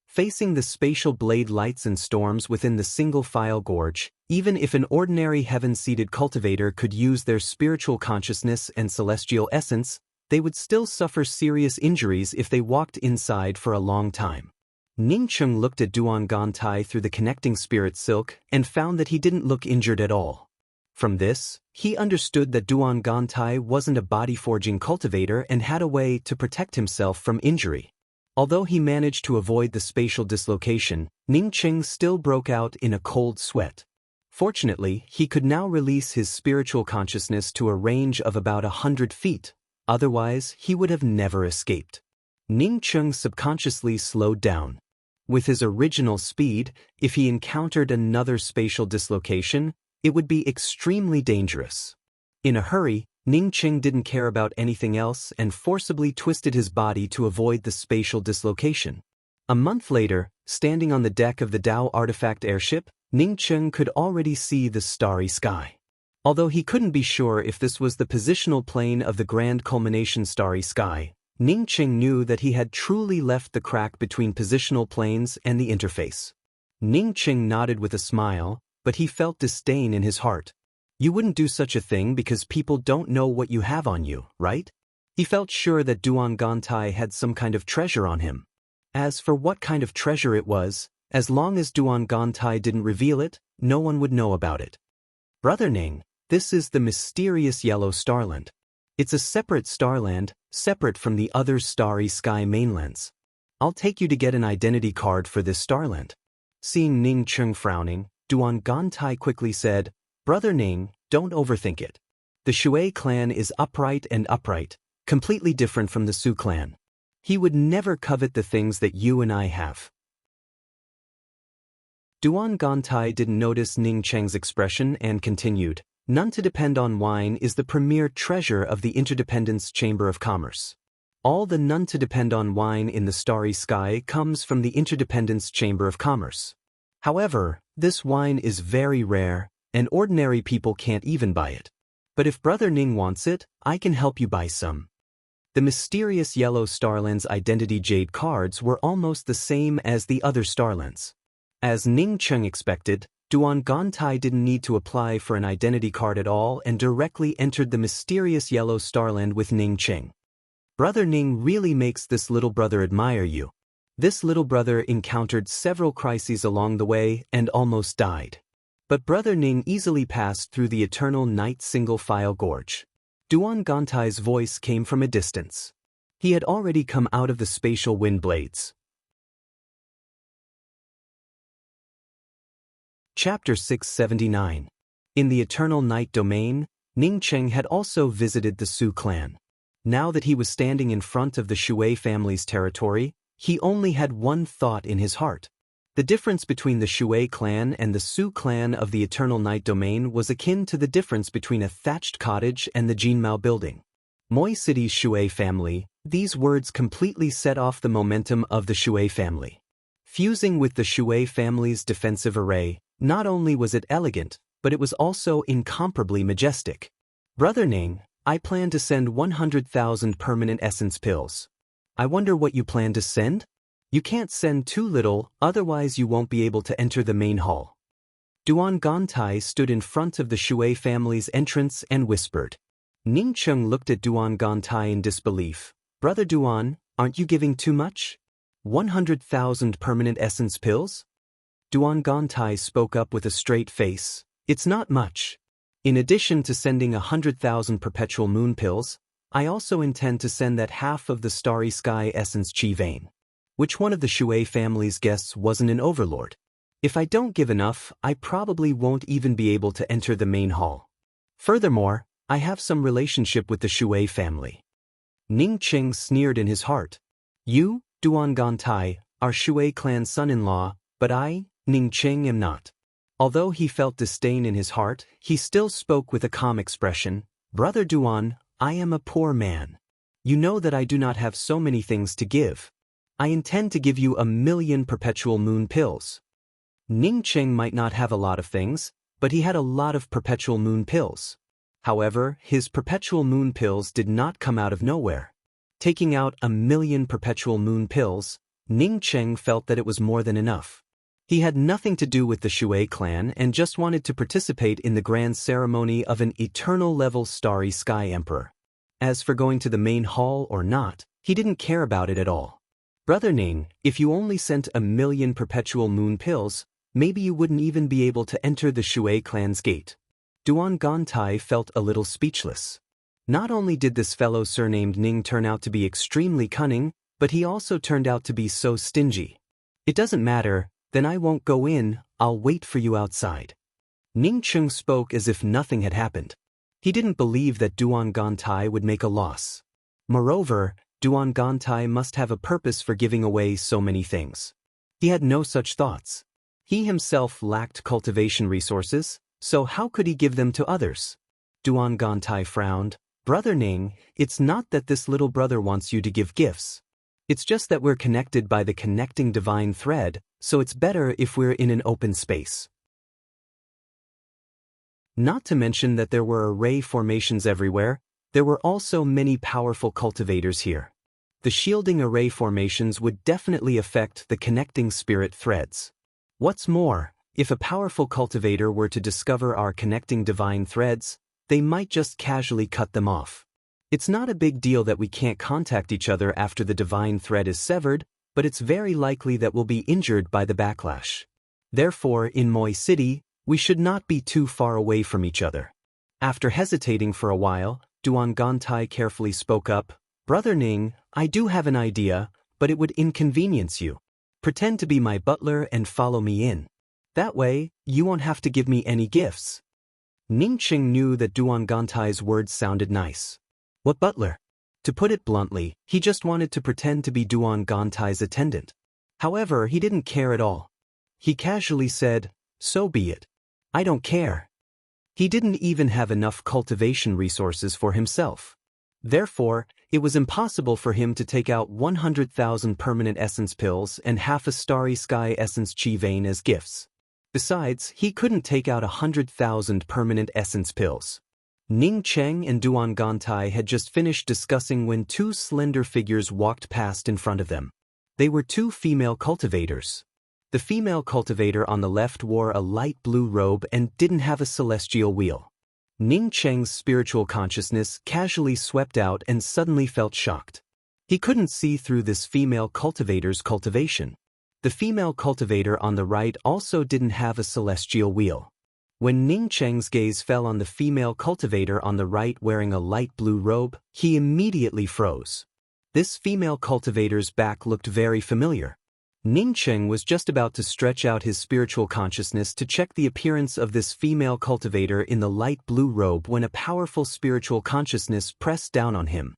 Facing the spatial blade lights and storms within the single-file gorge, even if an ordinary heaven-seated cultivator could use their spiritual consciousness and celestial essence, they would still suffer serious injuries if they walked inside for a long time. Ning Cheng looked at Duan Gantai through the connecting spirit silk and found that he didn't look injured at all. From this, he understood that Duan Gantai wasn't a body-forging cultivator and had a way to protect himself from injury. Although he managed to avoid the spatial dislocation, Ning Cheng still broke out in a cold sweat. Fortunately, he could now release his spiritual consciousness to a range of about 100 feet, otherwise he would have never escaped. Ning Cheng subconsciously slowed down. With his original speed, if he encountered another spatial dislocation, it would be extremely dangerous. In a hurry, Ning Cheng didn't care about anything else and forcibly twisted his body to avoid the spatial dislocation. A month later, standing on the deck of the Dao artifact airship, Ning Cheng could already see the starry sky. Although he couldn't be sure if this was the positional plane of the grand culmination starry sky, Ning Cheng knew that he had truly left the crack between positional planes and the interface. Ning Cheng nodded with a smile, but he felt disdain in his heart. You wouldn't do such a thing because people don't know what you have on you, right? He felt sure that Duan Gantai had some kind of treasure on him. As for what kind of treasure it was, as long as Duan Gantai didn't reveal it, no one would know about it. Brother Ning, this is the mysterious yellow starland. It's a separate starland, separate from the other starry sky mainlands. I'll take you to get an identity card for this starland. Seeing Ning Cheng frowning, Duan Gantai quickly said, "Brother Ning, don't overthink it. The Shui clan is upright and upright, completely different from the Su clan. He would never covet the things that you and I have." Duan Gantai didn't notice Ning Cheng's expression and continued, "None to depend on wine is the premier treasure of the Interdependence Chamber of Commerce. All the none to depend on wine in the starry sky comes from the Interdependence Chamber of Commerce. However, this wine is very rare, and ordinary people can't even buy it. But if Brother Ning wants it, I can help you buy some." The mysterious yellow starland's identity jade cards were almost the same as the other starlands. As Ning Cheng expected, Duan Gantai didn't need to apply for an identity card at all and directly entered the mysterious yellow starland with Ning Cheng. Brother Ning really makes this little brother admire you. This little brother encountered several crises along the way and almost died. But Brother Ning easily passed through the eternal night single-file gorge. Duan Gantai's voice came from a distance. He had already come out of the spatial wind blades. Chapter 679. In the eternal night domain, Ning Cheng had also visited the Su clan. Now that he was standing in front of the Shui family's territory, he only had one thought in his heart. The difference between the Shui clan and the Su clan of the Eternal Night Domain was akin to the difference between a thatched cottage and the Jinmao building. Moi City's Shui family, these words completely set off the momentum of the Shui family. Fusing with the Shui family's defensive array, not only was it elegant, but it was also incomparably majestic. Brother Ning, I plan to send 100,000 permanent essence pills. I wonder what you plan to send? You can't send too little, otherwise you won't be able to enter the main hall. Duan Gantai stood in front of the Shui family's entrance and whispered. Ning Cheng looked at Duan Gantai in disbelief. Brother Duan, aren't you giving too much? 100,000 permanent essence pills? Duan Gantai spoke up with a straight face. It's not much. In addition to sending 100,000 perpetual moon pills, I also intend to send that half of the starry sky essence chi vein. Which one of the Shui family's guests wasn't an overlord? If I don't give enough, I probably won't even be able to enter the main hall. Furthermore, I have some relationship with the Shui family. Ning Cheng sneered in his heart. You, Duan Gantai, are Shui clan son-in-law, but I, Ning Cheng, am not. Although he felt disdain in his heart, he still spoke with a calm expression. Brother Duan, I am a poor man. You know that I do not have so many things to give. I intend to give you 1,000,000 perpetual moon pills. Ning Cheng might not have a lot of things, but he had a lot of perpetual moon pills. However, his perpetual moon pills did not come out of nowhere. Taking out 1,000,000 perpetual moon pills, Ning Cheng felt that it was more than enough. He had nothing to do with the Shui clan and just wanted to participate in the grand ceremony of an eternal-level starry sky emperor. As for going to the main hall or not, he didn't care about it at all. Brother Ning, if you only sent 1,000,000 perpetual moon pills, maybe you wouldn't even be able to enter the Shui clan's gate. Duan Gantai felt a little speechless. Not only did this fellow surnamed Ning turn out to be extremely cunning, but he also turned out to be so stingy. It doesn't matter, then I won't go in, I'll wait for you outside. Ning Cheng spoke as if nothing had happened. He didn't believe that Duan Gantai would make a loss. Moreover, Duan Gantai must have a purpose for giving away so many things. He had no such thoughts. He himself lacked cultivation resources, so how could he give them to others? Duan Gantai frowned. Brother Ning, it's not that this little brother wants you to give gifts. It's just that we're connected by the connecting divine thread, so it's better if we're in an open space. Not to mention that there were array formations everywhere, there were also many powerful cultivators here. The shielding array formations would definitely affect the connecting spirit threads. What's more, if a powerful cultivator were to discover our connecting divine threads, they might just casually cut them off. It's not a big deal that we can't contact each other after the divine thread is severed, but it's very likely that we'll be injured by the backlash. Therefore, in Moi City, we should not be too far away from each other. After hesitating for a while, Duan Gantai carefully spoke up. Brother Ning, I do have an idea, but it would inconvenience you. Pretend to be my butler and follow me in. That way, you won't have to give me any gifts. Ning Cheng knew that Duan Gantai's words sounded nice. What butler? To put it bluntly, he just wanted to pretend to be Duan Gantai's attendant. However, he didn't care at all. He casually said, so be it. I don't care. He didn't even have enough cultivation resources for himself. Therefore, it was impossible for him to take out 100,000 permanent essence pills and half a starry sky essence chi vein as gifts. Besides, he couldn't take out 100,000 permanent essence pills. Ning Cheng and Duan Gantai had just finished discussing when two slender figures walked past in front of them. They were two female cultivators. The female cultivator on the left wore a light blue robe and didn't have a celestial wheel. Ning Cheng's spiritual consciousness casually swept out and suddenly felt shocked. He couldn't see through this female cultivator's cultivation. The female cultivator on the right also didn't have a celestial wheel. When Ning Cheng's gaze fell on the female cultivator on the right wearing a light blue robe, he immediately froze. This female cultivator's back looked very familiar. Ning Cheng was just about to stretch out his spiritual consciousness to check the appearance of this female cultivator in the light blue robe when a powerful spiritual consciousness pressed down on him.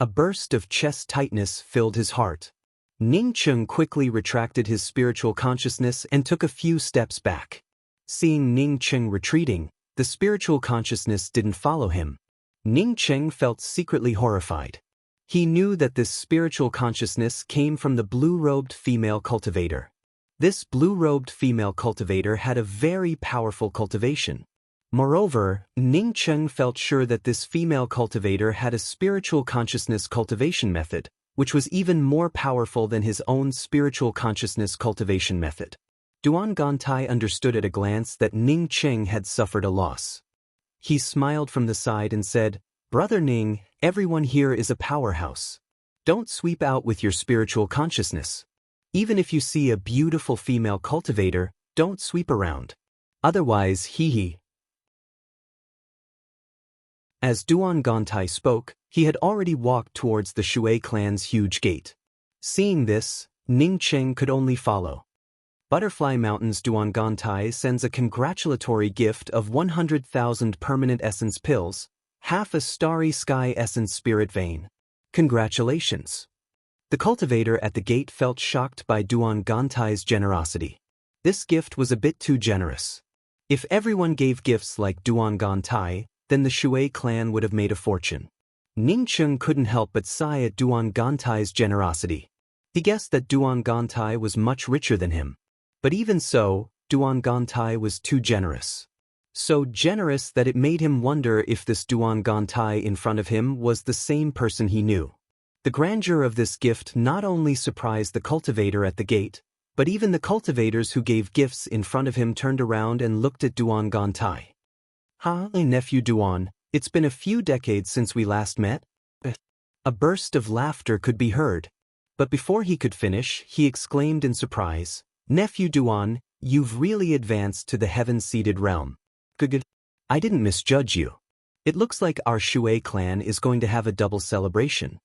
A burst of chest tightness filled his heart. Ning Cheng quickly retracted his spiritual consciousness and took a few steps back. Seeing Ning Cheng retreating, the spiritual consciousness didn't follow him. Ning Cheng felt secretly horrified. He knew that this spiritual consciousness came from the blue-robed female cultivator. This blue-robed female cultivator had a very powerful cultivation. Moreover, Ning Cheng felt sure that this female cultivator had a spiritual consciousness cultivation method, which was even more powerful than his own spiritual consciousness cultivation method. Duan Gantai understood at a glance that Ning Cheng had suffered a loss. He smiled from the side and said, "Brother Ning, everyone here is a powerhouse. Don't sweep out with your spiritual consciousness. Even if you see a beautiful female cultivator, don't sweep around. Otherwise, hee." As Duan Gantai spoke, he had already walked towards the Shui clan's huge gate. Seeing this, Ning Cheng could only follow. Butterfly Mountain's Duan Gantai sends a congratulatory gift of 100,000 permanent essence pills, half a starry sky essence spirit vein. Congratulations. The cultivator at the gate felt shocked by Duan Gantai's generosity. This gift was a bit too generous. If everyone gave gifts like Duan Gantai, then the Shui clan would have made a fortune. Ning Cheng couldn't help but sigh at Duan Gantai's generosity. He guessed that Duan Gantai was much richer than him. But even so, Duan Gantai was too generous. So generous that it made him wonder if this Duan Gantai in front of him was the same person he knew. The grandeur of this gift not only surprised the cultivator at the gate, but even the cultivators who gave gifts in front of him turned around and looked at Duan Gantai. "Ha, nephew Duan, it's been a few decades since we last met?" A burst of laughter could be heard. But before he could finish, he exclaimed in surprise, "Nephew Duan, you've really advanced to the heaven-seated realm. Good. I didn't misjudge you. It looks like our Shui clan is going to have a double celebration."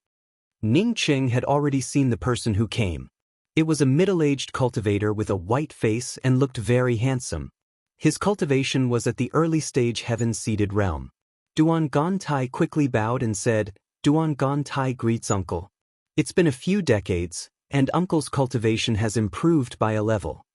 Ning Cheng had already seen the person who came. It was a middle-aged cultivator with a white face and looked very handsome. His cultivation was at the early stage heaven-seated realm. Duan Gantai quickly bowed and said, "Duan Gantai greets uncle. It's been a few decades, and uncle's cultivation has improved by a level."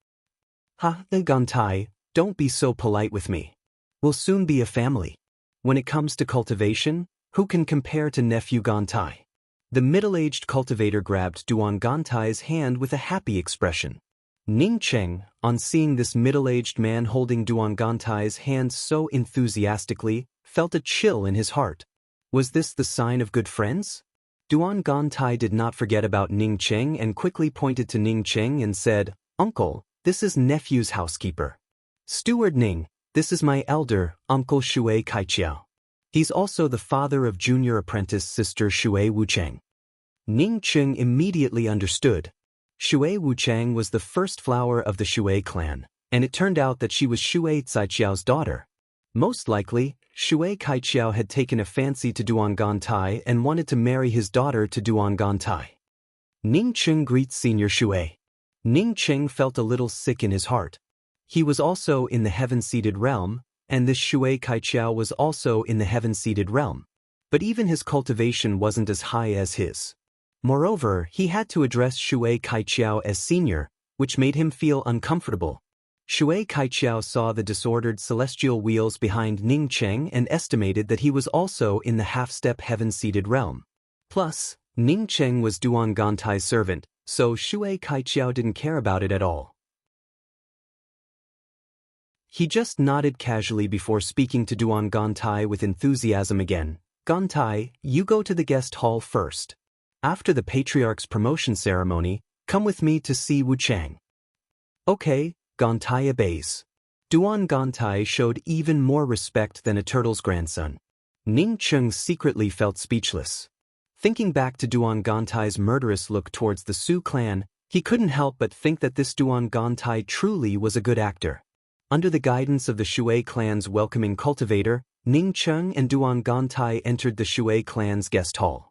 "Ha, Gantai, don't be so polite with me. We'll soon be a family. When it comes to cultivation, who can compare to nephew Gantai?" The middle-aged cultivator grabbed Duan Gantai's hand with a happy expression. Ning Cheng, on seeing this middle-aged man holding Duan Gantai's hand so enthusiastically, felt a chill in his heart. Was this the sign of good friends? Duan Gantai did not forget about Ning Cheng and quickly pointed to Ning Cheng and said, "Uncle, this is nephew's housekeeper. Steward Ning, this is my elder, Uncle Shui Kaiqiao. He's also the father of junior apprentice sister Shui Wuchang." Ning Cheng immediately understood. Shui Wuchang was the first flower of the Shui clan, and it turned out that she was Shui Caiqiao's daughter. Most likely, Shui Kaiqiao had taken a fancy to Duan Gantai and wanted to marry his daughter to Duan Gantai. Ning Cheng greets Senior Shui. Ning Cheng felt a little sick in his heart. He was also in the heaven-seated realm, and this Shui Kaiqiao was also in the heaven-seated realm. But even his cultivation wasn't as high as his. Moreover, he had to address Shui Kaiqiao as senior, which made him feel uncomfortable. Shui Kaiqiao saw the disordered celestial wheels behind Ning Cheng and estimated that he was also in the half-step heaven-seated realm. Plus, Ning Cheng was Duan Gantai's servant, so Shui Kaiqiao didn't care about it at all. He just nodded casually before speaking to Duan Gantai with enthusiasm again. "Gantai, you go to the guest hall first. After the patriarch's promotion ceremony, come with me to see Wuchang." "Okay," Gantai obeys. Duan Gantai showed even more respect than a turtle's grandson. Ning Cheng secretly felt speechless. Thinking back to Duan Gantai's murderous look towards the Su clan, he couldn't help but think that this Duan Gantai truly was a good actor. Under the guidance of the Shui clan's welcoming cultivator, Ning Cheng and Duan Gantai entered the Shui clan's guest hall.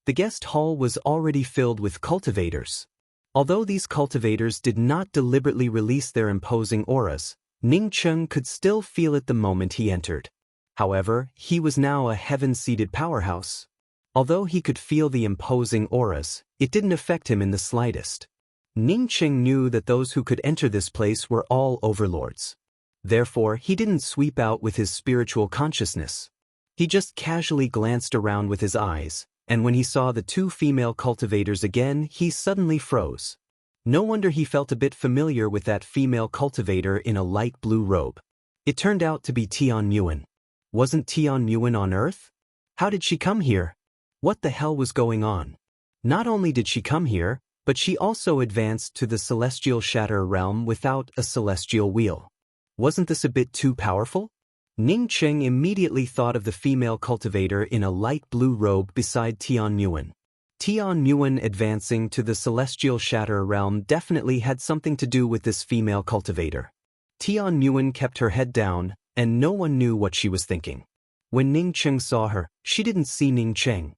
The guest hall was already filled with cultivators. Although these cultivators did not deliberately release their imposing auras, Ning Cheng could still feel it the moment he entered. However, he was now a heaven-seated powerhouse. Although he could feel the imposing auras, it didn't affect him in the slightest. Ningqing knew that those who could enter this place were all overlords. Therefore, he didn't sweep out with his spiritual consciousness. He just casually glanced around with his eyes, and when he saw the two female cultivators again, he suddenly froze. No wonder he felt a bit familiar with that female cultivator in a light blue robe. It turned out to be Tian Muan. Wasn't Tian Muan on Earth? How did she come here? What the hell was going on? Not only did she come here, but she also advanced to the celestial shatter realm without a celestial wheel. Wasn't this a bit too powerful? Ningqing immediately thought of the female cultivator in a light blue robe beside Tian Muan. Tian Muan advancing to the celestial shatter realm definitely had something to do with this female cultivator. Tian Muan kept her head down, and no one knew what she was thinking. When Ningqing saw her, she didn't see Ningqing.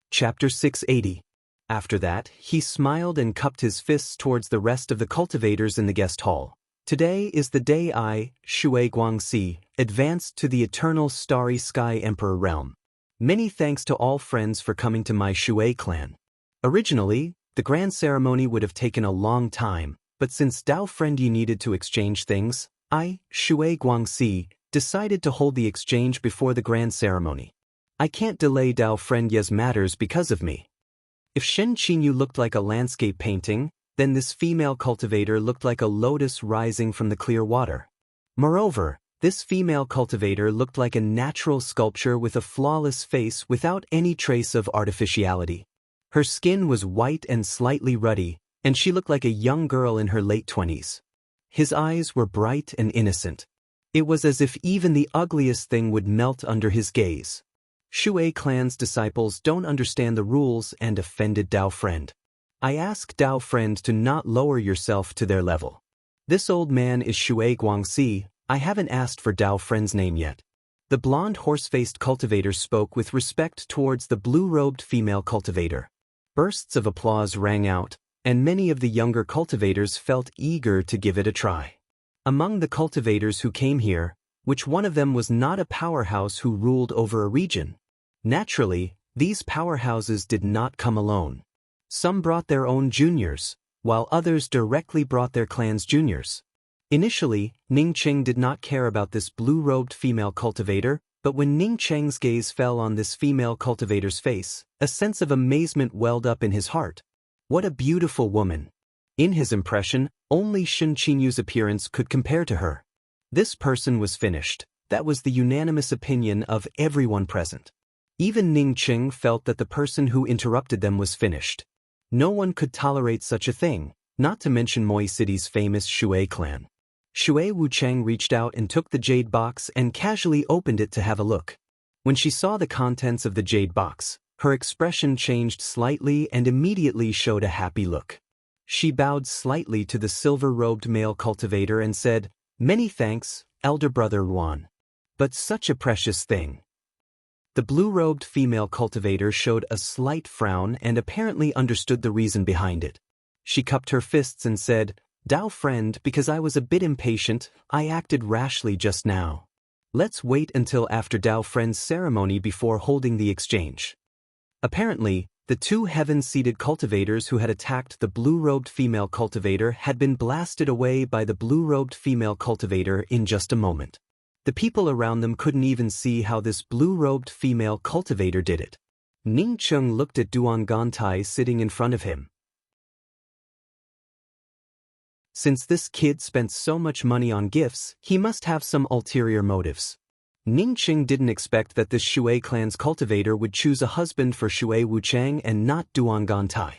Chapter 680. After that, he smiled and cupped his fists towards the rest of the cultivators in the guest hall. Today is the day I, Shui Guangxi, advanced to the eternal starry sky emperor realm. Many thanks to all friends for coming to my Shui clan. Originally, the grand ceremony would have taken a long time, but since Dao Friend Yi needed to exchange things, I, Shui Guangxi, decided to hold the exchange before the grand ceremony. I can't delay Dao Friend Ye's matters because of me. If Shen Qinyu looked like a landscape painting, then this female cultivator looked like a lotus rising from the clear water. Moreover, this female cultivator looked like a natural sculpture with a flawless face without any trace of artificiality. Her skin was white and slightly ruddy, and she looked like a young girl in her late 20s. His eyes were bright and innocent. It was as if even the ugliest thing would melt under his gaze. Shui clan's disciples don't understand the rules and offended Dao Friend. I ask Dao Friend to not lower yourself to their level. This old man is Shui Guangxi. I haven't asked for Dao Friend's name yet. The blonde horse-faced cultivator spoke with respect towards the blue-robed female cultivator. Bursts of applause rang out, and many of the younger cultivators felt eager to give it a try. Among the cultivators who came here, which one of them was not a powerhouse who ruled over a region? Naturally, these powerhouses did not come alone. Some brought their own juniors, while others directly brought their clan's juniors. Initially, Ningqing did not care about this blue-robed female cultivator, but when Ningqing's gaze fell on this female cultivator's face, a sense of amazement welled up in his heart. What a beautiful woman! In his impression, only Shen Qinyu's appearance could compare to her. This person was finished. That was the unanimous opinion of everyone present. Even Ningqing felt that the person who interrupted them was finished. No one could tolerate such a thing, not to mention Moi City's famous Shui clan. Shui Wuchang reached out and took the jade box and casually opened it to have a look. When she saw the contents of the jade box, her expression changed slightly and immediately showed a happy look. She bowed slightly to the silver-robed male cultivator and said, "Many thanks, elder brother Ruan. But such a precious thing." The blue-robed female cultivator showed a slight frown and apparently understood the reason behind it. She cupped her fists and said, "Dao Friend, because I was a bit impatient, I acted rashly just now. Let's wait until after Dao Friend's ceremony before holding the exchange." Apparently, the two heaven-seated cultivators who had attacked the blue-robed female cultivator had been blasted away by the blue-robed female cultivator in just a moment. The people around them couldn't even see how this blue-robed female cultivator did it. Ningqing looked at Duan Gantai sitting in front of him. Since this kid spent so much money on gifts, he must have some ulterior motives. Ningqing didn't expect that this Shui clan's cultivator would choose a husband for Shui Wuchang and not Duan Gantai.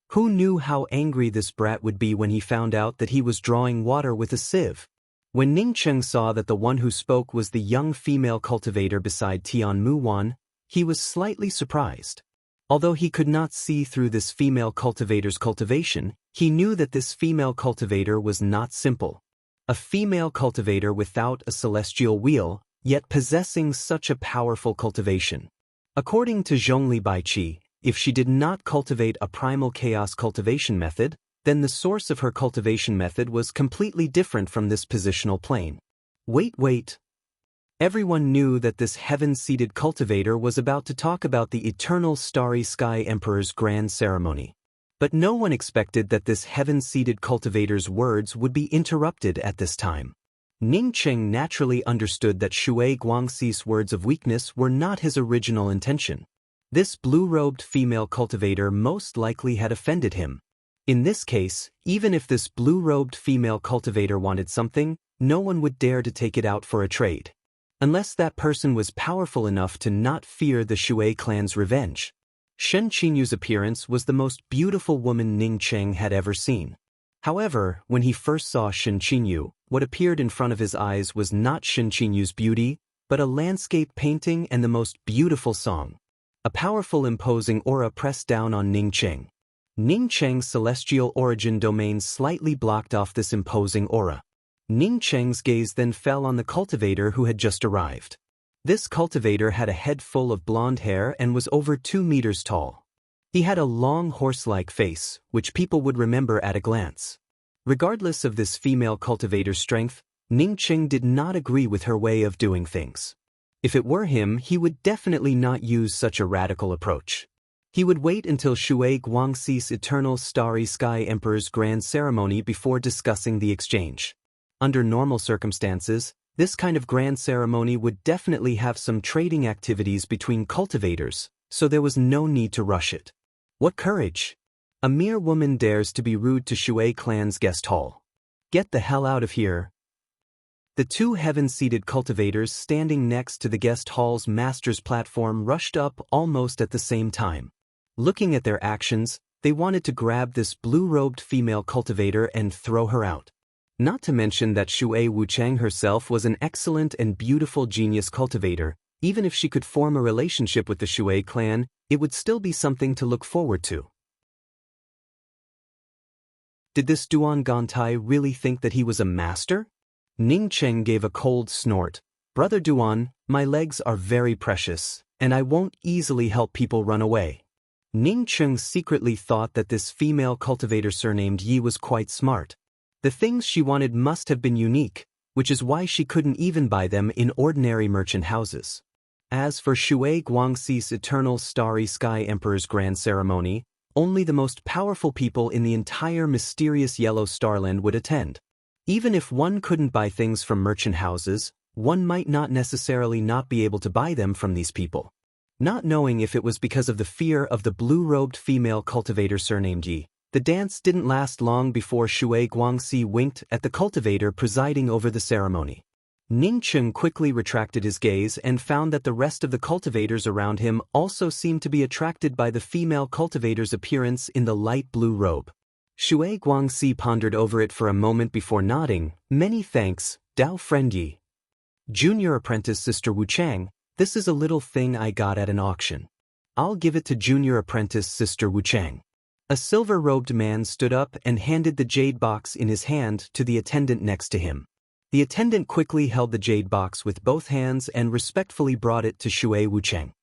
Who knew how angry this brat would be when he found out that he was drawing water with a sieve? When Ningqing saw that the one who spoke was the young female cultivator beside Tian Muan, he was slightly surprised. Although he could not see through this female cultivator's cultivation, he knew that this female cultivator was not simple. A female cultivator without a celestial wheel, yet possessing such a powerful cultivation. According to Zhongli Baiqi, if she did not cultivate a primal chaos cultivation method, then the source of her cultivation method was completely different from this positional plane. Wait. Everyone knew that this heaven-seated cultivator was about to talk about the eternal Starry Sky Emperor's grand ceremony. But no one expected that this heaven-seated cultivator's words would be interrupted at this time. Ning Cheng naturally understood that Shui Guangxi's words of weakness were not his original intention. This blue-robed female cultivator most likely had offended him. In this case, even if this blue-robed female cultivator wanted something, no one would dare to take it out for a trade. Unless that person was powerful enough to not fear the Shui clan's revenge. Shen Qinyu's appearance was the most beautiful woman Ning Cheng had ever seen. However, when he first saw Shen Qinyu, what appeared in front of his eyes was not Shen Qinyu's beauty, but a landscape painting and the most beautiful song. A powerful imposing aura pressed down on Ning Cheng. Ning Cheng's celestial origin domain slightly blocked off this imposing aura. Ning Cheng's gaze then fell on the cultivator who had just arrived. This cultivator had a head full of blonde hair and was over 2 meters tall. He had a long horse-like face, which people would remember at a glance. Regardless of this female cultivator's strength, Ning Cheng did not agree with her way of doing things. If it were him, he would definitely not use such a radical approach. He would wait until Shui Guangxi's eternal Starry Sky Emperor's grand ceremony before discussing the exchange. Under normal circumstances, this kind of grand ceremony would definitely have some trading activities between cultivators, so there was no need to rush it. What courage! A mere woman dares to be rude to Shui clan's guest hall. Get the hell out of here. The two heaven-seated cultivators standing next to the guest hall's master's platform rushed up almost at the same time. Looking at their actions, they wanted to grab this blue-robed female cultivator and throw her out. Not to mention that Shui Wuchang herself was an excellent and beautiful genius cultivator. Even if she could form a relationship with the Shui clan, it would still be something to look forward to. Did this Duan Gantai really think that he was a master? Ning Cheng gave a cold snort. Brother Duan, my legs are very precious, and I won't easily help people run away. Ning Cheng secretly thought that this female cultivator surnamed Yi was quite smart. The things she wanted must have been unique, which is why she couldn't even buy them in ordinary merchant houses. As for Shui Guangxi's eternal Starry Sky Emperor's grand ceremony, only the most powerful people in the entire mysterious Yellow Starland would attend. Even if one couldn't buy things from merchant houses, one might not necessarily not be able to buy them from these people. Not knowing if it was because of the fear of the blue-robed female cultivator surnamed Yi, the dance didn't last long before Shui Guangxi winked at the cultivator presiding over the ceremony. Ning Cheng quickly retracted his gaze and found that the rest of the cultivators around him also seemed to be attracted by the female cultivator's appearance in the light blue robe. Shui Guangxi pondered over it for a moment before nodding. Many thanks, Dao Friend Yi. Junior apprentice Sister Wuchang, this is a little thing I got at an auction. I'll give it to Junior apprentice Sister Wuchang. A silver-robed man stood up and handed the jade box in his hand to the attendant next to him. The attendant quickly held the jade box with both hands and respectfully brought it to Shui Wucheng.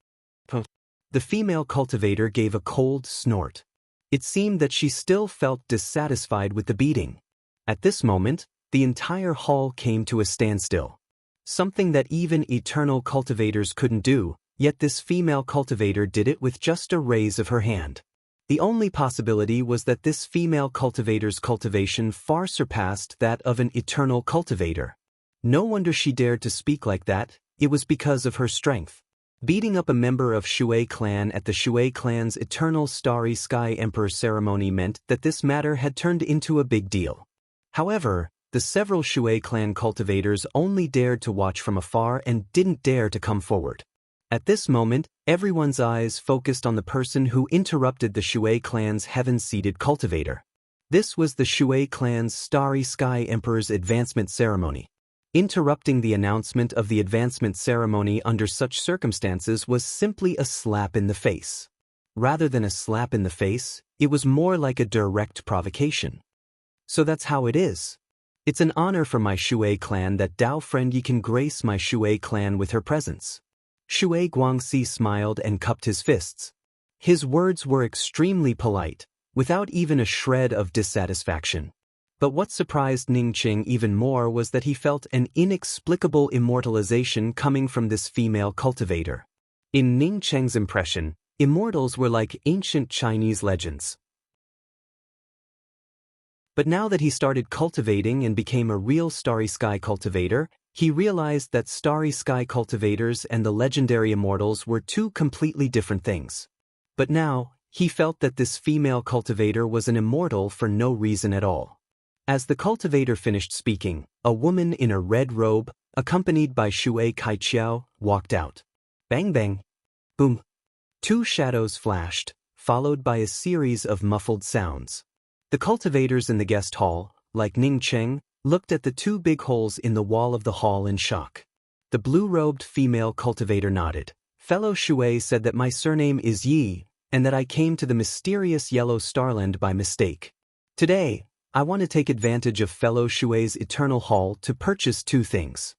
The female cultivator gave a cold snort. It seemed that she still felt dissatisfied with the beating. At this moment, the entire hall came to a standstill. Something that even eternal cultivators couldn't do, yet this female cultivator did it with just a raise of her hand. The only possibility was that this female cultivator's cultivation far surpassed that of an eternal cultivator. No wonder she dared to speak like that, it was because of her strength. Beating up a member of Shui clan at the Shui clan's eternal Starry Sky Emperor ceremony meant that this matter had turned into a big deal. However, the several Shui clan cultivators only dared to watch from afar and didn't dare to come forward. At this moment, everyone's eyes focused on the person who interrupted the Shui clan's heaven-seated cultivator. This was the Shui clan's Starry Sky Emperor's advancement ceremony. Interrupting the announcement of the advancement ceremony under such circumstances was simply a slap in the face. Rather than a slap in the face, it was more like a direct provocation. So that's how it is. It's an honor for my Shui clan that Dao Friend Yi can grace my Shui clan with her presence. Shui Guangxi smiled and cupped his fists. His words were extremely polite, without even a shred of dissatisfaction. But what surprised Ning Qing even more was that he felt an inexplicable immortalization coming from this female cultivator. In Ning Qing's impression, immortals were like ancient Chinese legends. But now that he started cultivating and became a real starry sky cultivator, he realized that starry sky cultivators and the legendary immortals were two completely different things. But now, he felt that this female cultivator was an immortal for no reason at all. As the cultivator finished speaking, a woman in a red robe, accompanied by Shui Kaiqiao, walked out. Bang bang. Boom. Two shadows flashed, followed by a series of muffled sounds. The cultivators in the guest hall, like Ning Qing, looked at the two big holes in the wall of the hall in shock. The blue-robed female cultivator nodded. Fellow Shui said that my surname is Yi, and that I came to the mysterious yellow starland by mistake. Today, I want to take advantage of fellow Shui's eternal hall to purchase two things.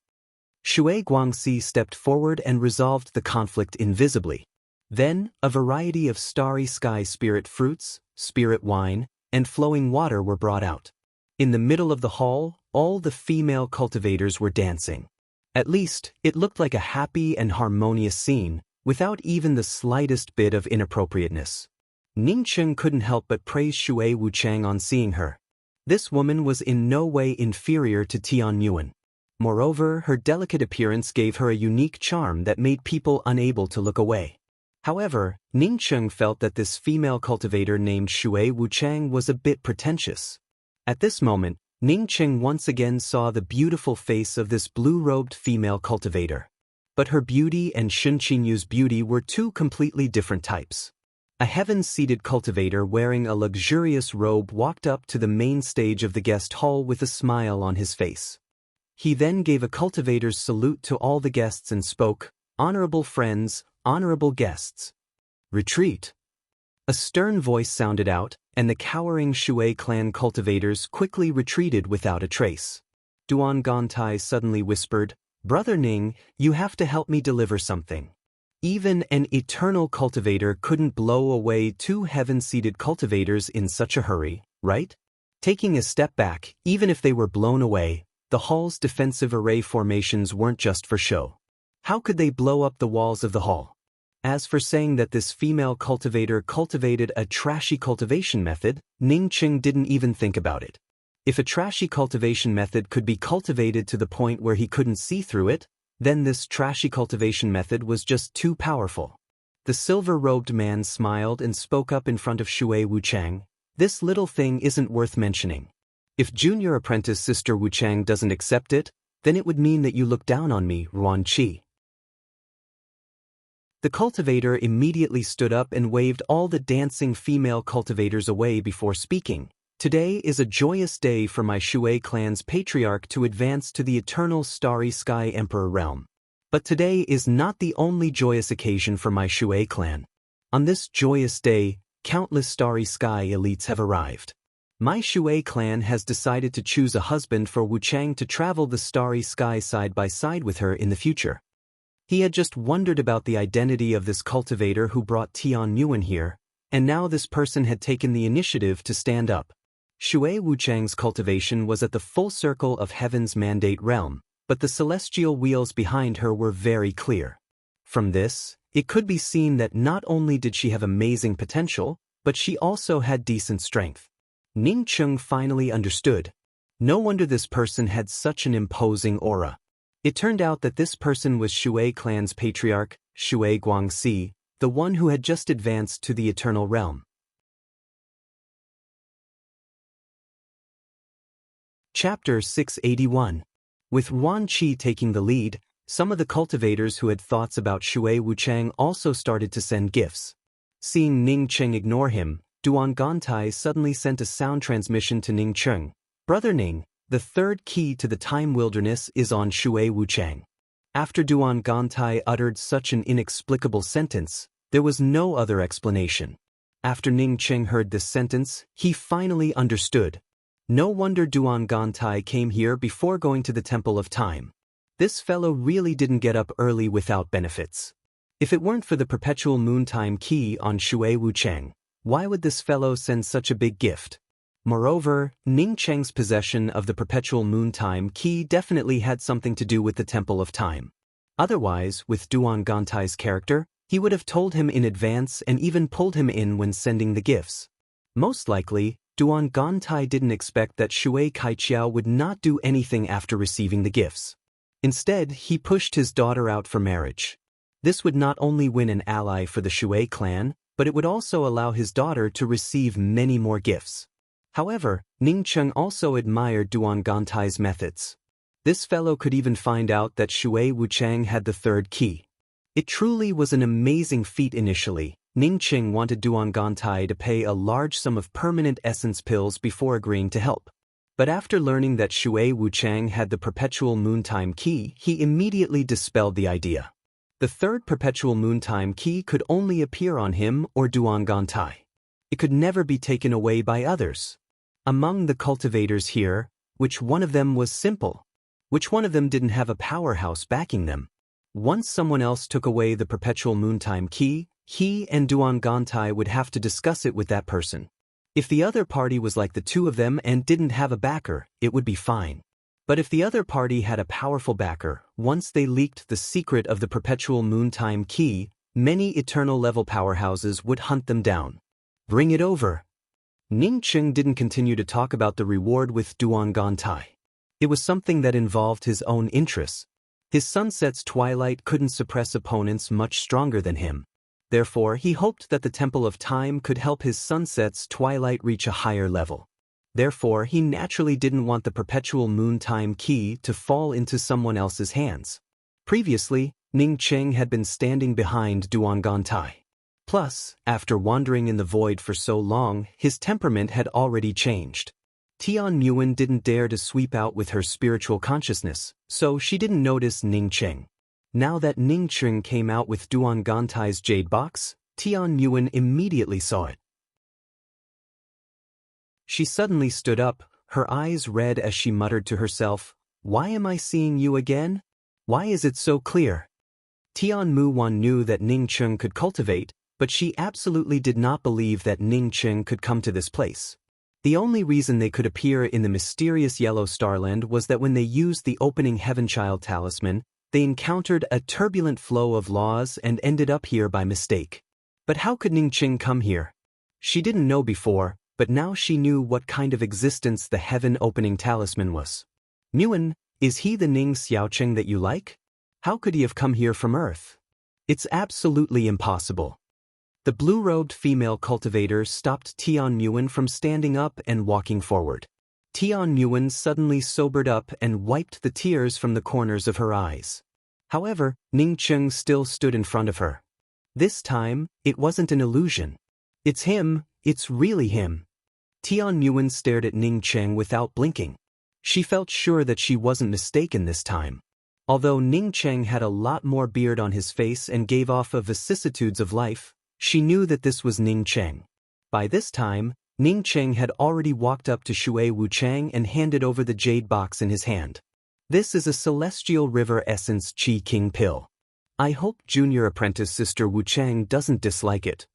Shui Guangxi stepped forward and resolved the conflict invisibly. Then, a variety of starry sky spirit fruits, spirit wine, and flowing water were brought out. In the middle of the hall, all the female cultivators were dancing. At least, it looked like a happy and harmonious scene, without even the slightest bit of inappropriateness. Ning Qing couldn't help but praise Shui Wuchang on seeing her. This woman was in no way inferior to Tian Yuan. Moreover, her delicate appearance gave her a unique charm that made people unable to look away. However, Ning Qing felt that this female cultivator named Shui Wuchang was a bit pretentious. At this moment, Ning Qing once again saw the beautiful face of this blue-robed female cultivator. But her beauty and Shun Qinyu's beauty were two completely different types. A heaven-seated cultivator wearing a luxurious robe walked up to the main stage of the guest hall with a smile on his face. He then gave a cultivator's salute to all the guests and spoke, "Honorable friends, honorable guests. Retreat." A stern voice sounded out, and the cowering Shui clan cultivators quickly retreated without a trace. Duan Gantai suddenly whispered, "Brother Ning, you have to help me deliver something." Even an eternal cultivator couldn't blow away two heaven-seated cultivators in such a hurry, right? Taking a step back, even if they were blown away, the hall's defensive array formations weren't just for show. How could they blow up the walls of the hall? As for saying that this female cultivator cultivated a trashy cultivation method, Ning Qing didn't even think about it. If a trashy cultivation method could be cultivated to the point where he couldn't see through it, then this trashy cultivation method was just too powerful. The silver-robed man smiled and spoke up in front of Shui Wuchang. "This little thing isn't worth mentioning. If junior apprentice Sister Wuchang doesn't accept it, then it would mean that you look down on me, Ruan Qi." The cultivator immediately stood up and waved all the dancing female cultivators away before speaking. "Today is a joyous day for my Shui clan's patriarch to advance to the eternal starry sky emperor realm. But today is not the only joyous occasion for my Shui clan. On this joyous day, countless starry sky elites have arrived. My Shui clan has decided to choose a husband for Wuchang to travel the starry sky side by side with her in the future." He had just wondered about the identity of this cultivator who brought Tian Yuan here, and now this person had taken the initiative to stand up. Shui Wuchang's cultivation was at the full circle of heaven's mandate realm, but the celestial wheels behind her were very clear. From this, it could be seen that not only did she have amazing potential, but she also had decent strength. Ning Qing finally understood. No wonder this person had such an imposing aura. It turned out that this person was Shui clan's patriarch, Shui Guangxi, the one who had just advanced to the eternal realm. Chapter 681. With Ruan Qi taking the lead, some of the cultivators who had thoughts about Shui Wuchang also started to send gifts. Seeing Ning Qing ignore him, Duan Gantai suddenly sent a sound transmission to Ning Qing. "Brother Ning, the third key to the time wilderness is on Shui Wuchang." After Duan Gantai uttered such an inexplicable sentence, there was no other explanation. After Ning Qing heard this sentence, he finally understood. No wonder Duan Gantai came here before going to the Temple of Time. This fellow really didn't get up early without benefits. If it weren't for the perpetual moontime key on Shui Wuchang, why would this fellow send such a big gift? Moreover, Ning Cheng's possession of the perpetual moon time key definitely had something to do with the Temple of Time. Otherwise, with Duan Gantai's character, he would have told him in advance and even pulled him in when sending the gifts. Most likely, Duan Gantai didn't expect that Shui Kaiqiao would not do anything after receiving the gifts. Instead, he pushed his daughter out for marriage. This would not only win an ally for the Shui clan, but it would also allow his daughter to receive many more gifts. However, Ning Cheng also admired Duan Gantai's methods. This fellow could even find out that Shui Wuchang had the third key. It truly was an amazing feat initially. Ning Cheng wanted Duan Gantai to pay a large sum of permanent essence pills before agreeing to help. But after learning that Shui Wuchang had the perpetual moontime key, he immediately dispelled the idea. The third perpetual moontime key could only appear on him or Duan Gantai. It could never be taken away by others. Among the cultivators here, which one of them was simple? Which one of them didn't have a powerhouse backing them? Once someone else took away the perpetual moontime key, he and Duan Gantai would have to discuss it with that person. If the other party was like the two of them and didn't have a backer, it would be fine. But if the other party had a powerful backer, once they leaked the secret of the perpetual moontime key, many eternal-level powerhouses would hunt them down. Bring it over. Ning Cheng didn't continue to talk about the reward with Duan Gantai. It was something that involved his own interests. His sunset's twilight couldn't suppress opponents much stronger than him. Therefore, he hoped that the Temple of Time could help his sunset's twilight reach a higher level. Therefore, he naturally didn't want the perpetual moontime key to fall into someone else's hands. Previously, Ning Cheng had been standing behind Duan Gantai. Plus, after wandering in the void for so long, his temperament had already changed. Tian Yuan didn't dare to sweep out with her spiritual consciousness, so she didn't notice Ning Cheng. Now that Ning Cheng came out with Duan Gantai's jade box, Tian Yuan immediately saw it. She suddenly stood up, her eyes red as she muttered to herself, "Why am I seeing you again? Why is it so clear?" Tian Muwan knew that Ning Cheng could cultivate, but she absolutely did not believe that Ning Cheng could come to this place. The only reason they could appear in the mysterious Yellow Starland was that when they used the opening Heavenchild talisman, they encountered a turbulent flow of laws and ended up here by mistake. But how could Ning Cheng come here? She didn't know before, but now she knew what kind of existence the heaven-opening talisman was. Muan, is he the Ning Xiaocheng that you like? How could he have come here from Earth? It's absolutely impossible. The blue-robed female cultivator stopped Tian Muan from standing up and walking forward. Tian Muan suddenly sobered up and wiped the tears from the corners of her eyes. However, Ning Cheng still stood in front of her. This time, it wasn't an illusion. It's him, it's really him. Tian Muan stared at Ning Cheng without blinking. She felt sure that she wasn't mistaken this time. Although Ning Cheng had a lot more beard on his face and gave off the vicissitudes of life, she knew that this was Ning Cheng. By this time, Ning Cheng had already walked up to Shui Wuchang and handed over the jade box in his hand. This is a Celestial River Essence Qi King pill. I hope junior apprentice Sister Wuchang doesn't dislike it.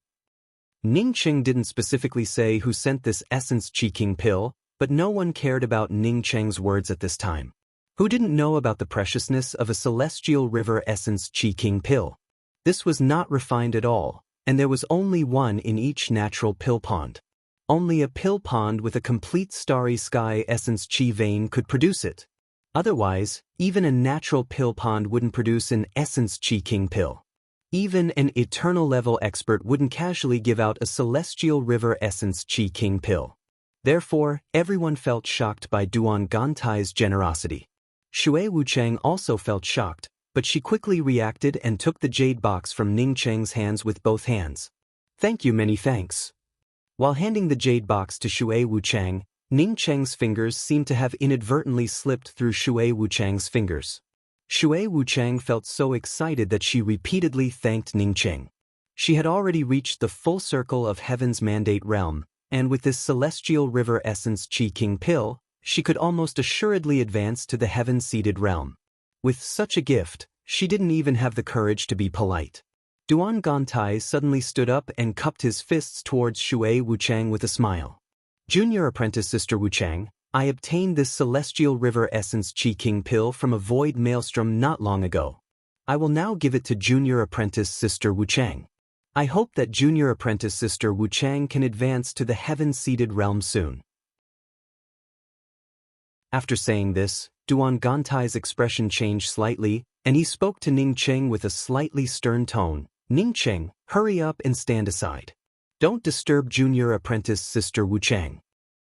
Ning Cheng didn't specifically say who sent this Essence Qi King pill, but no one cared about Ning Cheng's words at this time. Who didn't know about the preciousness of a Celestial River Essence Qi King pill? This was not refined at all, and there was only one in each natural pill pond. Only a pill pond with a complete starry sky essence chi vein could produce it. Otherwise, even a natural pill pond wouldn't produce an essence chi king pill. Even an eternal level expert wouldn't casually give out a celestial river essence chi king pill. Therefore, everyone felt shocked by Duan Gantai's generosity. Shui Wuchang also felt shocked, but she quickly reacted and took the jade box from Ning Cheng's hands with both hands. "Thank you, many thanks." While handing the jade box to Shui Wuchang, Ning Cheng's fingers seemed to have inadvertently slipped through Shui Wuchang's fingers. Shui Wuchang felt so excited that she repeatedly thanked Ning Cheng. She had already reached the full circle of Heaven's Mandate realm, and with this Celestial River Essence Qi King pill, she could almost assuredly advance to the Heaven-seated realm. With such a gift, she didn't even have the courage to be polite. Duan Gantai suddenly stood up and cupped his fists towards Shui Wuchang with a smile. Junior apprentice Sister Wu Chang, I obtained this celestial river essence Qi King pill from a void maelstrom not long ago. I will now give it to Junior apprentice Sister Wu Chang. I hope that Junior apprentice Sister Wu Chang can advance to the heaven-seated realm soon. After saying this, Duan Gantai's expression changed slightly, and he spoke to Ning Cheng with a slightly stern tone. Ning Cheng, hurry up and stand aside. Don't disturb Junior apprentice Sister Wu Chang.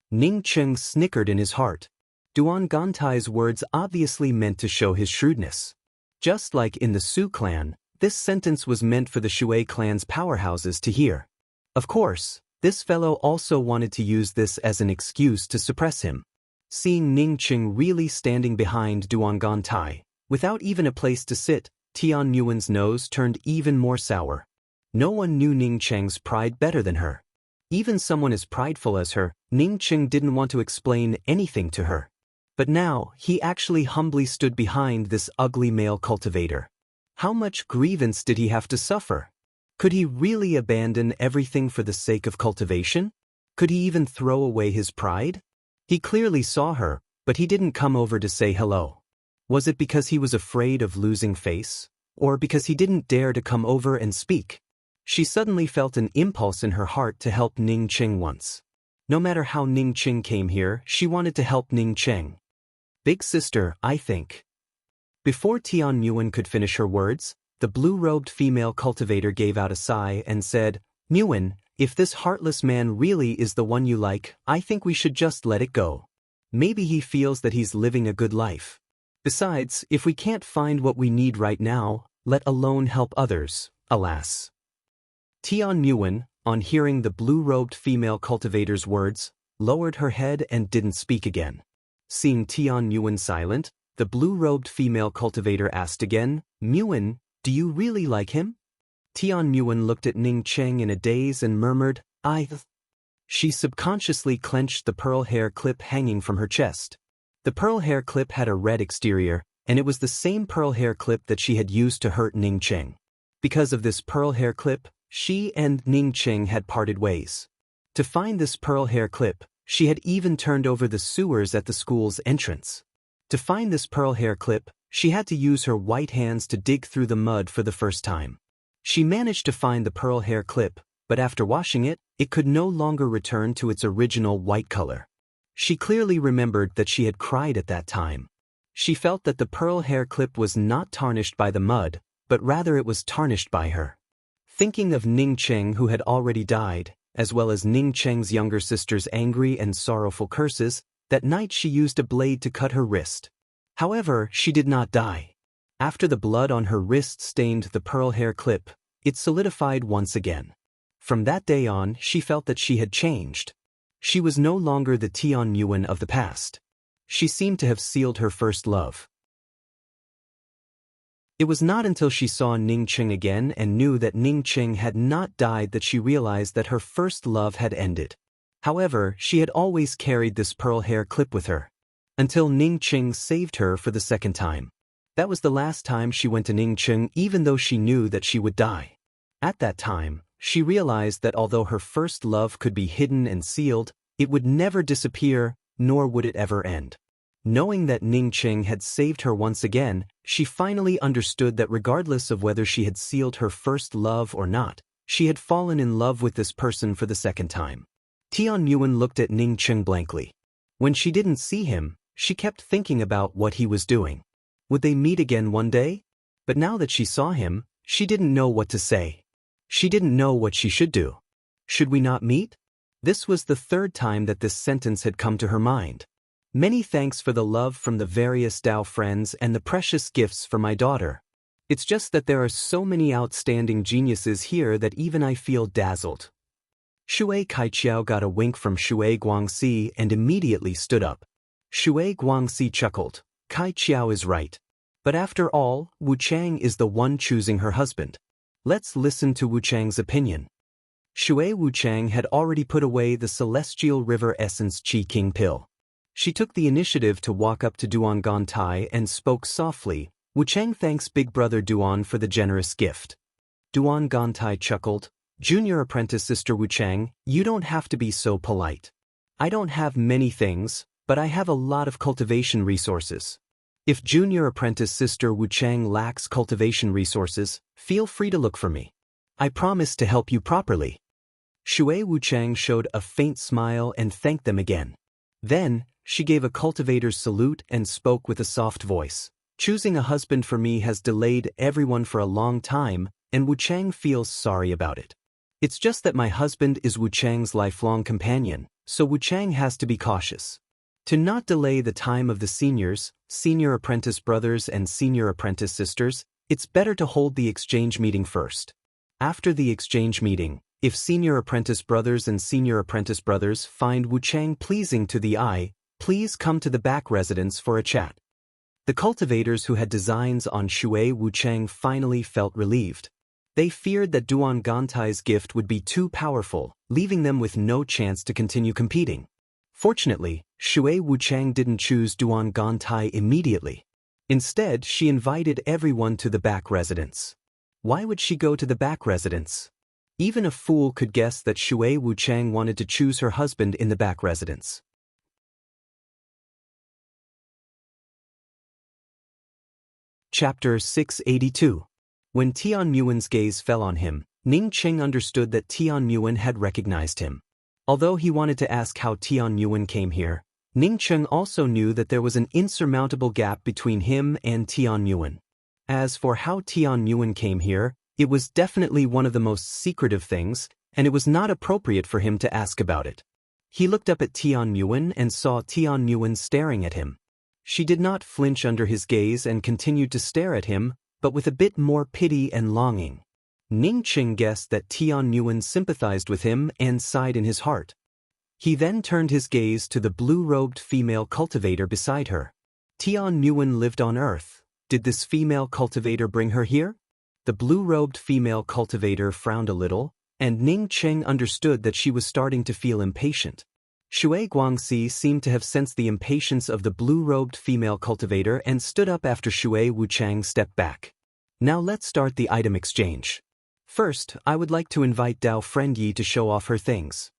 Ning Cheng snickered in his heart. Duan Gantai's words obviously meant to show his shrewdness. Just like in the Su clan, this sentence was meant for the Shui clan's powerhouses to hear. Of course, this fellow also wanted to use this as an excuse to suppress him. Seeing Ning Cheng really standing behind Duan Gantai, without even a place to sit, Tian Yuan's nose turned even more sour. No one knew Ning Cheng's pride better than her. Even someone as prideful as her, Ning Cheng didn't want to explain anything to her. But now, he actually humbly stood behind this ugly male cultivator. How much grievance did he have to suffer? Could he really abandon everything for the sake of cultivation? Could he even throw away his pride? He clearly saw her, but he didn't come over to say hello. Was it because he was afraid of losing face? Or because he didn't dare to come over and speak? She suddenly felt an impulse in her heart to help Ning Cheng once. No matter how Ning Cheng came here, she wanted to help Ning Cheng. Big sister, I think. Before Tian Yuan could finish her words, the blue-robed female cultivator gave out a sigh and said, Yuan, if this heartless man really is the one you like, I think we should just let it go. Maybe he feels that he's living a good life. Besides, if we can't find what we need right now, let alone help others, alas. Tian Yuan, on hearing the blue-robed female cultivator's words, lowered her head and didn't speak again. Seeing Tian Yuan silent, the blue-robed female cultivator asked again, Yuan, do you really like him? Tian Yuan looked at Ning Cheng in a daze and murmured, She subconsciously clenched the pearl hair clip hanging from her chest. The pearl hair clip had a red exterior, and it was the same pearl hair clip that she had used to hurt Ning Cheng. Because of this pearl hair clip, she and Ning Cheng had parted ways. To find this pearl hair clip, she had even turned over the sewers at the school's entrance. To find this pearl hair clip, she had to use her white hands to dig through the mud for the first time. She managed to find the pearl hair clip, but after washing it, it could no longer return to its original white color. She clearly remembered that she had cried at that time. She felt that the pearl hair clip was not tarnished by the mud, but rather it was tarnished by her. Thinking of Ning Cheng who had already died, as well as Ning Cheng's younger sister's angry and sorrowful curses, that night she used a blade to cut her wrist. However, she did not die. After the blood on her wrist stained the pearl hair clip, it solidified once again. From that day on, she felt that she had changed. She was no longer the Tian Yuan of the past. She seemed to have sealed her first love. It was not until she saw Ning Cheng again and knew that Ning Cheng had not died that she realized that her first love had ended. However, she had always carried this pearl hair clip with her. Until Ning Cheng saved her for the second time. That was the last time she went to Ning Cheng even though she knew that she would die. At that time, she realized that although her first love could be hidden and sealed, it would never disappear, nor would it ever end. Knowing that Ning Cheng had saved her once again, she finally understood that regardless of whether she had sealed her first love or not, she had fallen in love with this person for the second time. Tian Yuan looked at Ning Cheng blankly. When she didn't see him, she kept thinking about what he was doing. Would they meet again one day? But now that she saw him, she didn't know what to say. She didn't know what she should do. Should we not meet? This was the third time that this sentence had come to her mind. Many thanks for the love from the various Dao friends and the precious gifts for my daughter. It's just that there are so many outstanding geniuses here that even I feel dazzled. Shui Kaiqiao got a wink from Shui Guangxi and immediately stood up. Shui Guangxi chuckled. Kaiqiao is right. But after all, Wu Chang is the one choosing her husband. Let's listen to Wu Chang's opinion. Shui Wu Chang had already put away the celestial river essence Qi King pill. She took the initiative to walk up to Duan Gantai and spoke softly. Wu Chang thanks Big Brother Duan for the generous gift. Duan Gantai chuckled. Junior apprentice Sister Wu Chang, you don't have to be so polite. I don't have many things, but I have a lot of cultivation resources. If junior apprentice Sister Wu Chang lacks cultivation resources, feel free to look for me. I promise to help you properly." Shui Wu Chang showed a faint smile and thanked them again. Then, she gave a cultivator's salute and spoke with a soft voice. "Choosing a husband for me has delayed everyone for a long time, and Wu Chang feels sorry about it. It's just that my husband is Wu Chang's lifelong companion, so Wu Chang has to be cautious. To not delay the time of the seniors, senior apprentice brothers and senior apprentice sisters, it's better to hold the exchange meeting first. After the exchange meeting, if senior apprentice brothers and senior apprentice brothers find Wu Chang pleasing to the eye, please come to the back residence for a chat." The cultivators who had designs on Shui Wu Chang finally felt relieved. They feared that Duan Gantai's gift would be too powerful, leaving them with no chance to continue competing. Fortunately, Shui Wu Chang didn't choose Duan Gantai immediately. Instead, she invited everyone to the back residence. Why would she go to the back residence? Even a fool could guess that Shui Wu Chang wanted to choose her husband in the back residence. Chapter 682. When Tian Muen's gaze fell on him, Ning Qing understood that Tian Muen had recognized him. Although he wanted to ask how Tian Muen came here, Ning Qing also knew that there was an insurmountable gap between him and Tian Muen. As for how Tian Muen came here, it was definitely one of the most secretive things, and it was not appropriate for him to ask about it. He looked up at Tian Muen and saw Tian Muen staring at him. She did not flinch under his gaze and continued to stare at him, but with a bit more pity and longing. Ning Qing guessed that Tian Muen sympathized with him and sighed in his heart. He then turned his gaze to the blue-robed female cultivator beside her. Tian Muen lived on Earth. Did this female cultivator bring her here? The blue-robed female cultivator frowned a little, and Ning Qing understood that she was starting to feel impatient. Shui Guangxi seemed to have sensed the impatience of the blue-robed female cultivator and stood up after Shui Wu Chang stepped back. "Now let's start the item exchange. First, I would like to invite Dao Friend Yi to show off her things."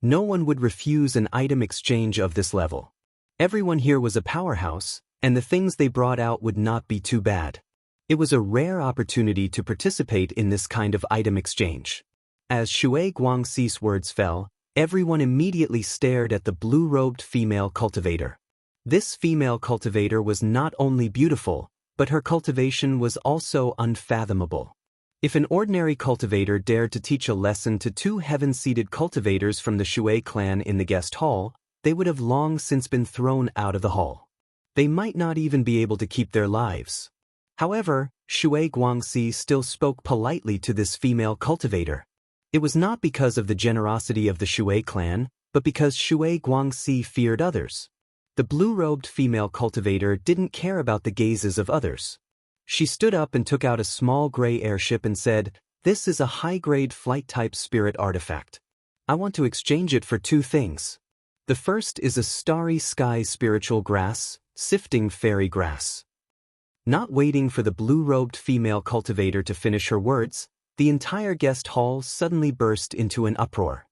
No one would refuse an item exchange of this level. Everyone here was a powerhouse, and the things they brought out would not be too bad. It was a rare opportunity to participate in this kind of item exchange. As Shui Guangxi's words fell, everyone immediately stared at the blue-robed female cultivator. This female cultivator was not only beautiful, but her cultivation was also unfathomable. If an ordinary cultivator dared to teach a lesson to two heaven-seated cultivators from the Shui clan in the guest hall, they would have long since been thrown out of the hall. They might not even be able to keep their lives. However, Shui Guangxi still spoke politely to this female cultivator. It was not because of the generosity of the Shui clan, but because Shui Guangxi feared others. The blue-robed female cultivator didn't care about the gazes of others. She stood up and took out a small gray airship and said, "This is a high-grade flight-type spirit artifact. I want to exchange it for two things. The first is a starry sky spiritual grass, sifting fairy grass." Not waiting for the blue-robed female cultivator to finish her words, the entire guest hall suddenly burst into an uproar.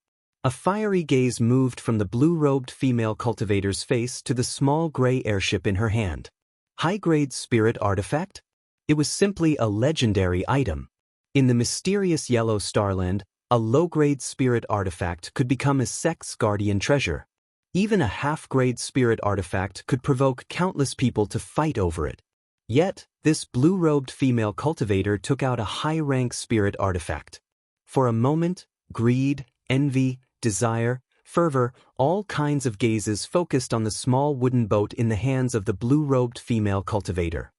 A fiery gaze moved from the blue-robed female cultivator's face to the small gray airship in her hand. High-grade spirit artifact? It was simply a legendary item. In the mysterious yellow starland, a low-grade spirit artifact could become a sect's guardian treasure. Even a half-grade spirit artifact could provoke countless people to fight over it. Yet, this blue-robed female cultivator took out a high-rank spirit artifact. For a moment, greed, envy, desire, fervor, all kinds of gazes focused on the small wooden boat in the hands of the blue-robed female cultivator.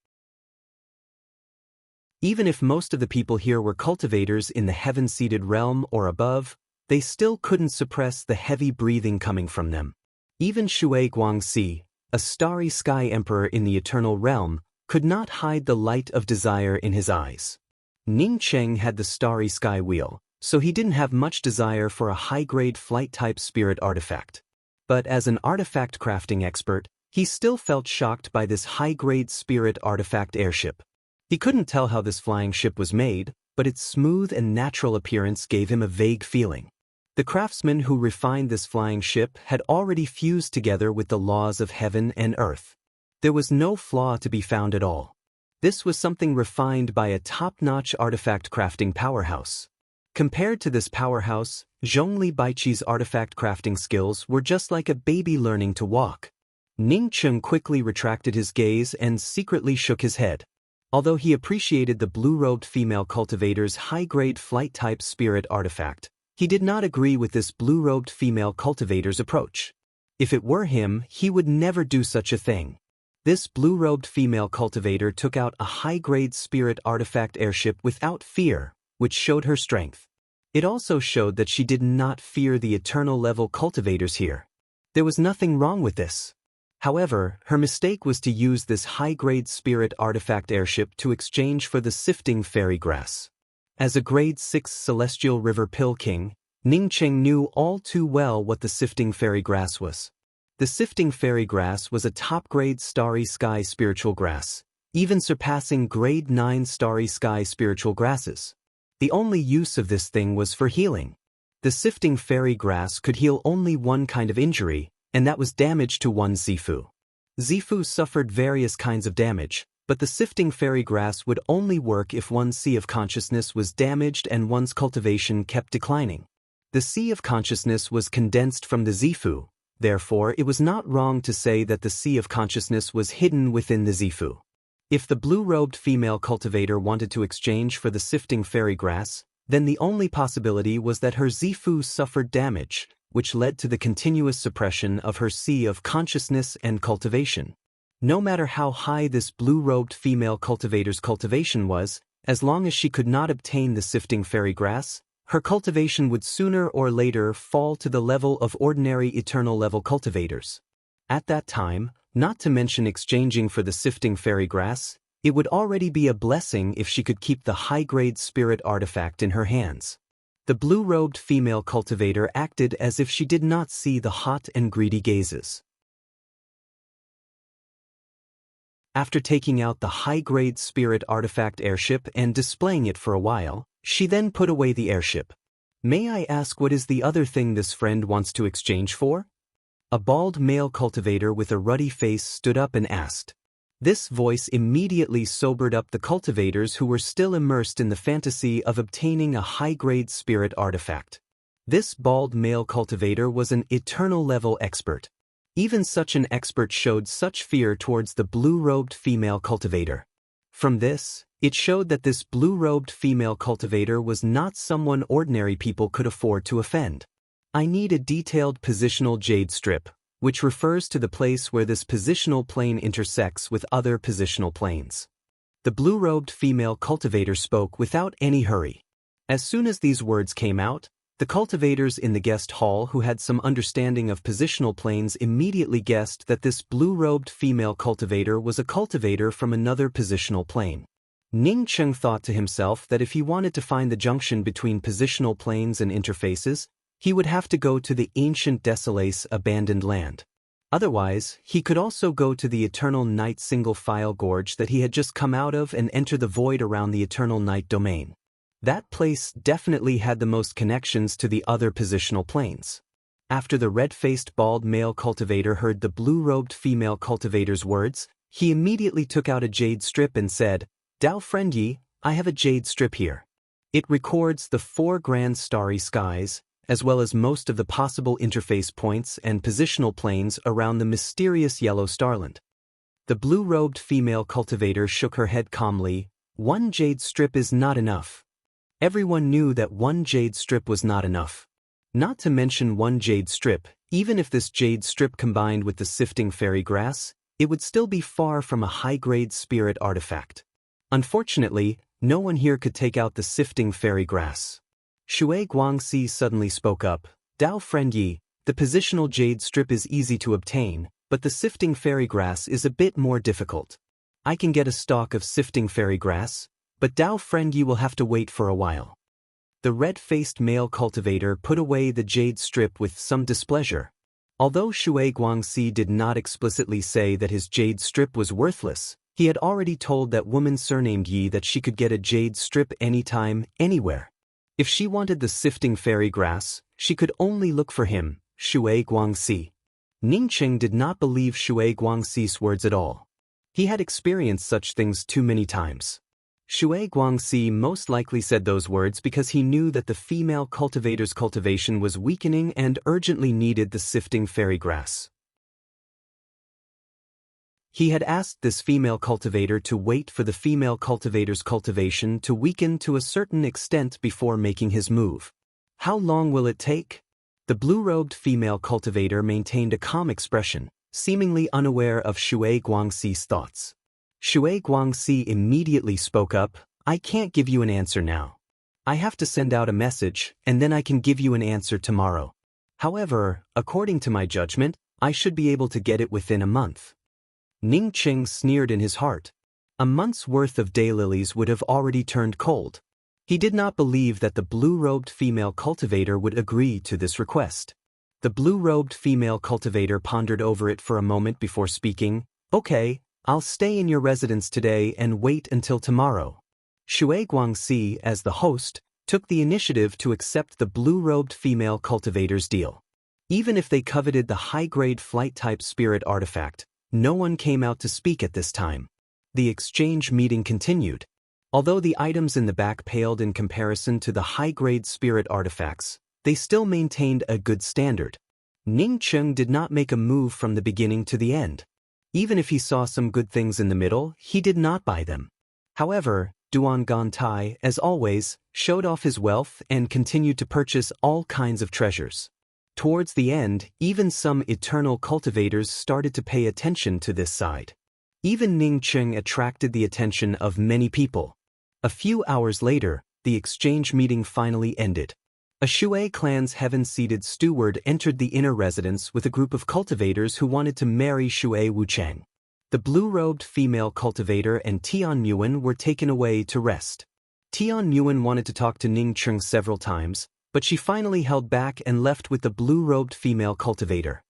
Even if most of the people here were cultivators in the heaven-seated realm or above, they still couldn't suppress the heavy breathing coming from them. Even Shui Guangxi, a starry sky emperor in the eternal realm, could not hide the light of desire in his eyes. Ning Cheng had the starry sky wheel, so he didn't have much desire for a high-grade flight-type spirit artifact. But as an artifact crafting expert, he still felt shocked by this high-grade spirit artifact airship. He couldn't tell how this flying ship was made, but its smooth and natural appearance gave him a vague feeling. The craftsmen who refined this flying ship had already fused together with the laws of heaven and earth. There was no flaw to be found at all. This was something refined by a top-notch artifact crafting powerhouse. Compared to this powerhouse, Zhongli Baiqi's artifact crafting skills were just like a baby learning to walk. Ning Cheng quickly retracted his gaze and secretly shook his head. Although he appreciated the blue-robed female cultivator's high-grade flight-type spirit artifact, he did not agree with this blue-robed female cultivator's approach. If it were him, he would never do such a thing. This blue-robed female cultivator took out a high-grade spirit artifact airship without fear, which showed her strength. It also showed that she did not fear the eternal-level cultivators here. There was nothing wrong with this. However, her mistake was to use this high-grade spirit artifact airship to exchange for the sifting fairy grass. As a grade 6 celestial river pill king, Ning Cheng knew all too well what the sifting fairy grass was. The sifting fairy grass was a top-grade starry sky spiritual grass, even surpassing grade 9 starry sky spiritual grasses. The only use of this thing was for healing. The sifting fairy grass could heal only one kind of injury, and that was damage to one Zifu. Zifu suffered various kinds of damage, but the sifting fairy grass would only work if one's sea of consciousness was damaged and one's cultivation kept declining. The sea of consciousness was condensed from the Zifu, therefore it was not wrong to say that the sea of consciousness was hidden within the Zifu. If the blue-robed female cultivator wanted to exchange for the sifting fairy grass, then the only possibility was that her Zifu suffered damage, which led to the continuous suppression of her sea of consciousness and cultivation. No matter how high this blue-robed female cultivator's cultivation was, as long as she could not obtain the sifting fairy grass, her cultivation would sooner or later fall to the level of ordinary eternal-level cultivators. At that time, not to mention exchanging for the sifting fairy grass, it would already be a blessing if she could keep the high-grade spirit artifact in her hands. The blue-robed female cultivator acted as if she did not see the hot and greedy gazes. After taking out the high-grade spirit artifact airship and displaying it for a while, she then put away the airship. "May I ask what is the other thing this friend wants to exchange for?" A bald male cultivator with a ruddy face stood up and asked. This voice immediately sobered up the cultivators who were still immersed in the fantasy of obtaining a high-grade spirit artifact. This bald male cultivator was an eternal-level expert. Even such an expert showed such fear towards the blue-robed female cultivator. From this, it showed that this blue-robed female cultivator was not someone ordinary people could afford to offend. "I need a detailed positional jade strip, which refers to the place where this positional plane intersects with other positional planes." The blue-robed female cultivator spoke without any hurry. As soon as these words came out, the cultivators in the guest hall who had some understanding of positional planes immediately guessed that this blue-robed female cultivator was a cultivator from another positional plane. Ning Cheng thought to himself that if he wanted to find the junction between positional planes and interfaces, he would have to go to the ancient Desolace abandoned land. Otherwise, he could also go to the Eternal Night single-file gorge that he had just come out of and enter the void around the Eternal Night domain. That place definitely had the most connections to the other positional planes. After the red-faced bald male cultivator heard the blue-robed female cultivator's words, he immediately took out a jade strip and said, "Dao friend Yi, I have a jade strip here. It records the 4 grand starry skies, as well as most of the possible interface points and positional planes around the mysterious yellow starland." The blue-robed female cultivator shook her head calmly. "One jade strip is not enough." Everyone knew that one jade strip was not enough. Not to mention one jade strip, even if this jade strip combined with the sifting fairy grass, it would still be far from a high-grade spirit artifact. Unfortunately, no one here could take out the sifting fairy grass. Shui Guangxi suddenly spoke up. "Dao friend Yi, the positional jade strip is easy to obtain, but the sifting fairy grass is a bit more difficult. I can get a stalk of sifting fairy grass, but Dao friend Yi will have to wait for a while." The red-faced male cultivator put away the jade strip with some displeasure. Although Shui Guangxi did not explicitly say that his jade strip was worthless, he had already told that woman surnamed Yi that she could get a jade strip anytime, anywhere. If she wanted the sifting fairy grass, she could only look for him, Shui Guangxi. Ningqing did not believe Shui Guangxi's words at all. He had experienced such things too many times. Shui Guangxi most likely said those words because he knew that the female cultivator's cultivation was weakening and urgently needed the sifting fairy grass. He had asked this female cultivator to wait for the female cultivator's cultivation to weaken to a certain extent before making his move. How long will it take? The blue-robed female cultivator maintained a calm expression, seemingly unaware of Shui Guangxi's thoughts. Shui Guangxi immediately spoke up, "I can't give you an answer now. I have to send out a message, and then I can give you an answer tomorrow. However, according to my judgment, I should be able to get it within a month." Ningqing sneered in his heart. A month's worth of daylilies would have already turned cold. He did not believe that the blue-robed female cultivator would agree to this request. The blue-robed female cultivator pondered over it for a moment before speaking, "Okay, I'll stay in your residence today and wait until tomorrow." Shui Guangxi, as the host, took the initiative to accept the blue-robed female cultivator's deal. Even if they coveted the high-grade flight-type spirit artifact, no one came out to speak at this time. The exchange meeting continued. Although the items in the back paled in comparison to the high-grade spirit artifacts, they still maintained a good standard. Ningqing did not make a move from the beginning to the end. Even if he saw some good things in the middle, he did not buy them. However, Duan Gantai, as always, showed off his wealth and continued to purchase all kinds of treasures. Towards the end, even some eternal cultivators started to pay attention to this side. Even Ningqing attracted the attention of many people. A few hours later, the exchange meeting finally ended. A Shui clan's heaven-seated steward entered the inner residence with a group of cultivators who wanted to marry Shui Wuchang. The blue-robed female cultivator and Tian Muan were taken away to rest. Tian Muan wanted to talk to Ningqing several times, but she finally held back and left with the blue-robed female cultivator.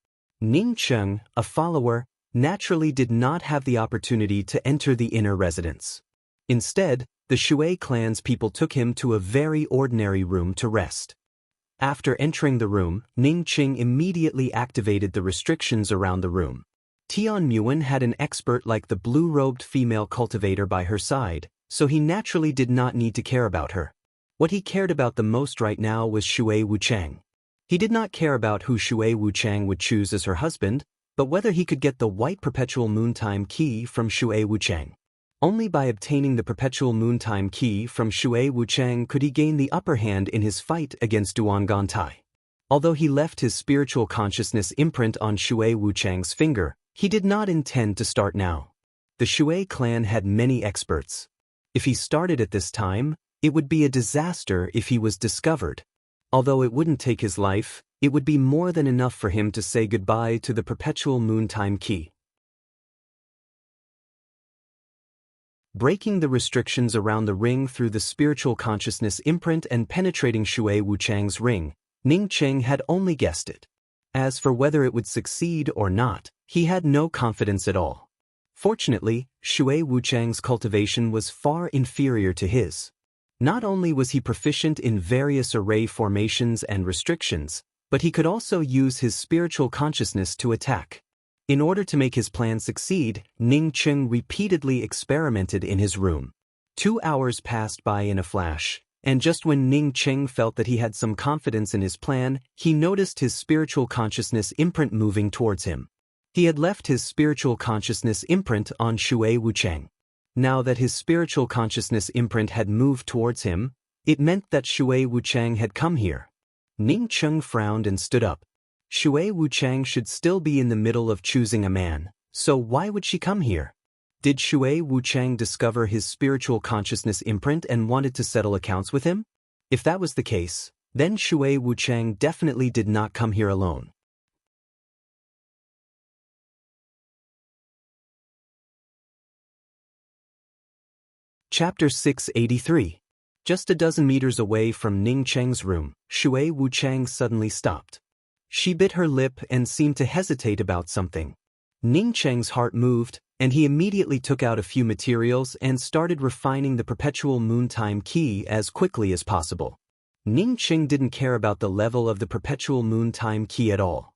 Ningqing, a follower, naturally did not have the opportunity to enter the inner residence. Instead, the Shui clan's people took him to a very ordinary room to rest. After entering the room, Ningqing immediately activated the restrictions around the room. Tian Muan had an expert like the blue-robed female cultivator by her side, so he naturally did not need to care about her. What he cared about the most right now was Shui Wuchang. He did not care about who Shui Wuchang would choose as her husband, but whether he could get the white perpetual moontime key from Shui Wuchang. Only by obtaining the perpetual moontime key from Shui Wuchang could he gain the upper hand in his fight against Duan Gantai. Although he left his spiritual consciousness imprint on Shui Wuchang's finger, he did not intend to start now. The Shui clan had many experts. If he started at this time, it would be a disaster if he was discovered. Although it wouldn't take his life, it would be more than enough for him to say goodbye to the perpetual moontime key. Breaking the restrictions around the ring through the spiritual consciousness imprint and penetrating Shui Wuchang's ring, Ningqing had only guessed it. As for whether it would succeed or not, he had no confidence at all. Fortunately, Shui Wuchang's cultivation was far inferior to his. Not only was he proficient in various array formations and restrictions, but he could also use his spiritual consciousness to attack. In order to make his plan succeed, Ningqing repeatedly experimented in his room. 2 hours passed by in a flash, and just when Ningqing felt that he had some confidence in his plan, he noticed his spiritual consciousness imprint moving towards him. He had left his spiritual consciousness imprint on Shui Wuchang. Now that his spiritual consciousness imprint had moved towards him, it meant that Shui Wuchang had come here. Ningqing frowned and stood up. Shui Wuchang should still be in the middle of choosing a man, so why would she come here? Did Shui Wuchang discover his spiritual consciousness imprint and wanted to settle accounts with him? If that was the case, then Shui Wuchang definitely did not come here alone. Chapter 683. Just a dozen meters away from Ningqing's room, Shui Wuchang suddenly stopped. She bit her lip and seemed to hesitate about something. Ningqing's heart moved, and he immediately took out a few materials and started refining the perpetual moontime key as quickly as possible. Ning Qing didn't care about the level of the perpetual moon time key at all.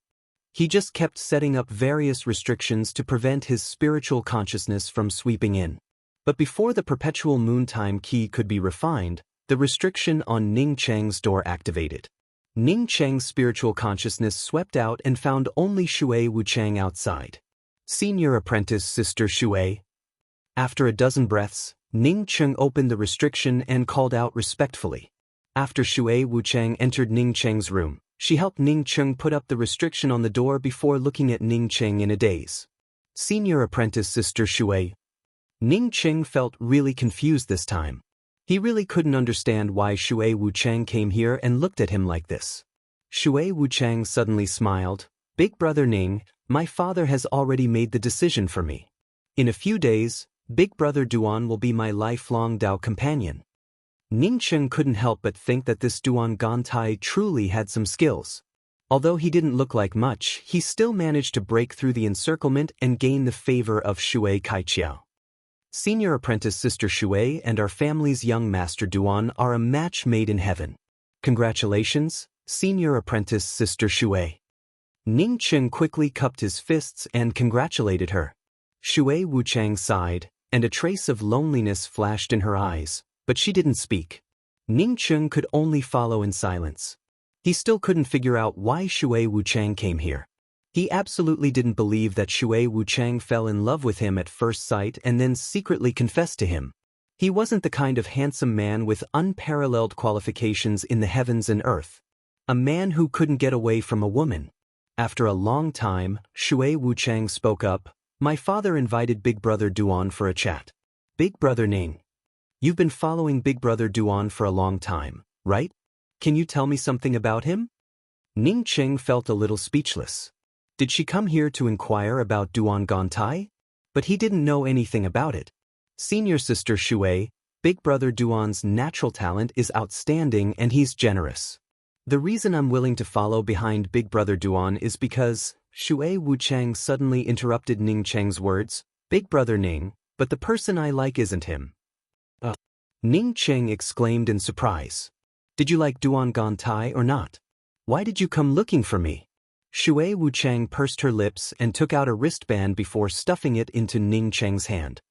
He just kept setting up various restrictions to prevent his spiritual consciousness from sweeping in. But before the perpetual moon time key could be refined, the restriction on Ning Cheng's door activated. Ning Cheng's spiritual consciousness swept out and found only Shui Wuchang outside. Senior apprentice Sister Shui. After a dozen breaths, Ning Cheng opened the restriction and called out respectfully. After Shui Wuchang entered Ning Cheng's room, she helped Ning Cheng put up the restriction on the door before looking at Ning Cheng in a daze. Senior apprentice Sister Shui. Ning Cheng felt really confused this time. He really couldn't understand why Shui Wuchang came here and looked at him like this. Shui Wuchang suddenly smiled. Big brother Ning, my father has already made the decision for me. In a few days, Big brother Duan will be my lifelong Dao companion. Ning Cheng couldn't help but think that this Duan Gantai truly had some skills. Although he didn't look like much, he still managed to break through the encirclement and gain the favor of Shui Kaiqiao. Senior apprentice Sister Shui and our family's young master Duan are a match made in heaven. Congratulations, Senior apprentice Sister Shui. Ning Cheng quickly cupped his fists and congratulated her. Shui Wuchang sighed, and a trace of loneliness flashed in her eyes, but she didn't speak. Ning Cheng could only follow in silence. He still couldn't figure out why Shui Wuchang came here. He absolutely didn't believe that Shui Wuchang fell in love with him at first sight and then secretly confessed to him. He wasn't the kind of handsome man with unparalleled qualifications in the heavens and earth. A man who couldn't get away from a woman. After a long time, Shui Wuchang spoke up. My father invited Big Brother Duan for a chat. Big Brother Ning. You've been following Big Brother Duan for a long time, right? Can you tell me something about him? Ning Cheng felt a little speechless. Did she come here to inquire about Duan Gantai? But he didn't know anything about it. Senior Sister Shui, Big Brother Duan's natural talent is outstanding and he's generous. The reason I'm willing to follow behind Big Brother Duan is because Shui Wuchang suddenly interrupted Ning Cheng's words. Big Brother Ning, but the person I like isn't him. Ning Cheng exclaimed in surprise. Did you like Duan Gantai or not? Why did you come looking for me? Shui Wuchang pursed her lips and took out a wristband before stuffing it into Ning Cheng's hand.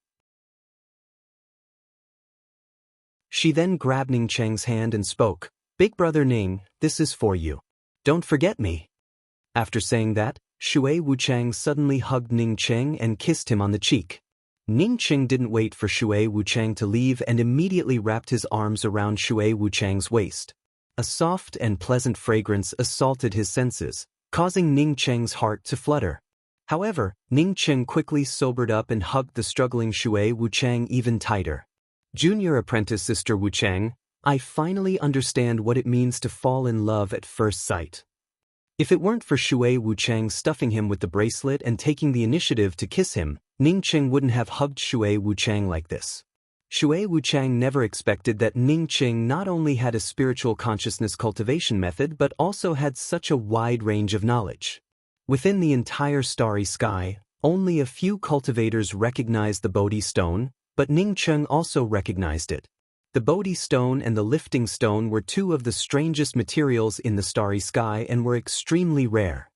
She then grabbed Ning Cheng's hand and spoke. Big Brother Ning, this is for you. Don't forget me. After saying that, Shui Wuchang suddenly hugged Ning Cheng and kissed him on the cheek. Ning Cheng didn't wait for Shui Wuchang to leave and immediately wrapped his arms around Shui Wuchang's waist. A soft and pleasant fragrance assaulted his senses, causing Ning Cheng's heart to flutter. However, Ning Cheng quickly sobered up and hugged the struggling Shui Wuchang even tighter. Junior apprentice Sister Wuchang, I finally understand what it means to fall in love at first sight. If it weren't for Shui Wuchang stuffing him with the bracelet and taking the initiative to kiss him, Ning Cheng wouldn't have hugged Shui Wuchang like this. Shui Wuchang never expected that Ning Cheng not only had a spiritual consciousness cultivation method but also had such a wide range of knowledge. Within the entire starry sky, only a few cultivators recognized the Bodhi stone, but Ning Cheng also recognized it. The Bodhi stone and the lifting stone were two of the strangest materials in the starry sky and were extremely rare.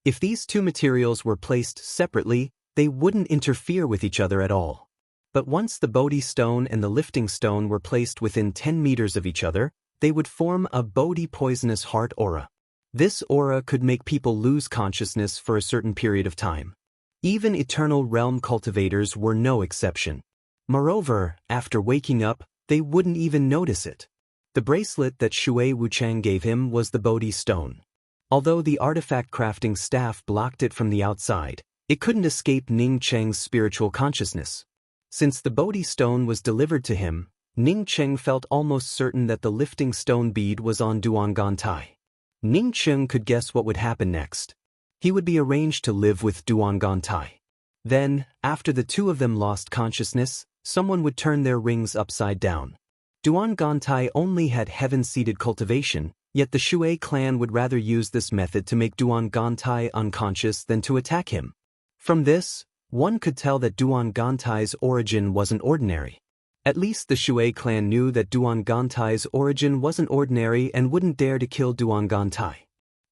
If these two materials were placed separately, they wouldn't interfere with each other at all. But once the Bodhi stone and the lifting stone were placed within 10 meters of each other, they would form a Bodhi poisonous heart aura. This aura could make people lose consciousness for a certain period of time. Even eternal realm cultivators were no exception. Moreover, after waking up, they wouldn't even notice it. The bracelet that Shui Wuchang gave him was the Bodhi stone. Although the artifact crafting staff blocked it from the outside, it couldn't escape Ning Cheng's spiritual consciousness. Since the Bodhi stone was delivered to him, Ning Cheng felt almost certain that the lifting stone bead was on Duan Gantai. Ning Cheng could guess what would happen next. He would be arranged to live with Duan Gantai. Then, after the two of them lost consciousness, someone would turn their rings upside down. Duan Gantai only had heaven-seated cultivation, yet the Shui clan would rather use this method to make Duan Gantai unconscious than to attack him. From this, one could tell that Duan Gantai's origin wasn't ordinary. At least the Shui clan knew that Duan Gantai's origin wasn't ordinary and wouldn't dare to kill Duan Gantai.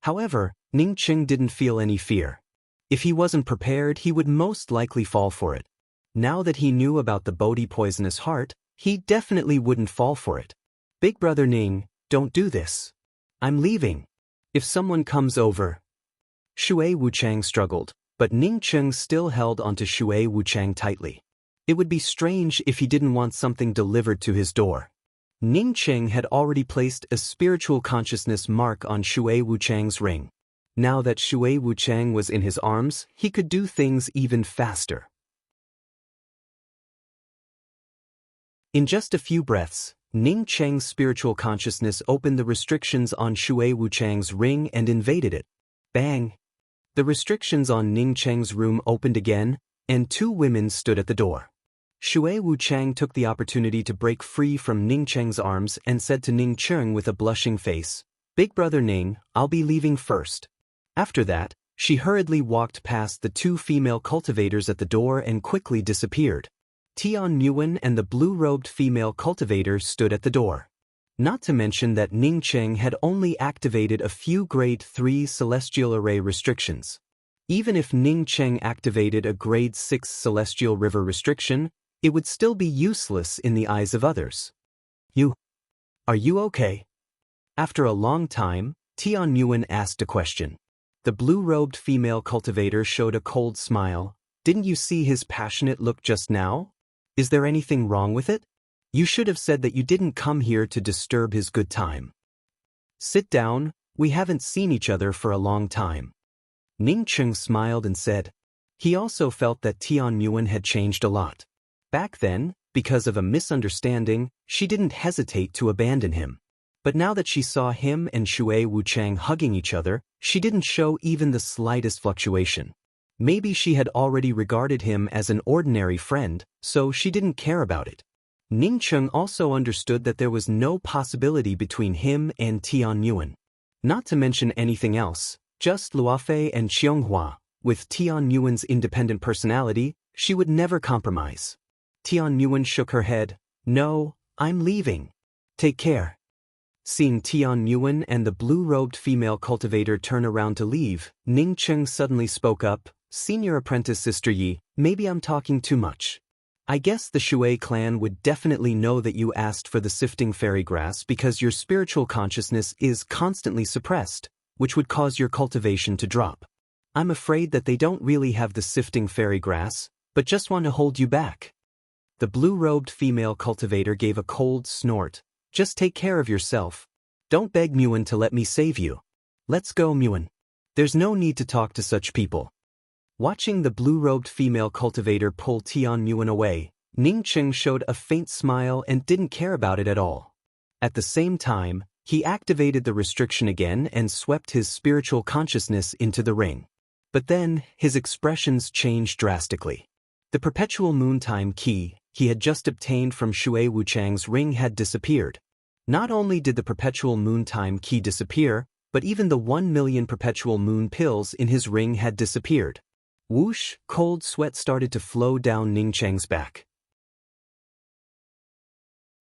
However, Ning Qing didn't feel any fear. If he wasn't prepared, he would most likely fall for it. Now that he knew about the Bodhi poisonous heart, he definitely wouldn't fall for it. Big brother Ning, don't do this. I'm leaving. If someone comes over. Shui Wuchang struggled, but Ning Qing still held onto Shui Wuchang tightly. It would be strange if he didn't want something delivered to his door. Ning Qing had already placed a spiritual consciousness mark on Shui Wuchang's ring. Now that Shui Wuchang was in his arms, he could do things even faster. In just a few breaths, Ning Qing's spiritual consciousness opened the restrictions on Shui Wuchang's ring and invaded it. Bang! The restrictions on Ning Qing's room opened again, and two women stood at the door. Shui Wuchang took the opportunity to break free from Ning Qing's arms and said to Ning Qing with a blushing face, "Big brother Ning, I'll be leaving first." After that, she hurriedly walked past the two female cultivators at the door and quickly disappeared. Tian Nguyen and the blue-robed female cultivator stood at the door. Not to mention that Ning Qing had only activated a few Grade 3 Celestial Array restrictions. Even if Ning Qing activated a Grade 6 Celestial River restriction, it would still be useless in the eyes of others. Are you okay? After a long time, Tian Nguyen asked a question. The blue-robed female cultivator showed a cold smile. Didn't you see his passionate look just now? Is there anything wrong with it? You should have said that you didn't come here to disturb his good time. Sit down, we haven't seen each other for a long time. Ning Qing smiled and said. He also felt that Tian Nguyen had changed a lot. Back then, because of a misunderstanding, she didn't hesitate to abandon him. But now that she saw him and Shui Wuchang hugging each other, she didn't show even the slightest fluctuation. Maybe she had already regarded him as an ordinary friend, so she didn't care about it. Ning Qing also understood that there was no possibility between him and Tian Nguyen. Not to mention anything else, just Luofei and Qianghua. With Tian Nguyen's independent personality, she would never compromise. Tian Nguyen shook her head. No, I'm leaving. Take care. Seeing Tian Nguyen and the blue-robed female cultivator turn around to leave, Ning Qing suddenly spoke up. Senior apprentice Sister Yi, maybe I'm talking too much. I guess the Shui clan would definitely know that you asked for the sifting fairy grass because your spiritual consciousness is constantly suppressed, which would cause your cultivation to drop. I'm afraid that they don't really have the sifting fairy grass, but just want to hold you back. The blue-robed female cultivator gave a cold snort. Just take care of yourself. Don't beg Nguyen to let me save you. Let's go, Nguyen. There's no need to talk to such people. Watching the blue-robed female cultivator pull Tian Nguyen away, Ning Qing showed a faint smile and didn't care about it at all. At the same time, he activated the restriction again and swept his spiritual consciousness into the ring. But then, his expressions changed drastically. The perpetual moontime key he had just obtained from Shui Wuchang's ring had disappeared. Not only did the perpetual moontime key disappear, but even the 1 million perpetual moon pills in his ring had disappeared. Whoosh, cold sweat started to flow down Ning Qing's back.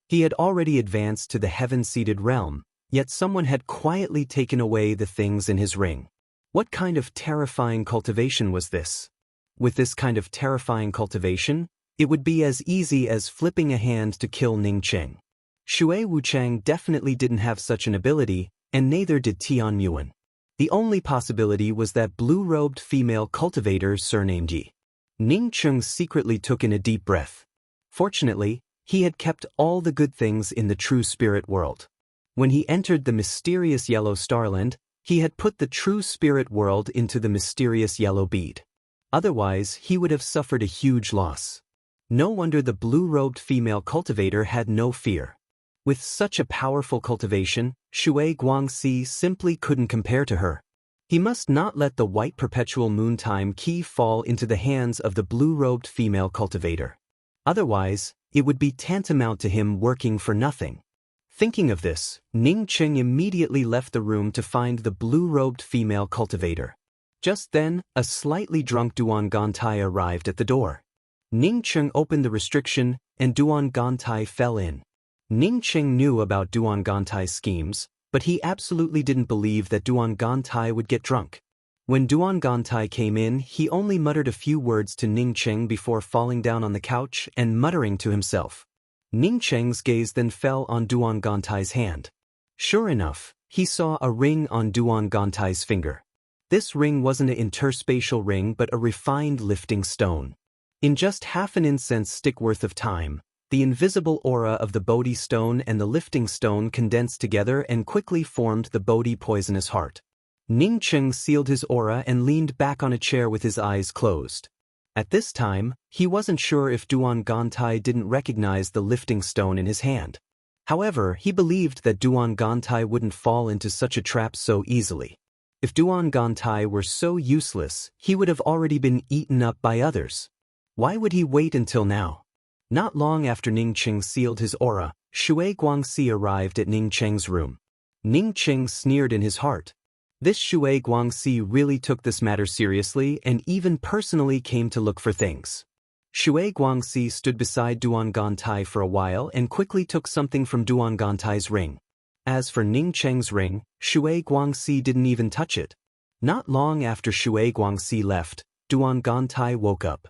He had already advanced to the heaven-seated realm, yet someone had quietly taken away the things in his ring. What kind of terrifying cultivation was this? With this kind of terrifying cultivation, it would be as easy as flipping a hand to kill Ning Qing. Shui Wuchang definitely didn't have such an ability, and neither did Tian Nguyen. The only possibility was that blue-robed female cultivator surnamed Yi. Ning Qing secretly took in a deep breath. Fortunately, he had kept all the good things in the true spirit world. When he entered the mysterious yellow starland, he had put the true spirit world into the mysterious yellow bead. Otherwise, he would have suffered a huge loss. No wonder the blue-robed female cultivator had no fear. With such a powerful cultivation, Shui Guangxi simply couldn't compare to her. He must not let the white perpetual moontime key fall into the hands of the blue-robed female cultivator. Otherwise, it would be tantamount to him working for nothing. Thinking of this, Ning Qing immediately left the room to find the blue-robed female cultivator. Just then, a slightly drunk Duan Gantai arrived at the door. Ning Qing opened the restriction, and Duan Gantai fell in. Ning Qing knew about Duan Gantai's schemes, but he absolutely didn't believe that Duan Gantai would get drunk. When Duan Gantai came in, he only muttered a few words to Ning Qing before falling down on the couch and muttering to himself. Ning Qing's gaze then fell on Duan Gantai's hand. Sure enough, he saw a ring on Duan Gantai's finger. This ring wasn't an interspatial ring but a refined lifting stone. In just half an incense stick worth of time, the invisible aura of the Bodhi stone and the lifting stone condensed together and quickly formed the Bodhi poisonous heart. Ning Qing sealed his aura and leaned back on a chair with his eyes closed. At this time, he wasn't sure if Duan Gantai didn't recognize the lifting stone in his hand. However, he believed that Duan Gantai wouldn't fall into such a trap so easily. If Duan Gantai were so useless, he would have already been eaten up by others. Why would he wait until now? Not long after Ning Qing sealed his aura, Shui Guangxi arrived at Ning Qing's room. Ning Qing sneered in his heart. This Shui Guangxi really took this matter seriously and even personally came to look for things. Shui Guangxi stood beside Duan Gantai for a while and quickly took something from Duan Gantai's ring. As for Ning Qing's ring, Shui Guangxi didn't even touch it. Not long after Shui Guangxi left, Duan Gantai woke up.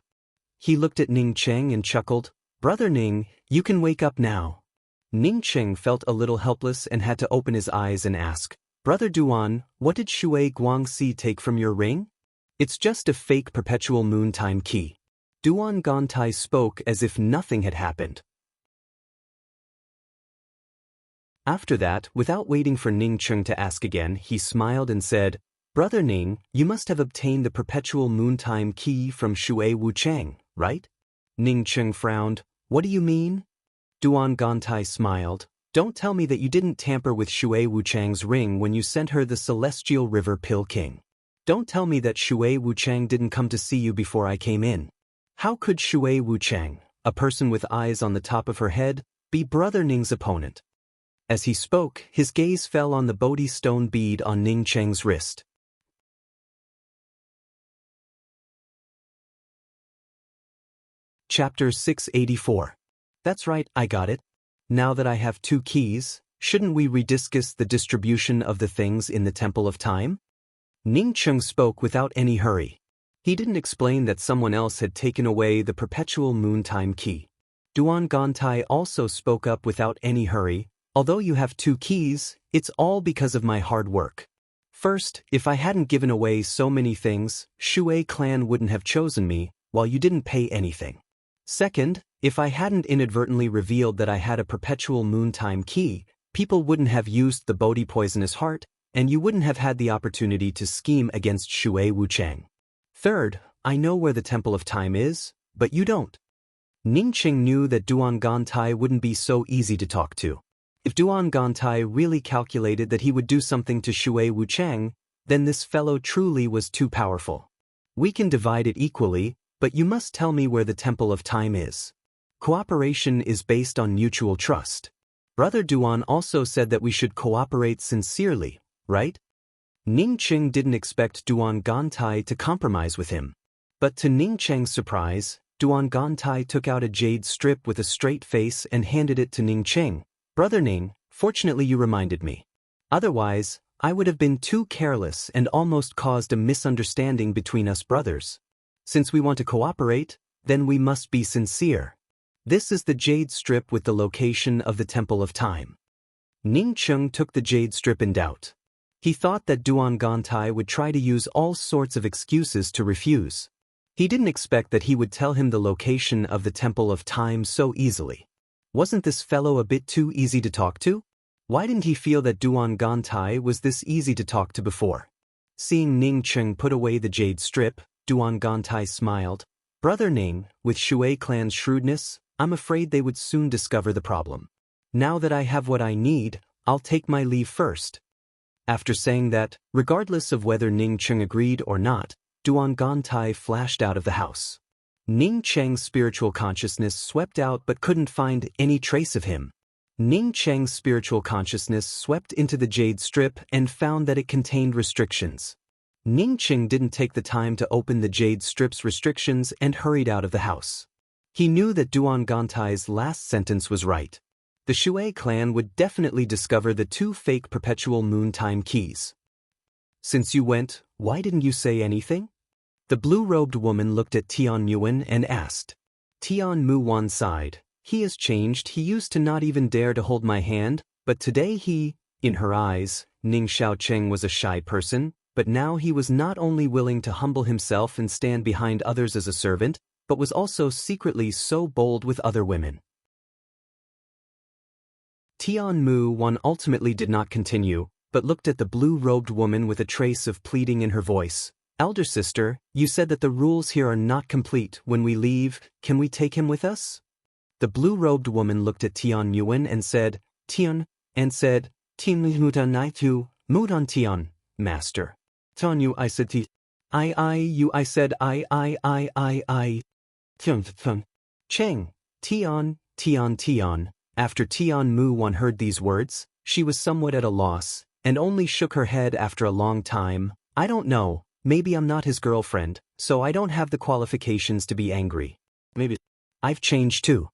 He looked at Ning Qing and chuckled, "Brother Ning, you can wake up now." Ning Qing felt a little helpless and had to open his eyes and ask, "Brother Duan, what did Shui Guangxi take from your ring?" "It's just a fake perpetual moon time key." Duan Gantai spoke as if nothing had happened. After that, without waiting for Ning Qing to ask again, he smiled and said, "Brother Ning, you must have obtained the perpetual moon time key from Shui Wuchang, right?" Ning Qing frowned. "What do you mean?" Duan Gantai smiled. "Don't tell me that you didn't tamper with Shui Wuchang's ring when you sent her the Celestial River Pill King. Don't tell me that Shui Wuchang didn't come to see you before I came in. How could Shui Wuchang, a person with eyes on the top of her head, be Brother Ning's opponent?" As he spoke, his gaze fell on the Bodhi stone bead on Ning Qing's wrist. Chapter 684. That's right, I got it. Now that I have 2 keys, shouldn't we rediscuss the distribution of the things in the Temple of Time? Ning Qing spoke without any hurry. He didn't explain that someone else had taken away the perpetual moon time key. Duan Gantai also spoke up without any hurry. "Although you have 2 keys, it's all because of my hard work. First, if I hadn't given away so many things, Shui clan wouldn't have chosen me, while you didn't pay anything. Second, if I hadn't inadvertently revealed that I had a perpetual moon time key, people wouldn't have used the Bodhi poisonous heart, and you wouldn't have had the opportunity to scheme against Shui Wuchang. Third, I know where the Temple of Time is, but you don't." Ning Qing knew that Duan Gantai wouldn't be so easy to talk to. If Duan Gantai really calculated that he would do something to Shui Wuchang, then this fellow truly was too powerful. "We can divide it equally, but you must tell me where the Temple of Time is. Cooperation is based on mutual trust. Brother Duan also said that we should cooperate sincerely, right?" Ning Qing didn't expect Duan Gantai to compromise with him. But to Ning Qing's surprise, Duan Gantai took out a jade strip with a straight face and handed it to Ning Qing. "Brother Ning, fortunately you reminded me. Otherwise, I would have been too careless and almost caused a misunderstanding between us brothers. Since we want to cooperate, then we must be sincere. This is the jade strip with the location of the Temple of Time." Ning Qing took the jade strip in doubt. He thought that Duan Gantai would try to use all sorts of excuses to refuse. He didn't expect that he would tell him the location of the Temple of Time so easily. Wasn't this fellow a bit too easy to talk to? Why didn't he feel that Duan Gantai was this easy to talk to before? Seeing Ning Qing put away the jade strip, Duan Gantai smiled. "Brother Ning, with Shui clan's shrewdness, I'm afraid they would soon discover the problem. Now that I have what I need, I'll take my leave first." After saying that, regardless of whether Ning Qing agreed or not, Duan Gantai flashed out of the house. Ning Qing's spiritual consciousness swept out but couldn't find any trace of him. Ning Qing's spiritual consciousness swept into the jade strip and found that it contained restrictions. Ning Qing didn't take the time to open the jade strip's restrictions and hurried out of the house. He knew that Duan Gantai's last sentence was right. The Shui clan would definitely discover the two fake perpetual moon time keys. Since you went, why didn't you say anything? The blue-robed woman looked at Tian Muan and asked. Tian Muan sighed. He has changed. He used to not even dare to hold my hand, but today he, in her eyes, Ning Xiaocheng was a shy person, but now he was not only willing to humble himself and stand behind others as a servant, but was also secretly so bold with other women. Tian Muan ultimately did not continue, but looked at the blue-robed woman with a trace of pleading in her voice. Elder sister, you said that the rules here are not complete. When we leave, can we take him with us? The blue-robed woman looked at Tian Muan and said, Tian, Mudan Naitu, Mudan Tian, master. Tian Yu I said I said I. Tian. Cheng, Tian. After Tian Muan heard these words, she was somewhat at a loss, and only shook her head after a long time. I don't know, maybe I'm not his girlfriend, so I don't have the qualifications to be angry. Maybe I've changed too.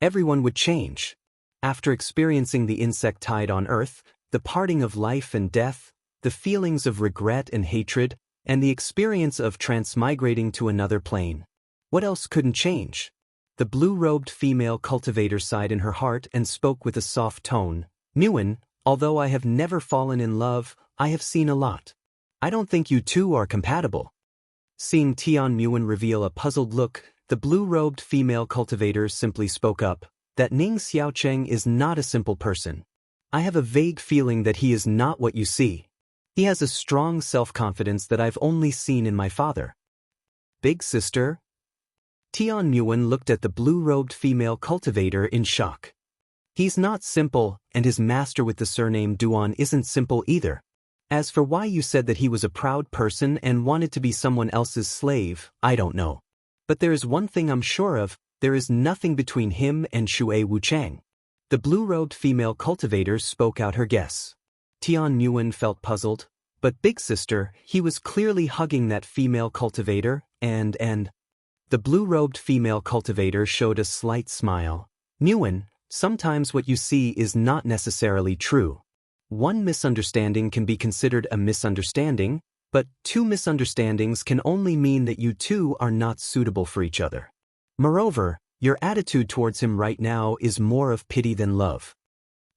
Everyone would change. After experiencing the insect tide on Earth, the parting of life and death, the feelings of regret and hatred, and the experience of transmigrating to another plane. What else couldn't change? The blue-robed female cultivator sighed in her heart and spoke with a soft tone. Muan, although I have never fallen in love, I have seen a lot. I don't think you two are compatible. Seeing Tian Muan reveal a puzzled look, the blue-robed female cultivator simply spoke up, that Ning Xiaocheng is not a simple person. I have a vague feeling that he is not what you see. He has a strong self-confidence that I've only seen in my father. Big sister? Tian Muan looked at the blue-robed female cultivator in shock. He's not simple, and his master with the surname Duan isn't simple either. As for why you said that he was a proud person and wanted to be someone else's slave, I don't know. But there is one thing I'm sure of, there is nothing between him and Shui Wuchang. The blue-robed female cultivator spoke out her guess. Tian Muan felt puzzled, but big sister, he was clearly hugging that female cultivator, and the blue-robed female cultivator showed a slight smile. Muan, sometimes what you see is not necessarily true. One misunderstanding can be considered a misunderstanding, but two misunderstandings can only mean that you two are not suitable for each other. Moreover, your attitude towards him right now is more of pity than love.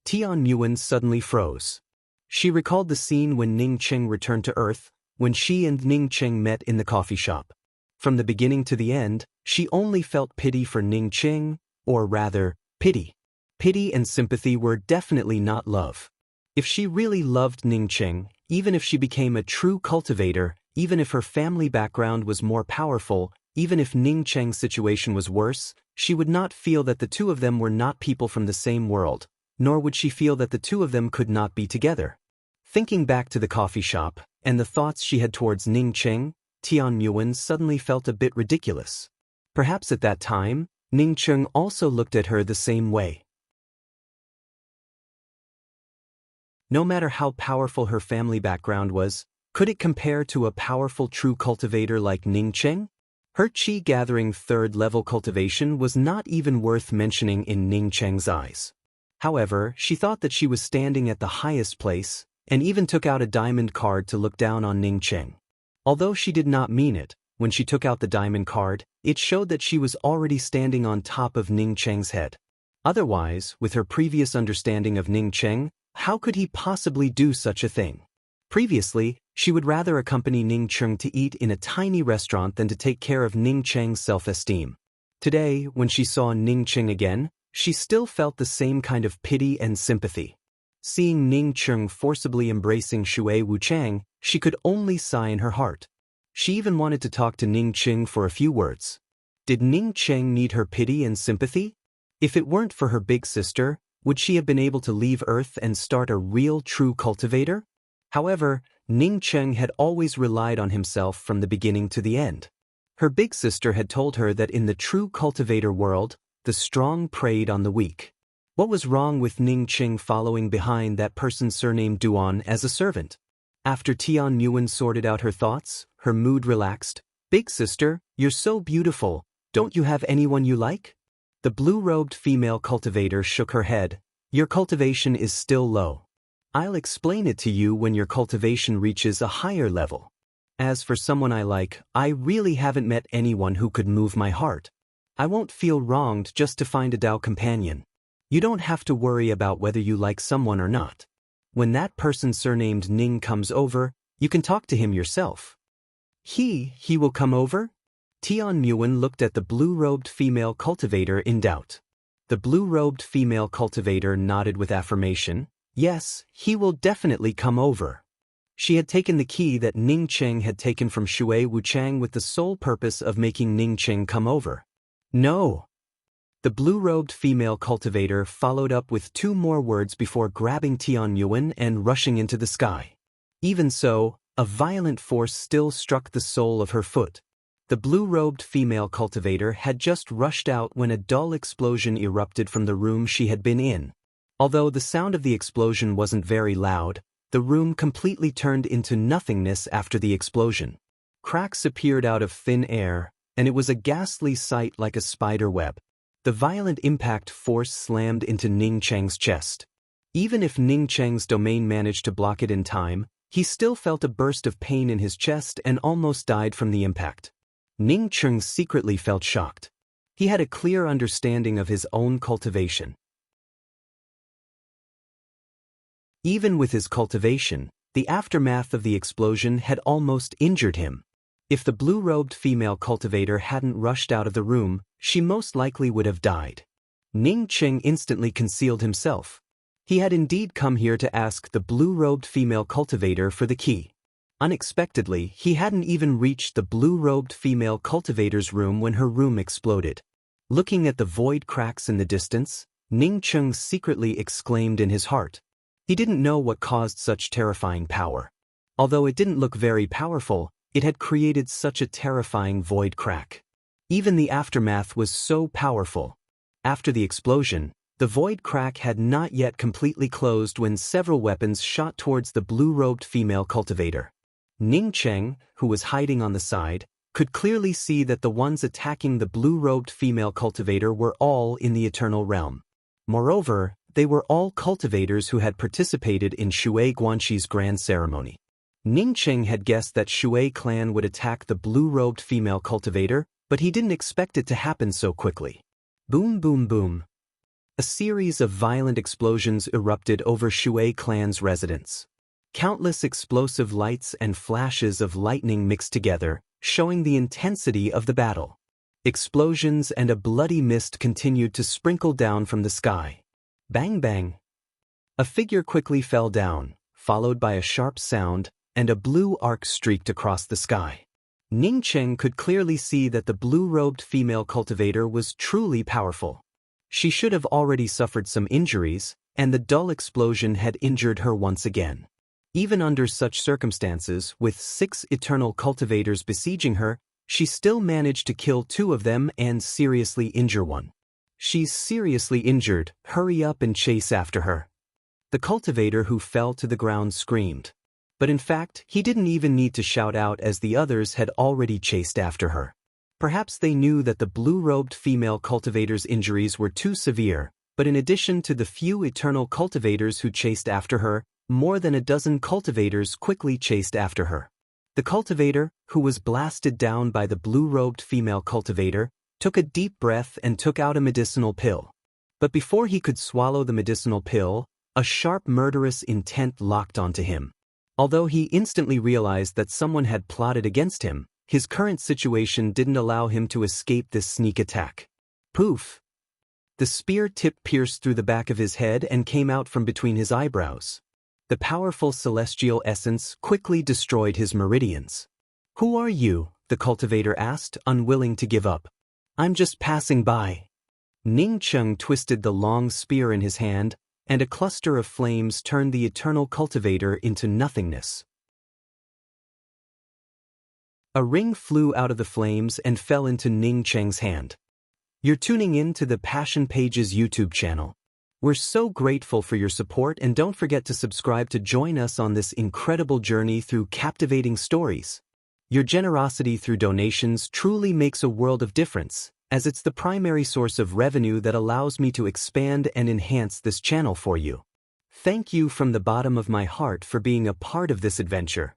Tian Muan suddenly froze. She recalled the scene when Ning Cheng returned to Earth, when she and Ning Cheng met in the coffee shop. From the beginning to the end, she only felt pity for Ning Cheng, or rather, pity. Pity and sympathy were definitely not love. If she really loved Ning Cheng, even if she became a true cultivator, even if her family background was more powerful, even if Ning Cheng's situation was worse, she would not feel that the two of them were not people from the same world, nor would she feel that the two of them could not be together. Thinking back to the coffee shop, and the thoughts she had towards Ning Cheng, Tian Muan suddenly felt a bit ridiculous. Perhaps at that time, Ning Cheng also looked at her the same way. No matter how powerful her family background was, could it compare to a powerful true cultivator like Ning Cheng? Her qi-gathering third-level cultivation was not even worth mentioning in Ning Cheng's eyes. However, she thought that she was standing at the highest place, and even took out a diamond card to look down on Ning Cheng. Although she did not mean it, when she took out the diamond card, it showed that she was already standing on top of Ning Cheng's head. Otherwise, with her previous understanding of Ning Cheng, how could he possibly do such a thing? Previously, she would rather accompany Ning Cheng to eat in a tiny restaurant than to take care of Ning Cheng's self-esteem. Today, when she saw Ning Cheng again, she still felt the same kind of pity and sympathy. Seeing Ning Cheng forcibly embracing Shui Wuchang, she could only sigh in her heart. She even wanted to talk to Ning Cheng for a few words. Did Ning Cheng need her pity and sympathy? If it weren't for her big sister, would she have been able to leave Earth and start a real true cultivator? However, Ning Cheng had always relied on himself from the beginning to the end. Her big sister had told her that in the true cultivator world, the strong preyed on the weak. What was wrong with Ning Cheng following behind that person's surname Duan as a servant? After Tian Muan sorted out her thoughts, her mood relaxed. Big sister, you're so beautiful. Don't you have anyone you like? The blue-robed female cultivator shook her head. Your cultivation is still low. I'll explain it to you when your cultivation reaches a higher level. As for someone I like, I really haven't met anyone who could move my heart. I won't feel wronged just to find a Dao companion. You don't have to worry about whether you like someone or not. When that person surnamed Ning comes over, you can talk to him yourself. He will come over? Tian Muan looked at the blue-robed female cultivator in doubt. The blue-robed female cultivator nodded with affirmation. Yes, he will definitely come over. She had taken the key that Ning Cheng had taken from Shui Wuchang with the sole purpose of making Ning Cheng come over. No. The blue-robed female cultivator followed up with 2 more words before grabbing Tian Muan and rushing into the sky. Even so, a violent force still struck the sole of her foot. The blue-robed female cultivator had just rushed out when a dull explosion erupted from the room she had been in. Although the sound of the explosion wasn't very loud, the room completely turned into nothingness after the explosion. Cracks appeared out of thin air, and it was a ghastly sight like a spider web. The violent impact force slammed into Ning Cheng's chest. Even if Ning Cheng's domain managed to block it in time, he still felt a burst of pain in his chest and almost died from the impact. Ning Cheng secretly felt shocked. He had a clear understanding of his own cultivation. Even with his cultivation, the aftermath of the explosion had almost injured him. If the blue-robed female cultivator hadn't rushed out of the room, she most likely would have died. Ning Cheng instantly concealed himself. He had indeed come here to ask the blue-robed female cultivator for the key. Unexpectedly, he hadn't even reached the blue-robed female cultivator's room when her room exploded. Looking at the void cracks in the distance, Ning Cheng secretly exclaimed in his heart. He didn't know what caused such terrifying power. Although it didn't look very powerful, it had created such a terrifying void crack. Even the aftermath was so powerful. After the explosion, the void crack had not yet completely closed when several weapons shot towards the blue-robed female cultivator. Ning Cheng, who was hiding on the side, could clearly see that the ones attacking the blue-robed female cultivator were all in the Eternal Realm. Moreover, they were all cultivators who had participated in Shui Guanxi's grand ceremony. Ning Cheng had guessed that Shui clan would attack the blue-robed female cultivator, but he didn't expect it to happen so quickly. Boom boom boom. A series of violent explosions erupted over Shui clan's residence. Countless explosive lights and flashes of lightning mixed together, showing the intensity of the battle. Explosions and a bloody mist continued to sprinkle down from the sky. Bang bang. A figure quickly fell down, followed by a sharp sound, and a blue arc streaked across the sky. Ning Cheng could clearly see that the blue-robed female cultivator was truly powerful. She should have already suffered some injuries, and the dull explosion had injured her once again. Even under such circumstances, with 6 eternal cultivators besieging her, she still managed to kill 2 of them and seriously injure one. She's seriously injured, hurry up and chase after her. The cultivator who fell to the ground screamed. But in fact, he didn't even need to shout out as the others had already chased after her. Perhaps they knew that the blue-robed female cultivator's injuries were too severe, but in addition to the few eternal cultivators who chased after her, more than a dozen cultivators quickly chased after her. The cultivator, who was blasted down by the blue-robed female cultivator, took a deep breath and took out a medicinal pill. But before he could swallow the medicinal pill, a sharp murderous intent locked onto him. Although he instantly realized that someone had plotted against him, his current situation didn't allow him to escape this sneak attack. Poof! The spear tip pierced through the back of his head and came out from between his eyebrows. The powerful celestial essence quickly destroyed his meridians. Who are you? The cultivator asked, unwilling to give up. I'm just passing by. Ning Cheng twisted the long spear in his hand, and a cluster of flames turned the eternal cultivator into nothingness. A ring flew out of the flames and fell into Ning Cheng's hand. You're tuning in to the Passion Pages YouTube channel. We're so grateful for your support, and don't forget to subscribe to join us on this incredible journey through captivating stories. Your generosity through donations truly makes a world of difference, as it's the primary source of revenue that allows me to expand and enhance this channel for you. Thank you from the bottom of my heart for being a part of this adventure.